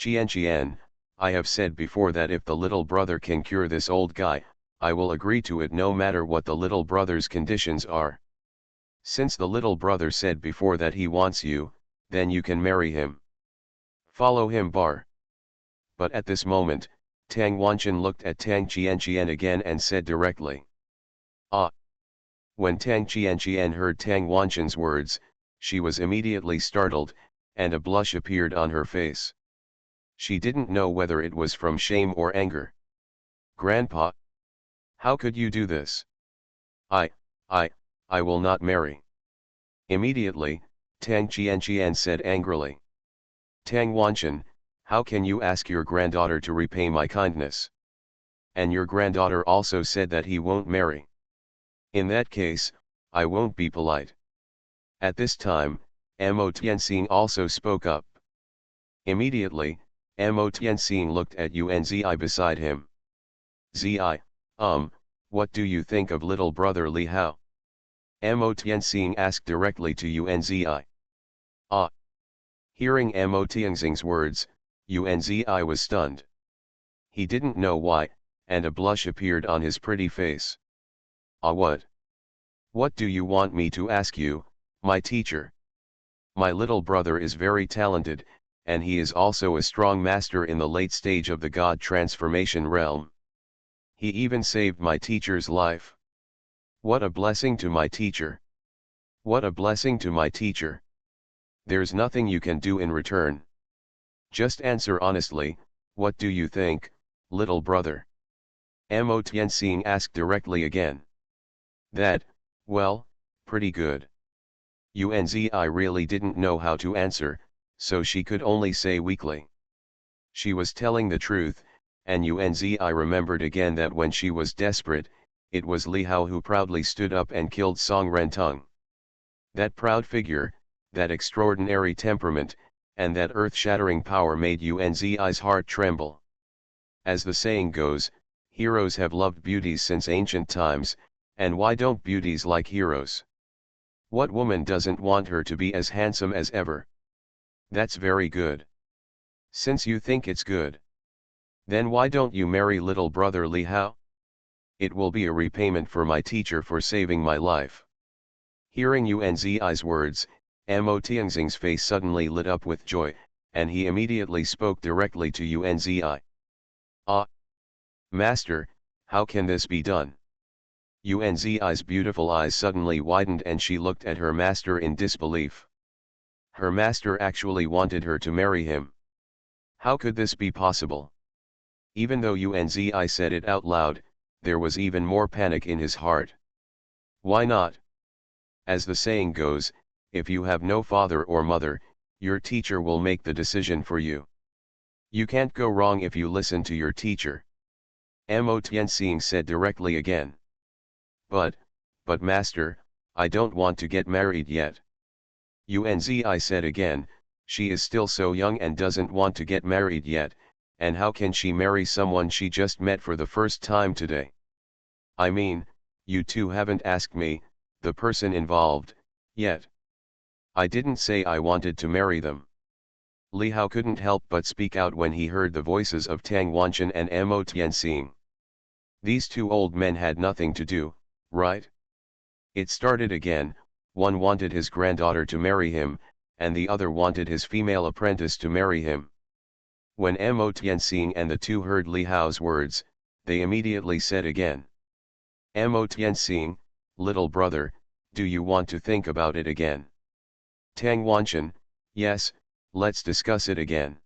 Qianqian, I have said before that if the little brother can cure this old guy, I will agree to it no matter what the little brother's conditions are. Since the little brother said before that he wants you, then you can marry him. Follow him bar. But at this moment, Tang Wanchen looked at Tang Qianqian again and said directly. Ah. When Tang Qianqian heard Tang Wanchen's words, she was immediately startled, and a blush appeared on her face. She didn't know whether it was from shame or anger. Grandpa? How could you do this? I will not marry. Immediately, Tang Qianqian said angrily. Tang Wanchen, how can you ask your granddaughter to repay my kindness? And your granddaughter also said that he won't marry. In that case, I won't be polite. At this time, Mo Tianxing also spoke up. Immediately, Mo Tianxing looked at Yuanzi beside him. Zi, what do you think of little brother Li Hao? Mo Tianxing asked directly to Unzi. Ah! Hearing Mo Tianxing's words, Unzi was stunned. He didn't know why, and a blush appeared on his pretty face. Ah, what? What do you want me to ask you, my teacher? My little brother is very talented, and he is also a strong master in the late stage of the God transformation realm. He even saved my teacher's life. What a blessing to my teacher! What a blessing to my teacher! There's nothing you can do in return. Just answer honestly, what do you think, little brother? Mo Tianxing asked directly again. That, well, pretty good. Unzi really didn't know how to answer, so she could only say weakly. She was telling the truth, and Unzi remembered again that when she was desperate, it was Li Hao who proudly stood up and killed Song Rentung. That proud figure, that extraordinary temperament, and that earth-shattering power made Unzi's heart tremble. As the saying goes, heroes have loved beauties since ancient times, and why don't beauties like heroes? What woman doesn't want her to be as handsome as ever? That's very good. Since you think it's good, then why don't you marry little brother Li Hao? It will be a repayment for my teacher for saving my life. Hearing Unzi's words, Mo Tianxing's face suddenly lit up with joy, and he immediately spoke directly to Unzi. Ah! Master, how can this be done? Unzi's beautiful eyes suddenly widened and she looked at her master in disbelief. Her master actually wanted her to marry him. How could this be possible? Even though Unzi said it out loud, there was even more panic in his heart. Why not? As the saying goes, if you have no father or mother, your teacher will make the decision for you. You can't go wrong if you listen to your teacher. Mo Tianxing said directly again. But master, I don't want to get married yet. Unzi said again, she is still so young and doesn't want to get married yet, and how can she marry someone she just met for the first time today? I mean, you two haven't asked me, the person involved, yet. I didn't say I wanted to marry them. Li Hao couldn't help but speak out when he heard the voices of Tang Wanchen and Mo Tianxing. These two old men had nothing to do, right? It started again, one wanted his granddaughter to marry him, and the other wanted his female apprentice to marry him. When Mo Tianxing and the two heard Li Hao's words, they immediately said again. Mo Tianxing, little brother, do you want to think about it again? Tang Wanchen, yes, let's discuss it again.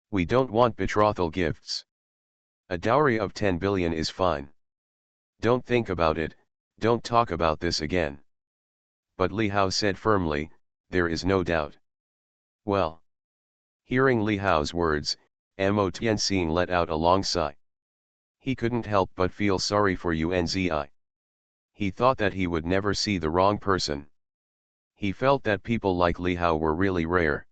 We don't want betrothal gifts. A dowry of 10 billion is fine. Don't think about it, don't talk about this again. But Li Hao said firmly, there is no doubt. Well. Hearing Li Hao's words, Mo Tianxing let out a long sigh. He couldn't help but feel sorry for Unzi. He thought that he would never see the wrong person. He felt that people like Li Hao were really rare.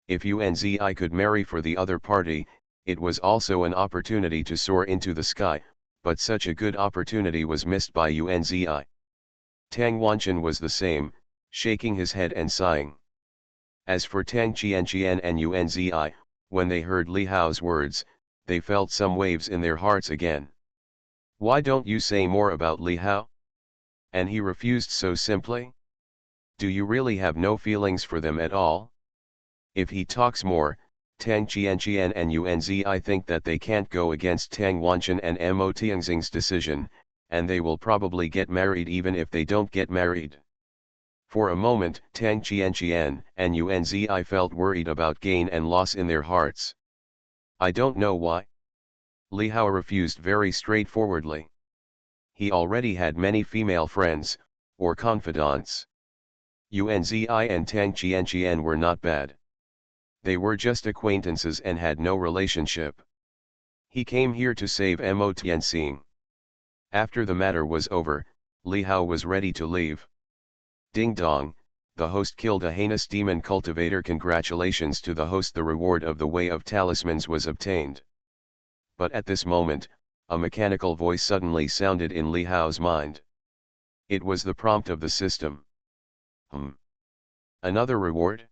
If Unzi could marry for the other party, it was also an opportunity to soar into the sky, but such a good opportunity was missed by Unzi. Tang Wanchen was the same, shaking his head and sighing. As for Tang Qianqian and Unzi, when they heard Li Hao's words, they felt some waves in their hearts again. Why don't you say more about Li Hao? And he refused so simply? Do you really have no feelings for them at all? If he talks more, Tang Qianqian and Unzi think that they can't go against Tang Wanchen and Mo Tianxing's decision, and they will probably get married even if they don't get married. For a moment, Tang Qianqian and Unzi felt worried about gain and loss in their hearts. I don't know why. Li Hao refused very straightforwardly. He already had many female friends, or confidants. Unzi and Tang Qianqian were not bad. They were just acquaintances and had no relationship. He came here to save Mo Tianxing. After the matter was over, Li Hao was ready to leave. Ding dong, the host killed a heinous demon cultivator. Congratulations to the host, the reward of the Way of Talismans was obtained. But at this moment, a mechanical voice suddenly sounded in Li Hao's mind. It was the prompt of the system. Another reward?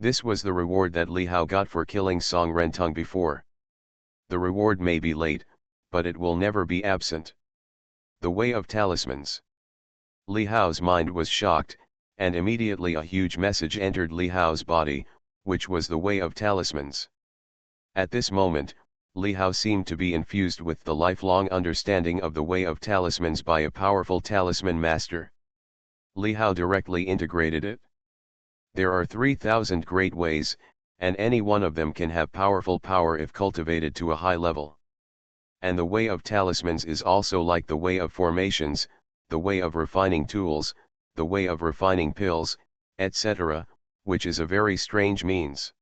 This was the reward that Li Hao got for killing Song Rentung before. The reward may be late, but it will never be absent. The way of talismans. Li Hao's mind was shocked, and immediately a huge message entered Li Hao's body, which was the way of talismans. At this moment, Li Hao seemed to be infused with the lifelong understanding of the way of talismans by a powerful talisman master. Li Hao directly integrated it. There are 3,000 great ways, and any one of them can have powerful power if cultivated to a high level. And the way of talismans is also like the way of formations, the way of refining tools, the way of refining pills, etc., which is a very strange means.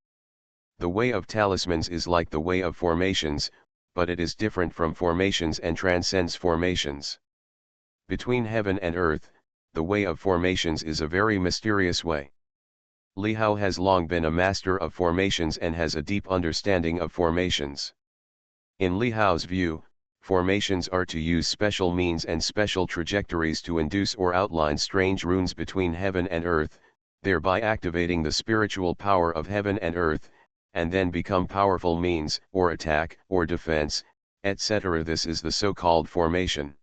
The way of talismans is like the way of formations, but it is different from formations and transcends formations. Between heaven and earth, the way of formations is a very mysterious way. Li Hao has long been a master of formations and has a deep understanding of formations. In Li Hao's view, formations are to use special means and special trajectories to induce or outline strange runes between heaven and earth, thereby activating the spiritual power of heaven and earth, and then become powerful means, or attack, or defense, etc. This is the so-called formation.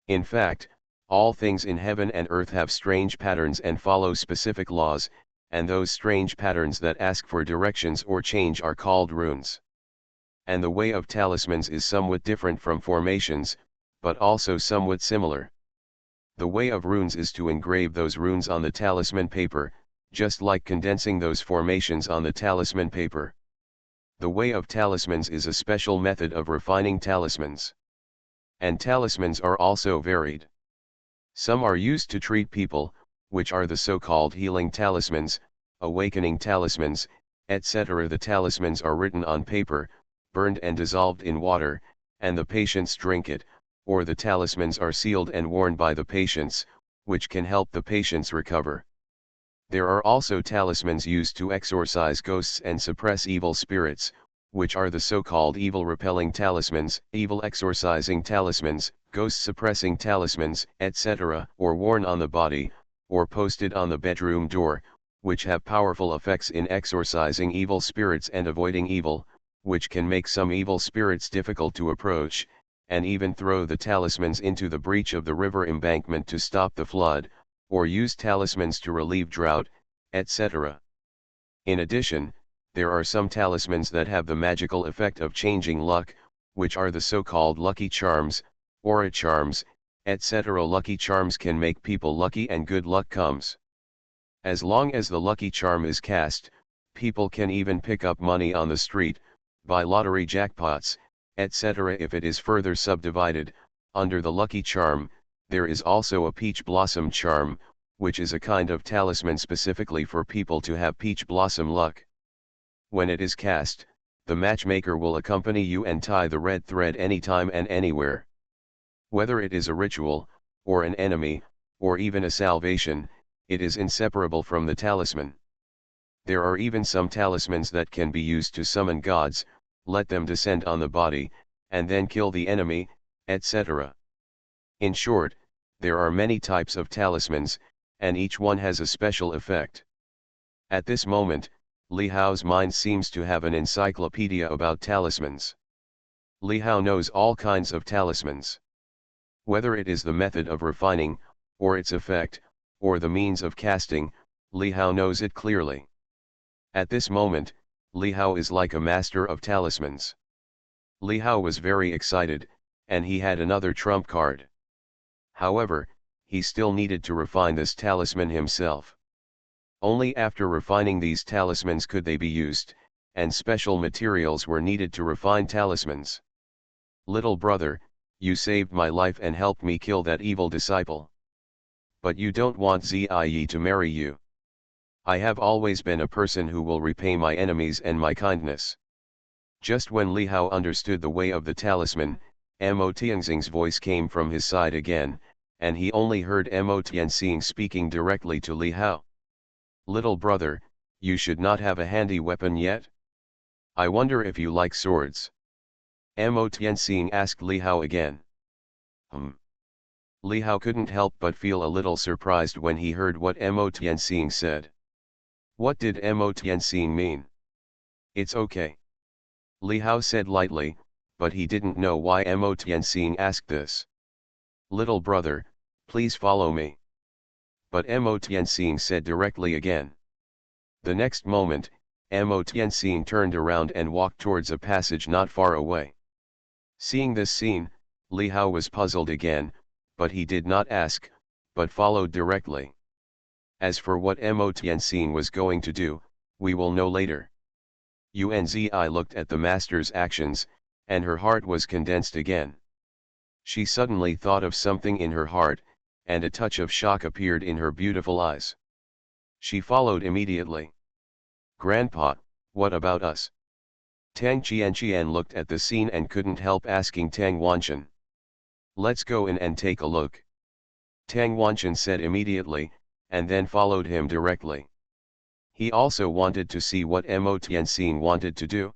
In fact, all things in heaven and earth have strange patterns and follow specific laws, and those strange patterns that ask for directions or change are called runes. And the way of talismans is somewhat different from formations, but also somewhat similar. The way of runes is to engrave those runes on the talisman paper, just like condensing those formations on the talisman paper. The way of talismans is a special method of refining talismans. And talismans are also varied. Some are used to treat people, which are the so-called healing talismans, awakening talismans, etc. The talismans are written on paper, burned and dissolved in water, and the patients drink it, or the talismans are sealed and worn by the patients, which can help the patients recover. There are also talismans used to exorcise ghosts and suppress evil spirits, which are the so-called evil-repelling talismans, evil-exorcising talismans, ghost-suppressing talismans, etc., or worn on the body, or posted on the bedroom door, which have powerful effects in exorcising evil spirits and avoiding evil, which can make some evil spirits difficult to approach, and even throw the talismans into the breach of the river embankment to stop the flood, or use talismans to relieve drought, etc. In addition, there are some talismans that have the magical effect of changing luck, which are the so-called lucky charms, aura charms, etc. Lucky charms can make people lucky and good luck comes. As long as the lucky charm is cast, people can even pick up money on the street, buy lottery jackpots, etc. If it is further subdivided, under the lucky charm, there is also a peach blossom charm, which is a kind of talisman specifically for people to have peach blossom luck. When it is cast, the matchmaker will accompany you and tie the red thread anytime and anywhere. Whether it is a ritual, or an enemy, or even a salvation, it is inseparable from the talisman. There are even some talismans that can be used to summon gods, let them descend on the body, and then kill the enemy, etc. In short, there are many types of talismans, and each one has a special effect. At this moment, Li Hao's mind seems to have an encyclopedia about talismans. Li Hao knows all kinds of talismans. Whether it is the method of refining, or its effect, or the means of casting, Li Hao knows it clearly. At this moment, Li Hao is like a master of talismans. Li Hao was very excited, and he had another trump card. However, he still needed to refine this talisman himself. Only after refining these talismans could they be used, and special materials were needed to refine talismans. Little brother, you saved my life and helped me kill that evil disciple. But you don't want Ziyi to marry you. I have always been a person who will repay my enemies and my kindness. Just when Li Hao understood the way of the talisman, Mo Tianxing's voice came from his side again, and he only heard Mo Tianxing speaking directly to Li Hao. Little brother, you should not have a handy weapon yet? I wonder if you like swords. Mo Tianxing asked Li Hao again. Li Hao couldn't help but feel a little surprised when he heard what Mo Tianxing said. What did Mo Tianxing mean? It's okay. Li Hao said lightly, but he didn't know why Mo Tianxing asked this. Little brother, please follow me. But Mo Tianxing said directly again. The next moment, Mo Tianxing turned around and walked towards a passage not far away. Seeing this scene, Li Hao was puzzled again, but he did not ask, but followed directly. As for what Mo Tianxing was going to do, we will know later. Unzi looked at the master's actions, and her heart was condensed again. She suddenly thought of something in her heart, and a touch of shock appeared in her beautiful eyes. She followed immediately. Grandpa, what about us? Tang Qianqian looked at the scene and couldn't help asking Tang Wanchen. Let's go in and take a look. Tang Wanchen said immediately, and then followed him directly. He also wanted to see what Mo Tianxing wanted to do.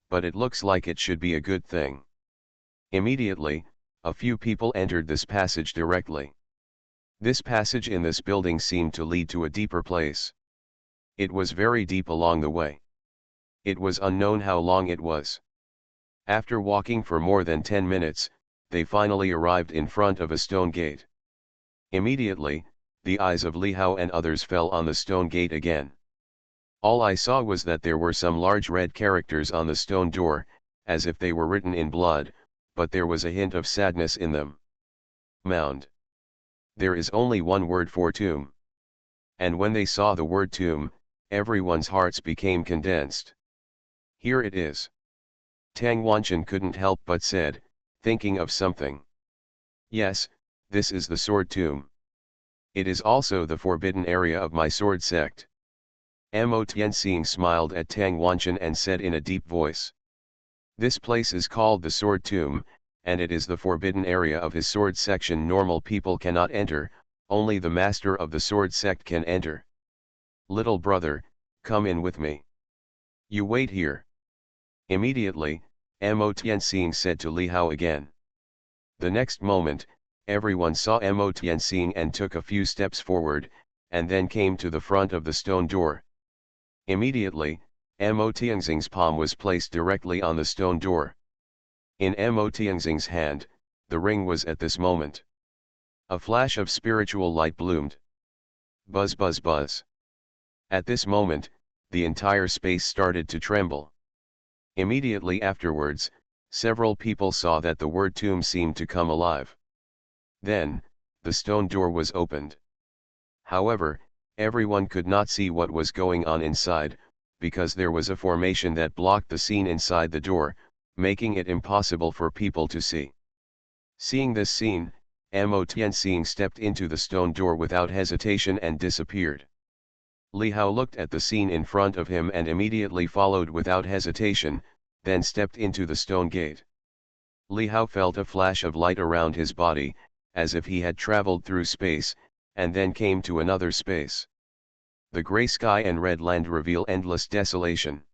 But it looks like it should be a good thing. Immediately, a few people entered this passage directly. This passage in this building seemed to lead to a deeper place. It was very deep along the way. It was unknown how long it was. After walking for more than 10 minutes, they finally arrived in front of a stone gate. Immediately, the eyes of Li Hao and others fell on the stone gate again. All I saw was that there were some large red characters on the stone door, as if they were written in blood, but there was a hint of sadness in them. Mound. There is only one word for tomb. And when they saw the word tomb, everyone's hearts became condensed. Here it is. Tang Wanchen couldn't help but said, thinking of something. Yes, this is the sword tomb. It is also the forbidden area of my sword sect. Mo Tianxing smiled at Tang Wanchen and said in a deep voice. This place is called the sword tomb, and it is the forbidden area of his sword section. Normal people cannot enter, only the master of the sword sect can enter. Little brother, come in with me. You wait here. Immediately, Mo Tianxing said to Li Hao again. The next moment, everyone saw Mo Tianxing and took a few steps forward, and then came to the front of the stone door. Immediately, Mo Tianxing's palm was placed directly on the stone door. In Mo Tianxing's hand, the ring was at this moment. A flash of spiritual light bloomed. Buzz buzz buzz. At this moment, the entire space started to tremble. Immediately afterwards, several people saw that the word tomb seemed to come alive. Then, the stone door was opened. However, everyone could not see what was going on inside, because there was a formation that blocked the scene inside the door, making it impossible for people to see. Seeing this scene, Mo Tianxing stepped into the stone door without hesitation and disappeared. Li Hao looked at the scene in front of him and immediately followed without hesitation, then stepped into the stone gate. Li Hao felt a flash of light around his body, as if he had traveled through space, and then came to another space. The gray sky and red land reveal endless desolation.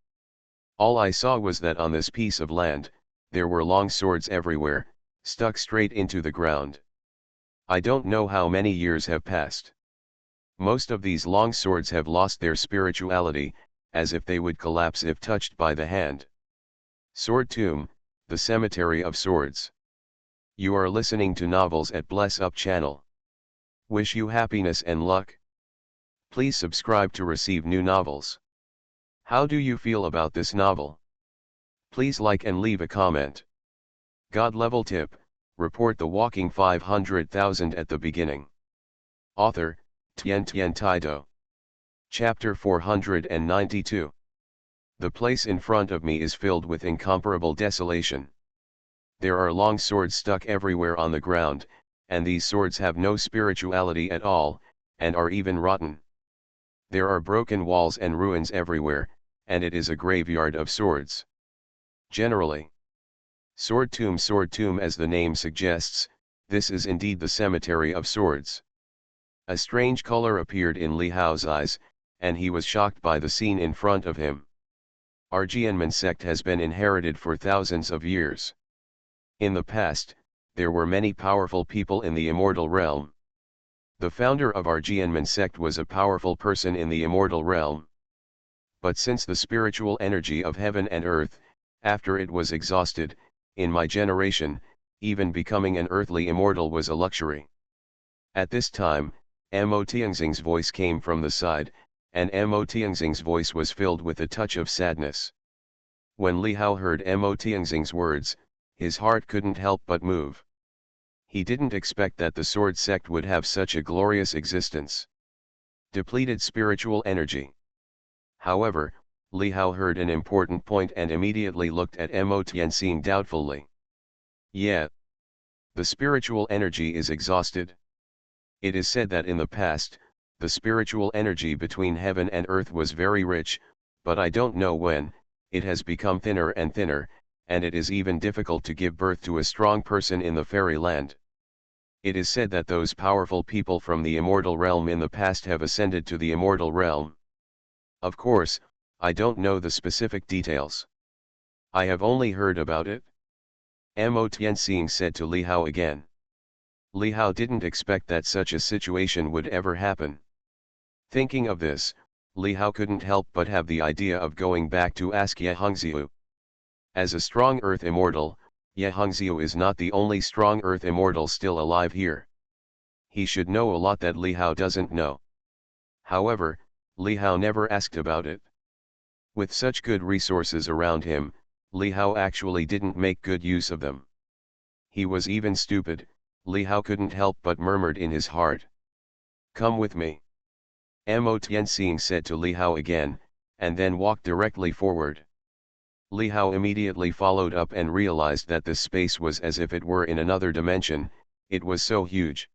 All I saw was that on this piece of land, there were long swords everywhere, stuck straight into the ground. I don't know how many years have passed. Most of these long swords have lost their spirituality, as if they would collapse if touched by the hand. Sword Tomb, the Cemetery of Swords. You are listening to Novels at Bless Up channel. Wish you happiness and luck. Please subscribe to receive new novels. How do you feel about this novel? Please like and leave a comment. God level tip, report the walking 500,000 at the beginning. Author, Tian Tian Taido. Chapter 492. The place in front of me is filled with incomparable desolation. There are long swords stuck everywhere on the ground, and these swords have no spirituality at all, and are even rotten. There are broken walls and ruins everywhere, and it is a graveyard of swords. Generally. Sword tomb as the name suggests, this is indeed the cemetery of swords. A strange color appeared in Li Hao's eyes, and he was shocked by the scene in front of him. Our Jianmen sect has been inherited for thousands of years. In the past, there were many powerful people in the immortal realm. The founder of our Jianmen sect was a powerful person in the immortal realm. But since the spiritual energy of heaven and earth, after it was exhausted, in my generation, even becoming an earthly immortal was a luxury. At this time, Mo Tianxing's voice came from the side, and Mo Tianxing's voice was filled with a touch of sadness. When Li Hao heard Mo Tianxing's words, his heart couldn't help but move. He didn't expect that the sword sect would have such a glorious existence. Depleted spiritual energy. However, Li Hao heard an important point and immediately looked at Mo Tianxing doubtfully. Yeah. The spiritual energy is exhausted. It is said that in the past, the spiritual energy between heaven and earth was very rich, but I don't know when, it has become thinner and thinner, and it is even difficult to give birth to a strong person in the fairyland. It is said that those powerful people from the immortal realm in the past have ascended to the immortal realm. Of course, I don't know the specific details. I have only heard about it. Mo Tianxing said to Li Hao again. Li Hao didn't expect that such a situation would ever happen. Thinking of this, Li Hao couldn't help but have the idea of going back to ask Ye Hongxiu. As a strong earth immortal, Ye Hongxiu is not the only strong earth immortal still alive here. He should know a lot that Li Hao doesn't know. However, Li Hao never asked about it. With such good resources around him, Li Hao actually didn't make good use of them. He was even stupid. Li Hao couldn't help but murmured in his heart. Come with me. Mo Tianxing said to Li Hao again, and then walked directly forward. Li Hao immediately followed up and realized that this space was as if it were in another dimension, it was so huge.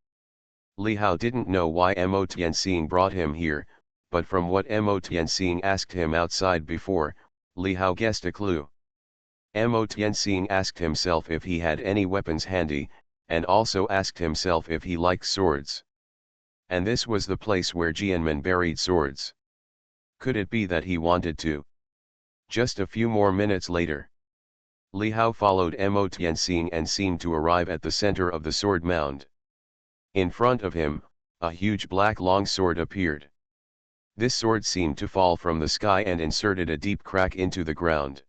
Li Hao didn't know why Mo Tianxing brought him here, but from what Mo Tianxing asked him outside before, Li Hao guessed a clue. Mo Tianxing asked himself if he had any weapons handy, and also asked himself if he liked swords. And this was the place where Jianmen buried swords. Could it be that he wanted to? Just a few more minutes later, Li Hao followed Mo Tianxing and seemed to arrive at the center of the sword mound. In front of him, a huge black long sword appeared. This sword seemed to fall from the sky and inserted a deep crack into the ground.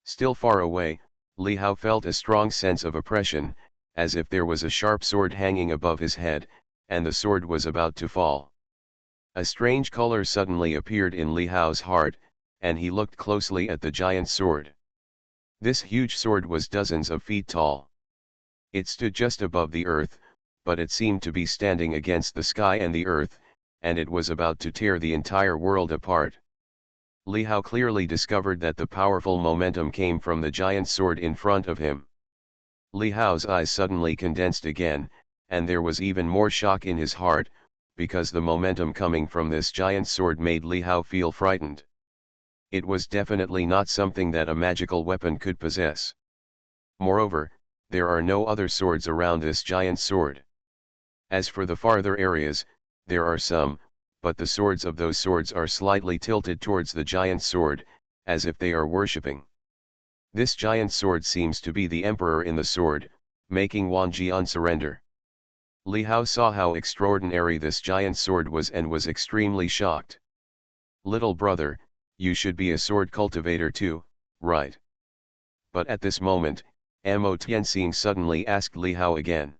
Still far away, Li Hao felt a strong sense of oppression, as if there was a sharp sword hanging above his head, and the sword was about to fall. A strange color suddenly appeared in Li Hao's heart, and he looked closely at the giant sword. This huge sword was dozens of feet tall. It stood just above the earth, but it seemed to be standing against the sky and the earth, and it was about to tear the entire world apart. Li Hao clearly discovered that the powerful momentum came from the giant sword in front of him. Li Hao's eyes suddenly condensed again, and there was even more shock in his heart, because the momentum coming from this giant sword made Li Hao feel frightened. It was definitely not something that a magical weapon could possess. Moreover, there are no other swords around this giant sword. As for the farther areas, there are some, but the swords of those swords are slightly tilted towards the giant sword, as if they are worshipping. This giant sword seems to be the emperor in the sword, making Wang Jian surrender. Li Hao saw how extraordinary this giant sword was and was extremely shocked. Little brother, you should be a sword cultivator too, right? But at this moment, Mo Tianxing suddenly asked Li Hao again.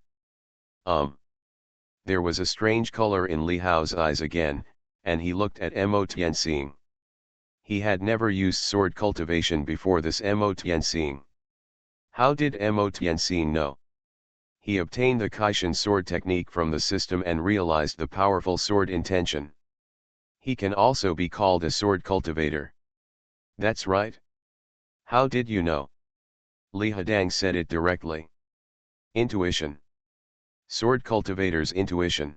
There was a strange color in Li Hao's eyes again, and he looked at Mo Tianxing. He had never used sword cultivation before this Mo Tianxing. How did Mo Tianxing know? He obtained the Kaishan sword technique from the system and realized the powerful sword intention. He can also be called a sword cultivator. That's right. How did you know? Li Hadang said it directly. Intuition. Sword cultivator's intuition.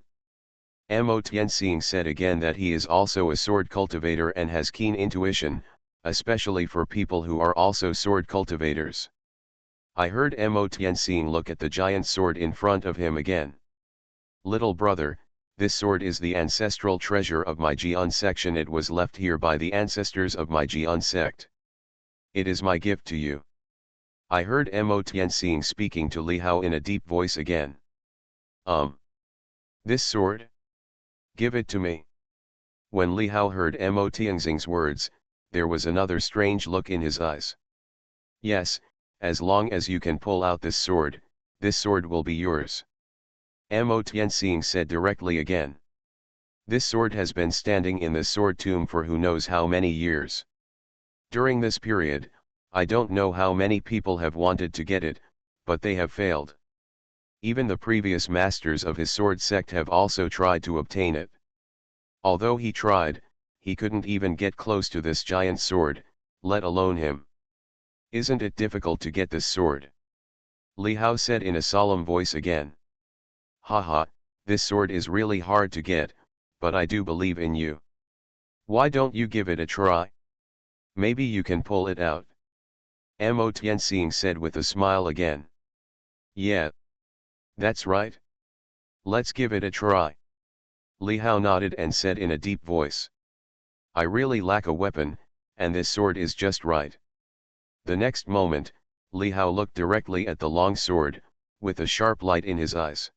Mo Tianxing said again that he is also a sword cultivator and has keen intuition, especially for people who are also sword cultivators. I heard Mo Tianxing look at the giant sword in front of him again. Little brother, this sword is the ancestral treasure of my Jian section. It was left here by the ancestors of my Jian sect. It is my gift to you. I heard Mo Tianxing speaking to Li Hao in a deep voice again. This sword? Give it to me. When Li Hao heard Mo Tianxing's words, there was another strange look in his eyes. Yes, as long as you can pull out this sword will be yours. Mo Tianxing said directly again. This sword has been standing in this sword tomb for who knows how many years. During this period, I don't know how many people have wanted to get it, but they have failed. Even the previous masters of his sword sect have also tried to obtain it. Although he tried, he couldn't even get close to this giant sword, let alone him. Isn't it difficult to get this sword? Li Hao said in a solemn voice again. Haha, this sword is really hard to get, but I do believe in you. Why don't you give it a try? Maybe you can pull it out. Mo Tianxing said with a smile again. Yeah. That's right. Let's give it a try. Li Hao nodded and said in a deep voice. I really lack a weapon, and this sword is just right. The next moment, Li Hao looked directly at the long sword, with a sharp light in his eyes.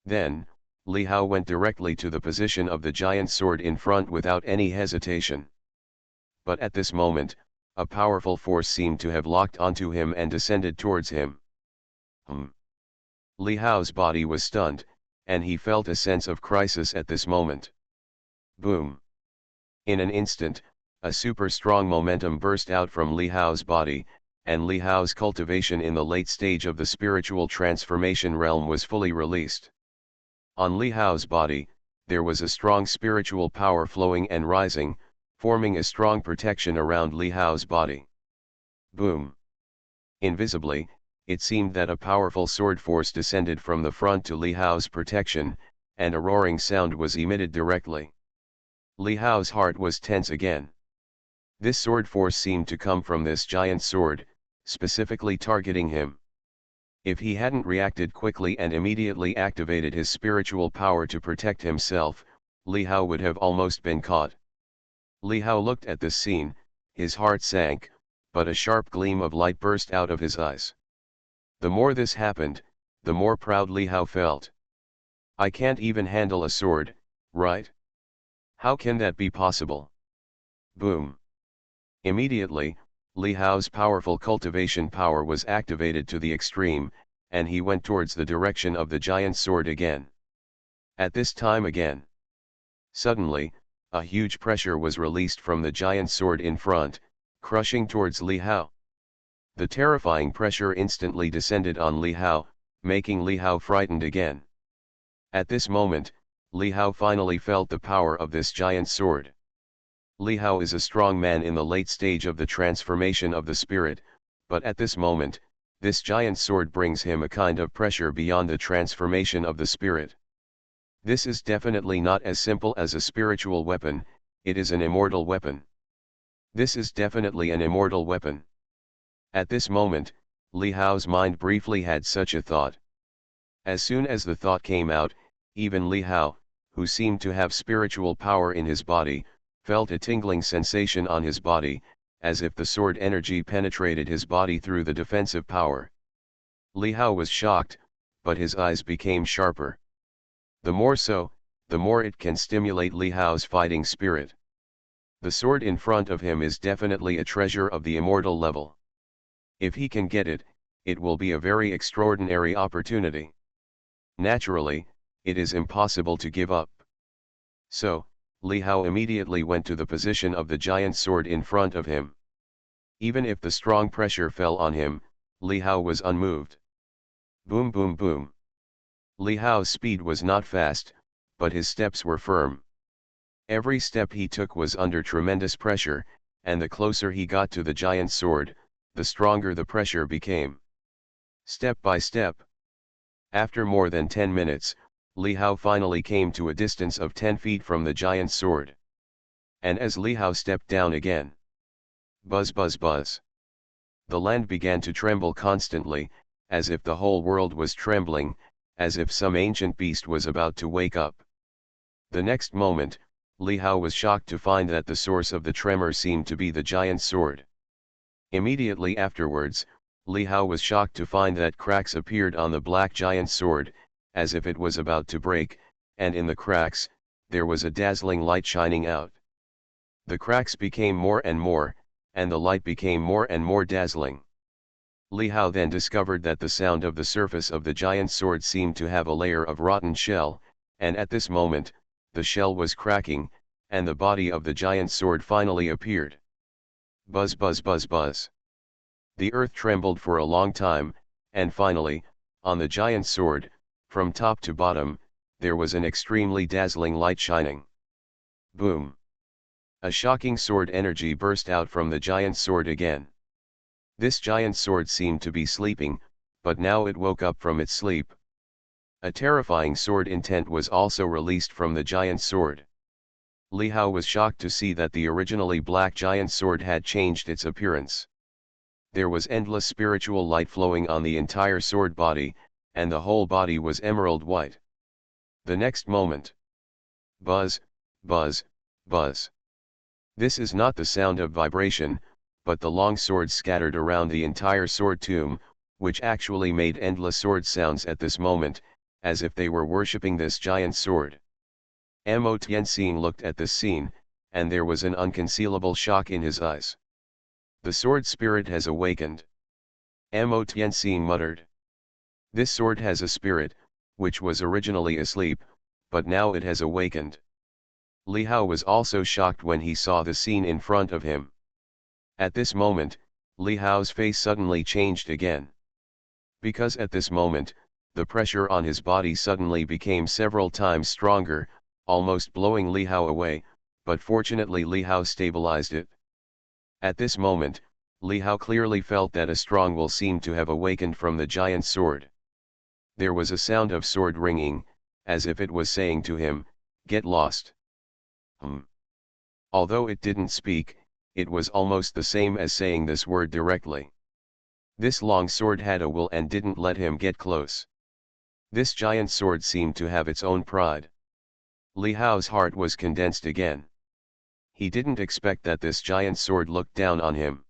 Then, Li Hao went directly to the position of the giant sword in front without any hesitation. But at this moment, a powerful force seemed to have locked onto him and descended towards him. Li Hao's body was stunned, and he felt a sense of crisis at this moment. Boom! In an instant, a super strong momentum burst out from Li Hao's body, and Li Hao's cultivation in the late stage of the spiritual transformation realm was fully released. On Li Hao's body, there was a strong spiritual power flowing and rising, forming a strong protection around Li Hao's body. Boom! Invisibly, it seemed that a powerful sword force descended from the front to Li Hao's protection, and a roaring sound was emitted directly. Li Hao's heart was tense again. This sword force seemed to come from this giant sword, specifically targeting him. If he hadn't reacted quickly and immediately activated his spiritual power to protect himself, Li Hao would have almost been caught. Li Hao looked at this scene, his heart sank, but a sharp gleam of light burst out of his eyes. The more this happened, the more proud Li Hao felt. I can't even handle a sword, right? How can that be possible? Boom! Immediately, Li Hao's powerful cultivation power was activated to the extreme, and he went towards the direction of the giant sword again. At this time again. Suddenly, a huge pressure was released from the giant sword in front, crushing towards Li Hao. The terrifying pressure instantly descended on Li Hao, making Li Hao frightened again. At this moment, Li Hao finally felt the power of this giant sword. Li Hao is a strong man in the late stage of the transformation of the spirit, but at this moment, this giant sword brings him a kind of pressure beyond the transformation of the spirit. This is definitely not as simple as a spiritual weapon, it is an immortal weapon. This is definitely an immortal weapon. At this moment, Li Hao's mind briefly had such a thought. As soon as the thought came out, even Li Hao, who seemed to have spiritual power in his body, felt a tingling sensation on his body, as if the sword energy penetrated his body through the defensive power. Li Hao was shocked, but his eyes became sharper. The more so, the more it can stimulate Li Hao's fighting spirit. The sword in front of him is definitely a treasure of the immortal level. If he can get it, it will be a very extraordinary opportunity. Naturally, it is impossible to give up. So, Li Hao immediately went to the position of the giant sword in front of him. Even if the strong pressure fell on him, Li Hao was unmoved. Boom boom boom. Li Hao's speed was not fast, but his steps were firm. Every step he took was under tremendous pressure, and the closer he got to the giant sword, the stronger the pressure became. Step by step. After more than 10 minutes, Li Hao finally came to a distance of 10 feet from the giant sword. And as Li Hao stepped down again, buzz buzz buzz. The land began to tremble constantly, as if the whole world was trembling, as if some ancient beast was about to wake up. The next moment, Li Hao was shocked to find that the source of the tremor seemed to be the giant sword. Immediately afterwards, Li Hao was shocked to find that cracks appeared on the black giant's sword, as if it was about to break, and in the cracks, there was a dazzling light shining out. The cracks became more and more, and the light became more and more dazzling. Li Hao then discovered that the sound of the surface of the giant's sword seemed to have a layer of rotten shell, and at this moment, the shell was cracking, and the body of the giant's sword finally appeared. Buzz buzz buzz buzz. The earth trembled for a long time, and finally, on the giant's sword, from top to bottom, there was an extremely dazzling light shining. Boom! A shocking sword energy burst out from the giant's sword again. This giant sword seemed to be sleeping, but now it woke up from its sleep. A terrifying sword intent was also released from the giant sword. Li Hao was shocked to see that the originally black giant sword had changed its appearance. There was endless spiritual light flowing on the entire sword body, and the whole body was emerald white. The next moment. Buzz, buzz, buzz. This is not the sound of vibration, but the long swords scattered around the entire sword tomb, which actually made endless sword sounds at this moment, as if they were worshipping this giant sword. Mo Tianxing looked at this scene, and there was an unconcealable shock in his eyes. The sword spirit has awakened. Mo Tianxing muttered. This sword has a spirit, which was originally asleep, but now it has awakened. Li Hao was also shocked when he saw the scene in front of him. At this moment, Li Hao's face suddenly changed again. Because at this moment, the pressure on his body suddenly became several times stronger, almost blowing Li Hao away, but fortunately Li Hao stabilized it. At this moment, Li Hao clearly felt that a strong will seemed to have awakened from the giant sword. There was a sound of sword ringing, as if it was saying to him, "Get lost." Although it didn't speak, it was almost the same as saying this word directly. This long sword had a will and didn't let him get close. This giant sword seemed to have its own pride. Li Hao's heart was condensed again. He didn't expect that this giant sword looked down on him.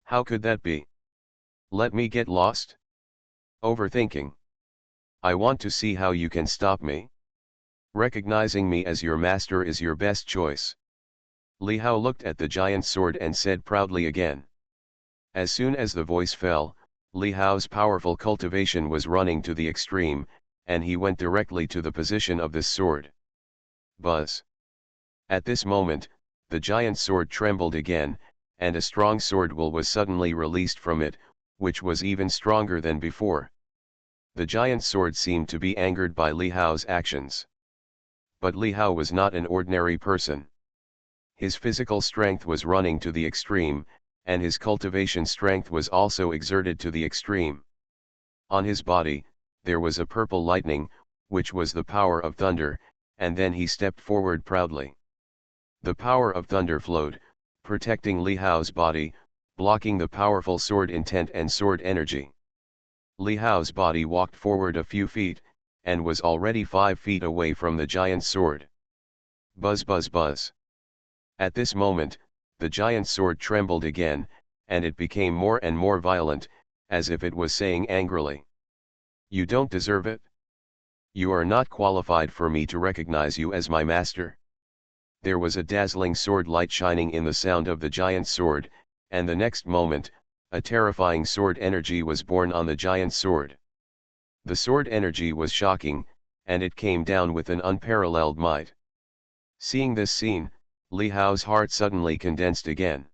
How could that be? Let me get lost? Overthinking. I want to see how you can stop me. Recognizing me as your master is your best choice. Li Hao looked at the giant sword and said proudly again. As soon as the voice fell, Li Hao's powerful cultivation was running to the extreme, and he went directly to the position of this sword. Buzz. At this moment, the giant sword trembled again, and a strong sword will was suddenly released from it, which was even stronger than before. The giant sword seemed to be angered by Li Hao's actions. But Li Hao was not an ordinary person. His physical strength was running to the extreme, and his cultivation strength was also exerted to the extreme. On his body, there was a purple lightning, which was the power of thunder, and then he stepped forward proudly. The power of thunder flowed, protecting Li Hao's body, blocking the powerful sword intent and sword energy. Li Hao's body walked forward a few feet, and was already 5 feet away from the giant sword. Buzz buzz buzz. At this moment, the giant sword trembled again, and it became more and more violent, as if it was saying angrily, "You don't deserve it. You are not qualified for me to recognize you as my master." There was a dazzling sword light shining in the sound of the giant sword, and the next moment, a terrifying sword energy was born on the giant sword. The sword energy was shocking, and it came down with an unparalleled might. Seeing this scene, Li Hao's heart suddenly condensed again.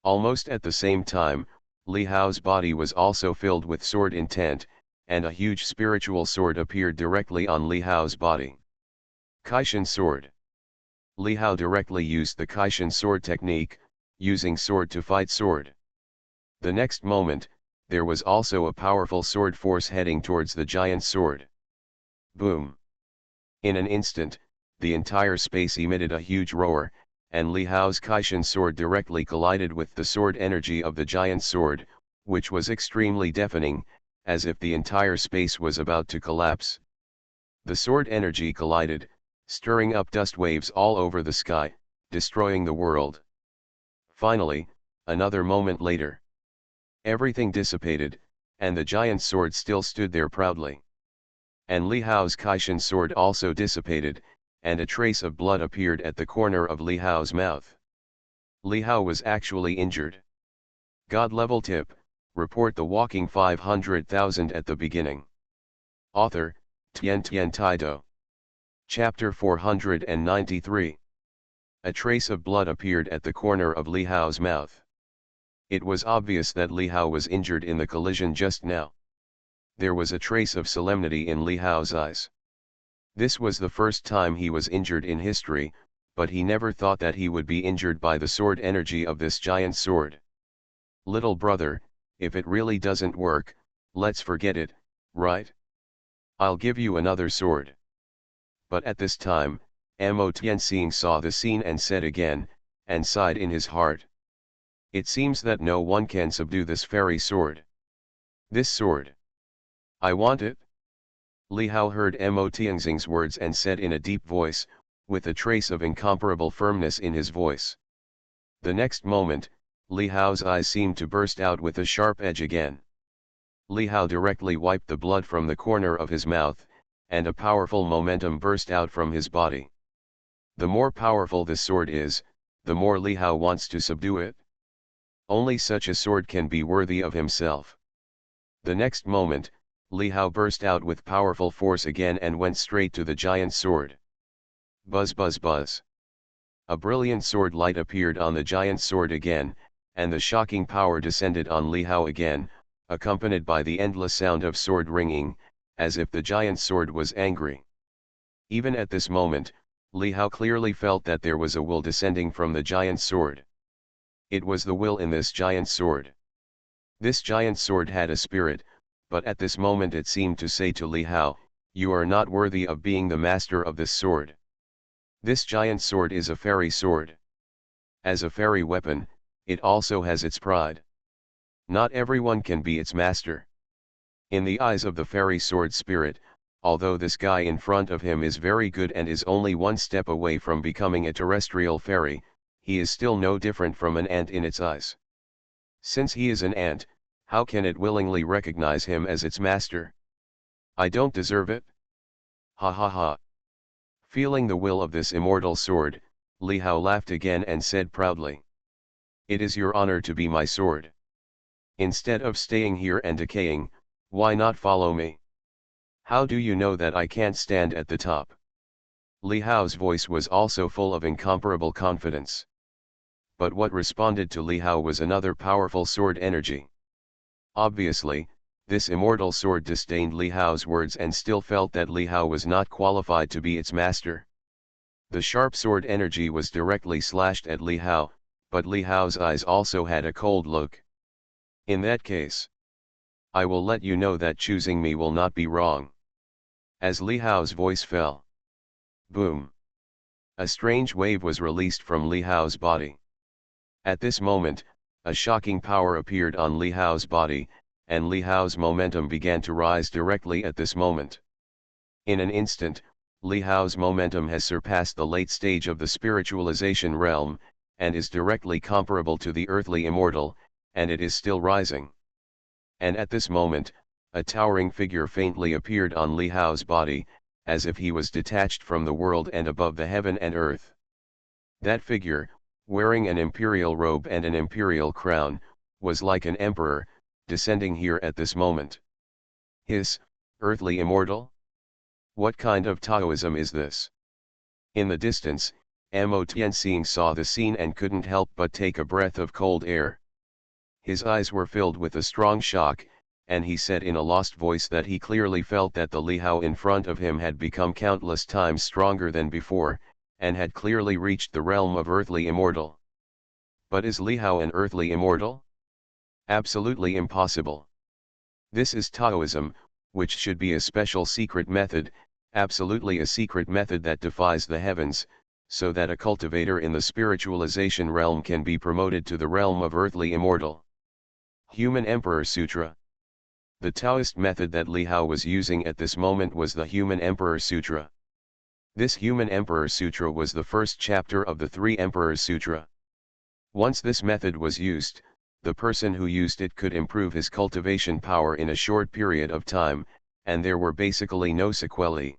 Almost at the same time, Li Hao's body was also filled with sword intent, and a huge spiritual sword appeared directly on Li Hao's body. Kaishin sword. Li Hao directly used the Kaishin sword technique, using sword to fight sword. The next moment, there was also a powerful sword force heading towards the giant sword. Boom! In an instant, the entire space emitted a huge roar, and Li Hao's Kaishin sword directly collided with the sword energy of the giant sword, which was extremely deafening, as if the entire space was about to collapse. The sword energy collided, stirring up dust waves all over the sky, destroying the world. Finally, another moment later. Everything dissipated, and the giant sword still stood there proudly. And Li Hao's Kaishan sword also dissipated, and a trace of blood appeared at the corner of Li Hao's mouth. Li Hao was actually injured. God level tip, report the walking 500,000 at the beginning. Author, Tian Taido. Chapter 493. A trace of blood appeared at the corner of Li Hao's mouth. It was obvious that Li Hao was injured in the collision just now. There was a trace of solemnity in Li Hao's eyes. This was the first time he was injured in history, but he never thought that he would be injured by the sword energy of this giant sword. Little brother, if it really doesn't work, let's forget it, right? I'll give you another sword. But at this time, Mo Tianxing saw the scene and said again, and sighed in his heart. It seems that no one can subdue this fairy sword. This sword. I want it. Li Hao heard Mo Tianxing's words and said in a deep voice, with a trace of incomparable firmness in his voice. The next moment, Li Hao's eyes seemed to burst out with a sharp edge again. Li Hao directly wiped the blood from the corner of his mouth, and a powerful momentum burst out from his body. The more powerful this sword is, the more Li Hao wants to subdue it. Only such a sword can be worthy of himself. The next moment, Li Hao burst out with powerful force again and went straight to the giant sword. Buzz buzz buzz. A brilliant sword light appeared on the giant sword again, and the shocking power descended on Li Hao again, accompanied by the endless sound of sword ringing, as if the giant sword was angry. Even at this moment, Li Hao clearly felt that there was a will descending from the giant sword. It was the will in this giant sword. This giant sword had a spirit, but at this moment it seemed to say to Li Hao, "You are not worthy of being the master of this sword. This giant sword is a fairy sword. As a fairy weapon, it also has its pride. Not everyone can be its master." In the eyes of the fairy sword spirit, although this guy in front of him is very good and is only one step away from becoming a terrestrial fairy, he is still no different from an ant in its eyes. Since he is an ant, how can it willingly recognize him as its master? I don't deserve it? Ha ha ha. Feeling the will of this immortal sword, Li Hao laughed again and said proudly, "It is your honor to be my sword. Instead of staying here and decaying, why not follow me? How do you know that I can't stand at the top?" Li Hao's voice was also full of incomparable confidence. But what responded to Li Hao was another powerful sword energy. Obviously, this immortal sword disdained Li Hao's words and still felt that Li Hao was not qualified to be its master. The sharp sword energy was directly slashed at Li Hao, but Li Hao's eyes also had a cold look. In that case, I will let you know that choosing me will not be wrong. As Li Hao's voice fell. Boom! A strange wave was released from Li Hao's body. At this moment, a shocking power appeared on Li Hao's body, and Li Hao's momentum began to rise directly at this moment. In an instant, Li Hao's momentum has surpassed the late stage of the spiritualization realm, and is directly comparable to the earthly immortal, and it is still rising. And at this moment, a towering figure faintly appeared on Li Hao's body, as if he was detached from the world and above the heaven and earth. That figure, wearing an imperial robe and an imperial crown, was like an emperor, descending here at this moment. His, earthly immortal? What kind of Taoism is this? In the distance, Mo Tianxing saw the scene and couldn't help but take a breath of cold air. His eyes were filled with a strong shock, and he said in a lost voice that he clearly felt that the Li Hao in front of him had become countless times stronger than before, and had clearly reached the realm of earthly immortal. But is Li Hao an earthly immortal? Absolutely impossible. This is Taoism, which should be a special secret method, absolutely a secret method that defies the heavens, so that a cultivator in the spiritualization realm can be promoted to the realm of earthly immortal. Human Emperor Sutra. The Taoist method that Li Hao was using at this moment was the Human Emperor Sutra. This Human Emperor Sutra was the first chapter of the Three Emperors Sutra. Once this method was used, the person who used it could improve his cultivation power in a short period of time, and there were basically no sequelae.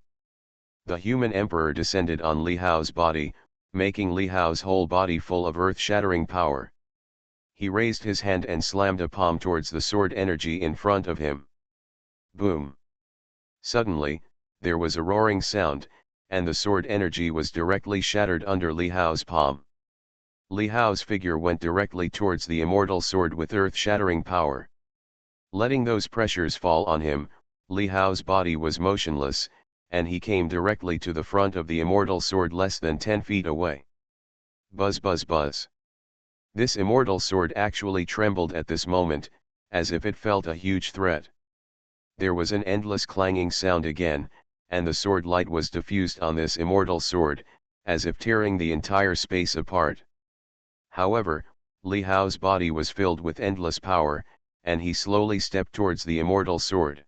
The human emperor descended on Li Hao's body, making Li Hao's whole body full of earth-shattering power. He raised his hand and slammed a palm towards the sword energy in front of him. Boom! Suddenly, there was a roaring sound, and the sword energy was directly shattered under Li Hao's palm. Li Hao's figure went directly towards the immortal sword with earth-shattering power. Letting those pressures fall on him, Li Hao's body was motionless, and he came directly to the front of the immortal sword less than 10 feet away. Buzz buzz buzz. This immortal sword actually trembled at this moment, as if it felt a huge threat. There was an endless clanging sound again, and the sword light was diffused on this immortal sword, as if tearing the entire space apart. However, Li Hao's body was filled with endless power, and he slowly stepped towards the immortal sword.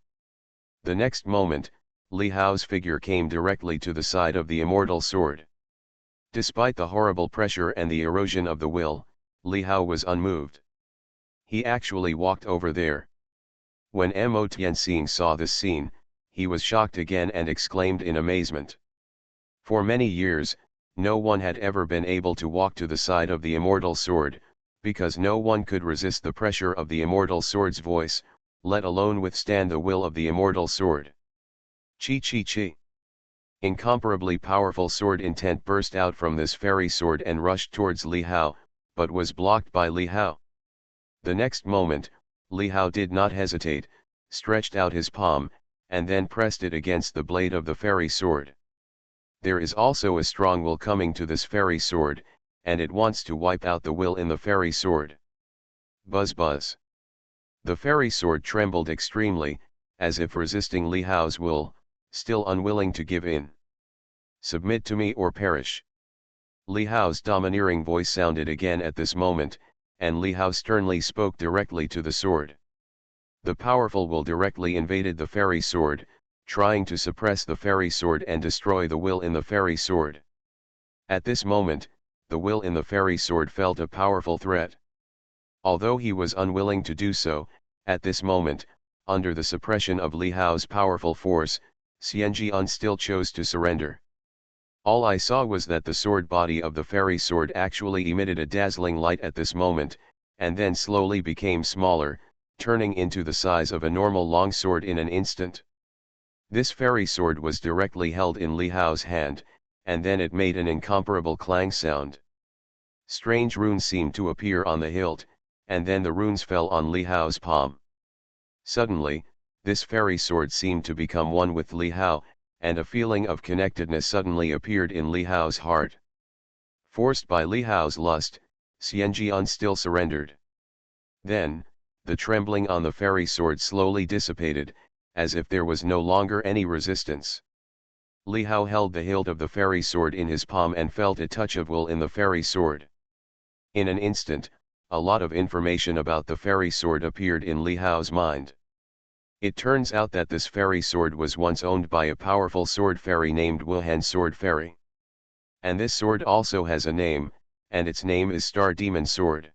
The next moment, Li Hao's figure came directly to the side of the immortal sword. Despite the horrible pressure and the erosion of the will, Li Hao was unmoved. He actually walked over there. When Mo Tianxing saw this scene, he was shocked again and exclaimed in amazement. For many years, no one had ever been able to walk to the side of the immortal sword, because no one could resist the pressure of the immortal sword's voice, let alone withstand the will of the immortal sword. Chi chi chi. Incomparably powerful sword intent burst out from this fairy sword and rushed towards Li Hao, but was blocked by Li Hao. The next moment, Li Hao did not hesitate, stretched out his palm, and then pressed it against the blade of the fairy sword. There is also a strong will coming to this fairy sword, and it wants to wipe out the will in the fairy sword. Buzz buzz. The fairy sword trembled extremely, as if resisting Li Hao's will, still unwilling to give in. Submit to me or perish. Li Hao's domineering voice sounded again at this moment, and Li Hao sternly spoke directly to the sword. The powerful will directly invaded the fairy sword, trying to suppress the fairy sword and destroy the will in the fairy sword. At this moment, the will in the fairy sword felt a powerful threat. Although he was unwilling to do so, at this moment, under the suppression of Li Hao's powerful force, Xianjian still chose to surrender. All I saw was that the sword body of the fairy sword actually emitted a dazzling light at this moment, and then slowly became smaller, turning into the size of a normal long sword in an instant. This fairy sword was directly held in Li Hao's hand, and then it made an incomparable clang sound. Strange runes seemed to appear on the hilt, and then the runes fell on Li Hao's palm. Suddenly, this fairy sword seemed to become one with Li Hao, and a feeling of connectedness suddenly appeared in Li Hao's heart. Forced by Li Hao's lust, Xianjian still surrendered. Then, the trembling on the fairy sword slowly dissipated, as if there was no longer any resistance. Li Hao held the hilt of the fairy sword in his palm and felt a touch of will in the fairy sword. In an instant, a lot of information about the fairy sword appeared in Li Hao's mind. It turns out that this fairy sword was once owned by a powerful sword fairy named Wuhan Sword Fairy. And this sword also has a name, and its name is Star Demon Sword.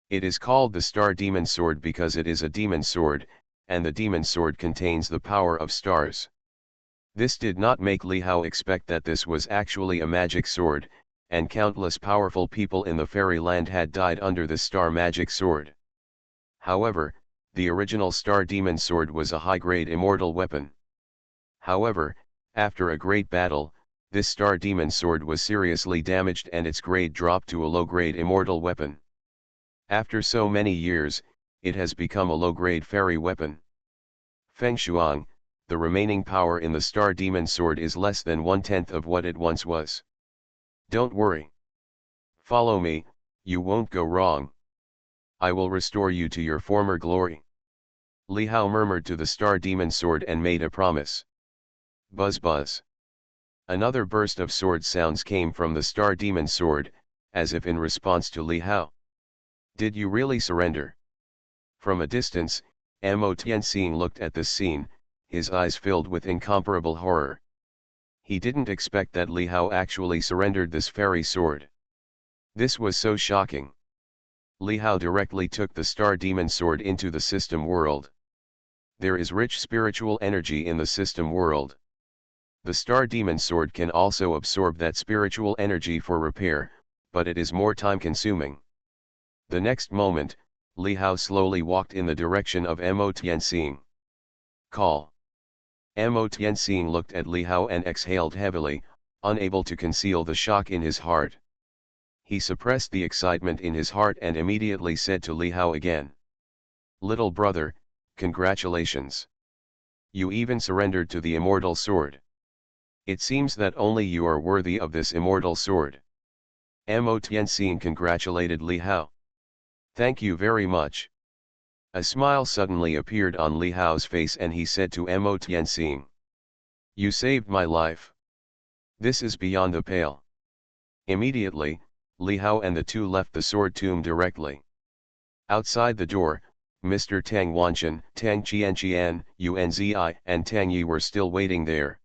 It is called the Star Demon Sword because it is a demon sword, and the demon sword contains the power of stars. This did not make Li Hao expect that this was actually a magic sword, and countless powerful people in the fairyland had died under the star magic sword. However, the original Star Demon Sword was a high-grade immortal weapon. However, after a great battle, this Star Demon Sword was seriously damaged and its grade dropped to a low-grade immortal weapon. After so many years, it has become a low-grade fairy weapon. Feng Shuang, the remaining power in the Star Demon Sword is less than 1/10 of what it once was. Don't worry. Follow me, you won't go wrong. I will restore you to your former glory. Li Hao murmured to the Star Demon Sword and made a promise. Buzz buzz. Another burst of sword sounds came from the Star Demon Sword, as if in response to Li Hao. Did you really surrender? From a distance, Mo Tianxing looked at this scene, his eyes filled with incomparable horror. He didn't expect that Li Hao actually surrendered this fairy sword. This was so shocking. Li Hao directly took the Star Demon Sword into the system world. There is rich spiritual energy in the system world. The Star Demon Sword can also absorb that spiritual energy for repair, but it is more time-consuming. The next moment, Li Hao slowly walked in the direction of Mo Tianxing. Call. Mo Tianxing looked at Li Hao and exhaled heavily, unable to conceal the shock in his heart. He suppressed the excitement in his heart and immediately said to Li Hao again. Little brother, congratulations. You even surrendered to the immortal sword. It seems that only you are worthy of this immortal sword. Mo Tianxing congratulated Li Hao. Thank you very much. A smile suddenly appeared on Li Hao's face and he said to Mo Tianxing. You saved my life. This is beyond the pale. Immediately, Li Hao and the two left the sword tomb directly. Outside the door, Mr. Tang Wanchen, Tang Qianqian, Unzi, and Tang Yi were still waiting there.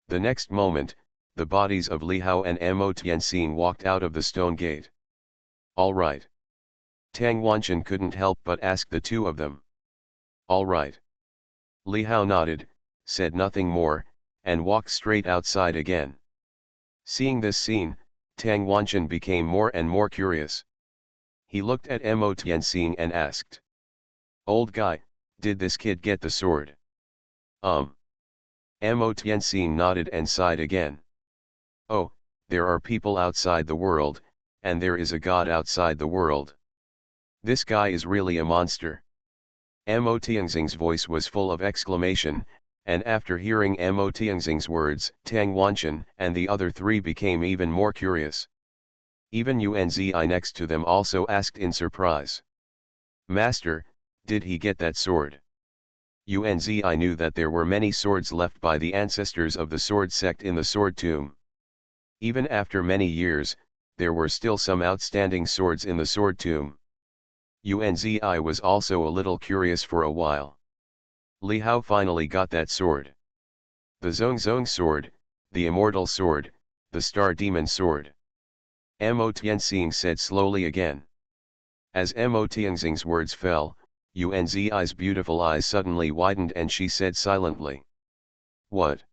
The next moment, the bodies of Li Hao and Mo Tianxing walked out of the stone gate. All right. Tang Wanchen couldn't help but ask the two of them. All right. Li Hao nodded, said nothing more, and walked straight outside again. Seeing this scene, Tang Wanchen became more and more curious. He looked at Mo Tianxing and asked. Old guy, did this kid get the sword? Mo Tianxing nodded and sighed again. Oh, there are people outside the world, and there is a god outside the world. This guy is really a monster. Mo Tianxing's voice was full of exclamation, and after hearing Mo Tianxing's words, Tang Wanchen and the other three became even more curious. Even Unzi next to them also asked in surprise. Master, did he get that sword? Unzi knew that there were many swords left by the ancestors of the sword sect in the sword tomb. Even after many years, there were still some outstanding swords in the sword tomb. Unzi was also a little curious for a while. Li Hao finally got that sword. The Zhongzhong sword, the immortal sword, the Star Demon sword. Mo Tianxing said slowly again. As Mo Tianxing's words fell, Unzi's beautiful eyes suddenly widened and she said silently. What?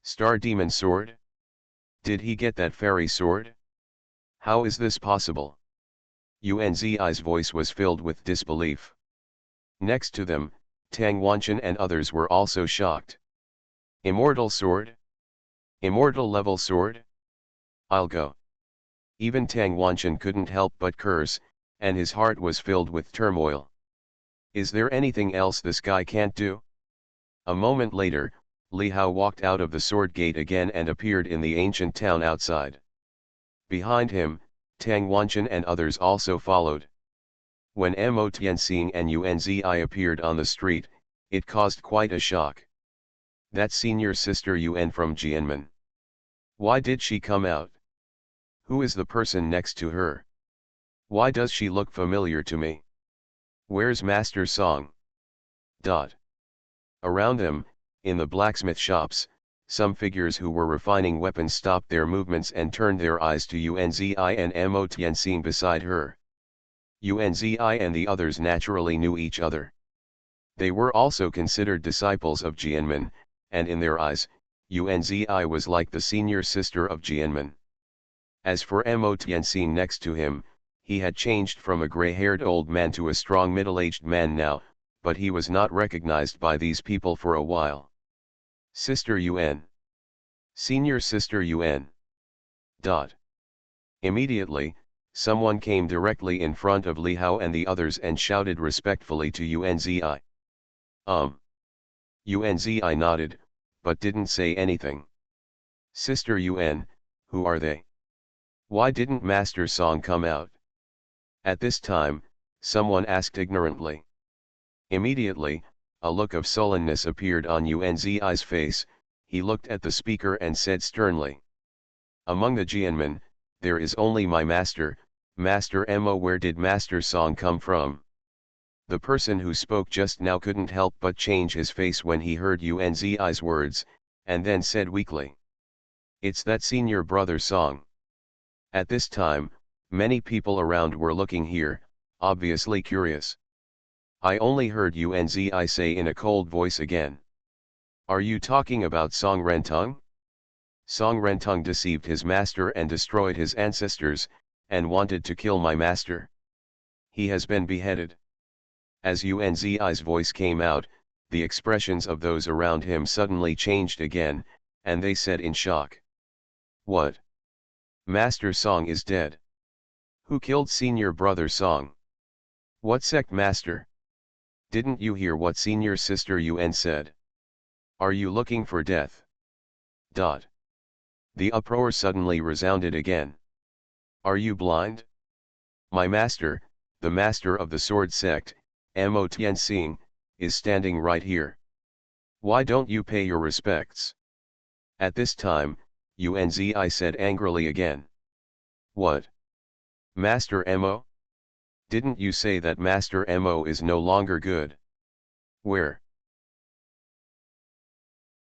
Star Demon sword? Did he get that fairy sword? How is this possible? Unzi's voice was filled with disbelief. Next to them, Tang Wanchen and others were also shocked. Immortal sword? Immortal level sword? I'll go. Even Tang Wanchen couldn't help but curse, and his heart was filled with turmoil. Is there anything else this guy can't do? A moment later, Li Hao walked out of the sword gate again and appeared in the ancient town outside. Behind him, Tang Wanchen and others also followed. When Mo Tianxing and Unzi appeared on the street, it caused quite a shock. That senior sister Yun from Jianmen. Why did she come out? Who is the person next to her? Why does she look familiar to me? Where's Master Song? Around them, in the blacksmith shops, some figures who were refining weapons stopped their movements and turned their eyes to Unzi and Mo Tianxing beside her. Unzi and the others naturally knew each other. They were also considered disciples of Jianmen, and in their eyes, Unzi was like the senior sister of Jianmen. As for Mo Tianxing next to him, he had changed from a gray-haired old man to a strong middle-aged man now, but he was not recognized by these people for a while. Sister Yun. Senior Sister Yun. Immediately, someone came directly in front of Li Hao and the others and shouted respectfully to Unzi. Unzi nodded, but didn't say anything. Sister Yun, who are they? Why didn't Master Song come out? At this time, someone asked ignorantly. Immediately, a look of sullenness appeared on Unzi's face. He looked at the speaker and said sternly. Among the Jianmen, there is only my master, Master Mo. Where did Master Song come from? The person who spoke just now couldn't help but change his face when he heard Unzi's words, and then said weakly. It's that senior brother Song. At this time, many people around were looking here, obviously curious. I only heard Unzi say in a cold voice again. Are you talking about Song Rentung? Song Rentung deceived his master and destroyed his ancestors, and wanted to kill my master. He has been beheaded. As Unzi's voice came out, the expressions of those around him suddenly changed again, and they said in shock. What? Master Song is dead. Who killed senior brother Song? What sect master? Didn't you hear what senior sister Yun said? Are you looking for death? Dot. The uproar suddenly resounded again. Are you blind? My master, the master of the sword sect, Mo Tianxing, is standing right here. Why don't you pay your respects? At this time, Unzi said angrily again. What? Master Mo? Didn't you say that Master Mo is no longer good? Where?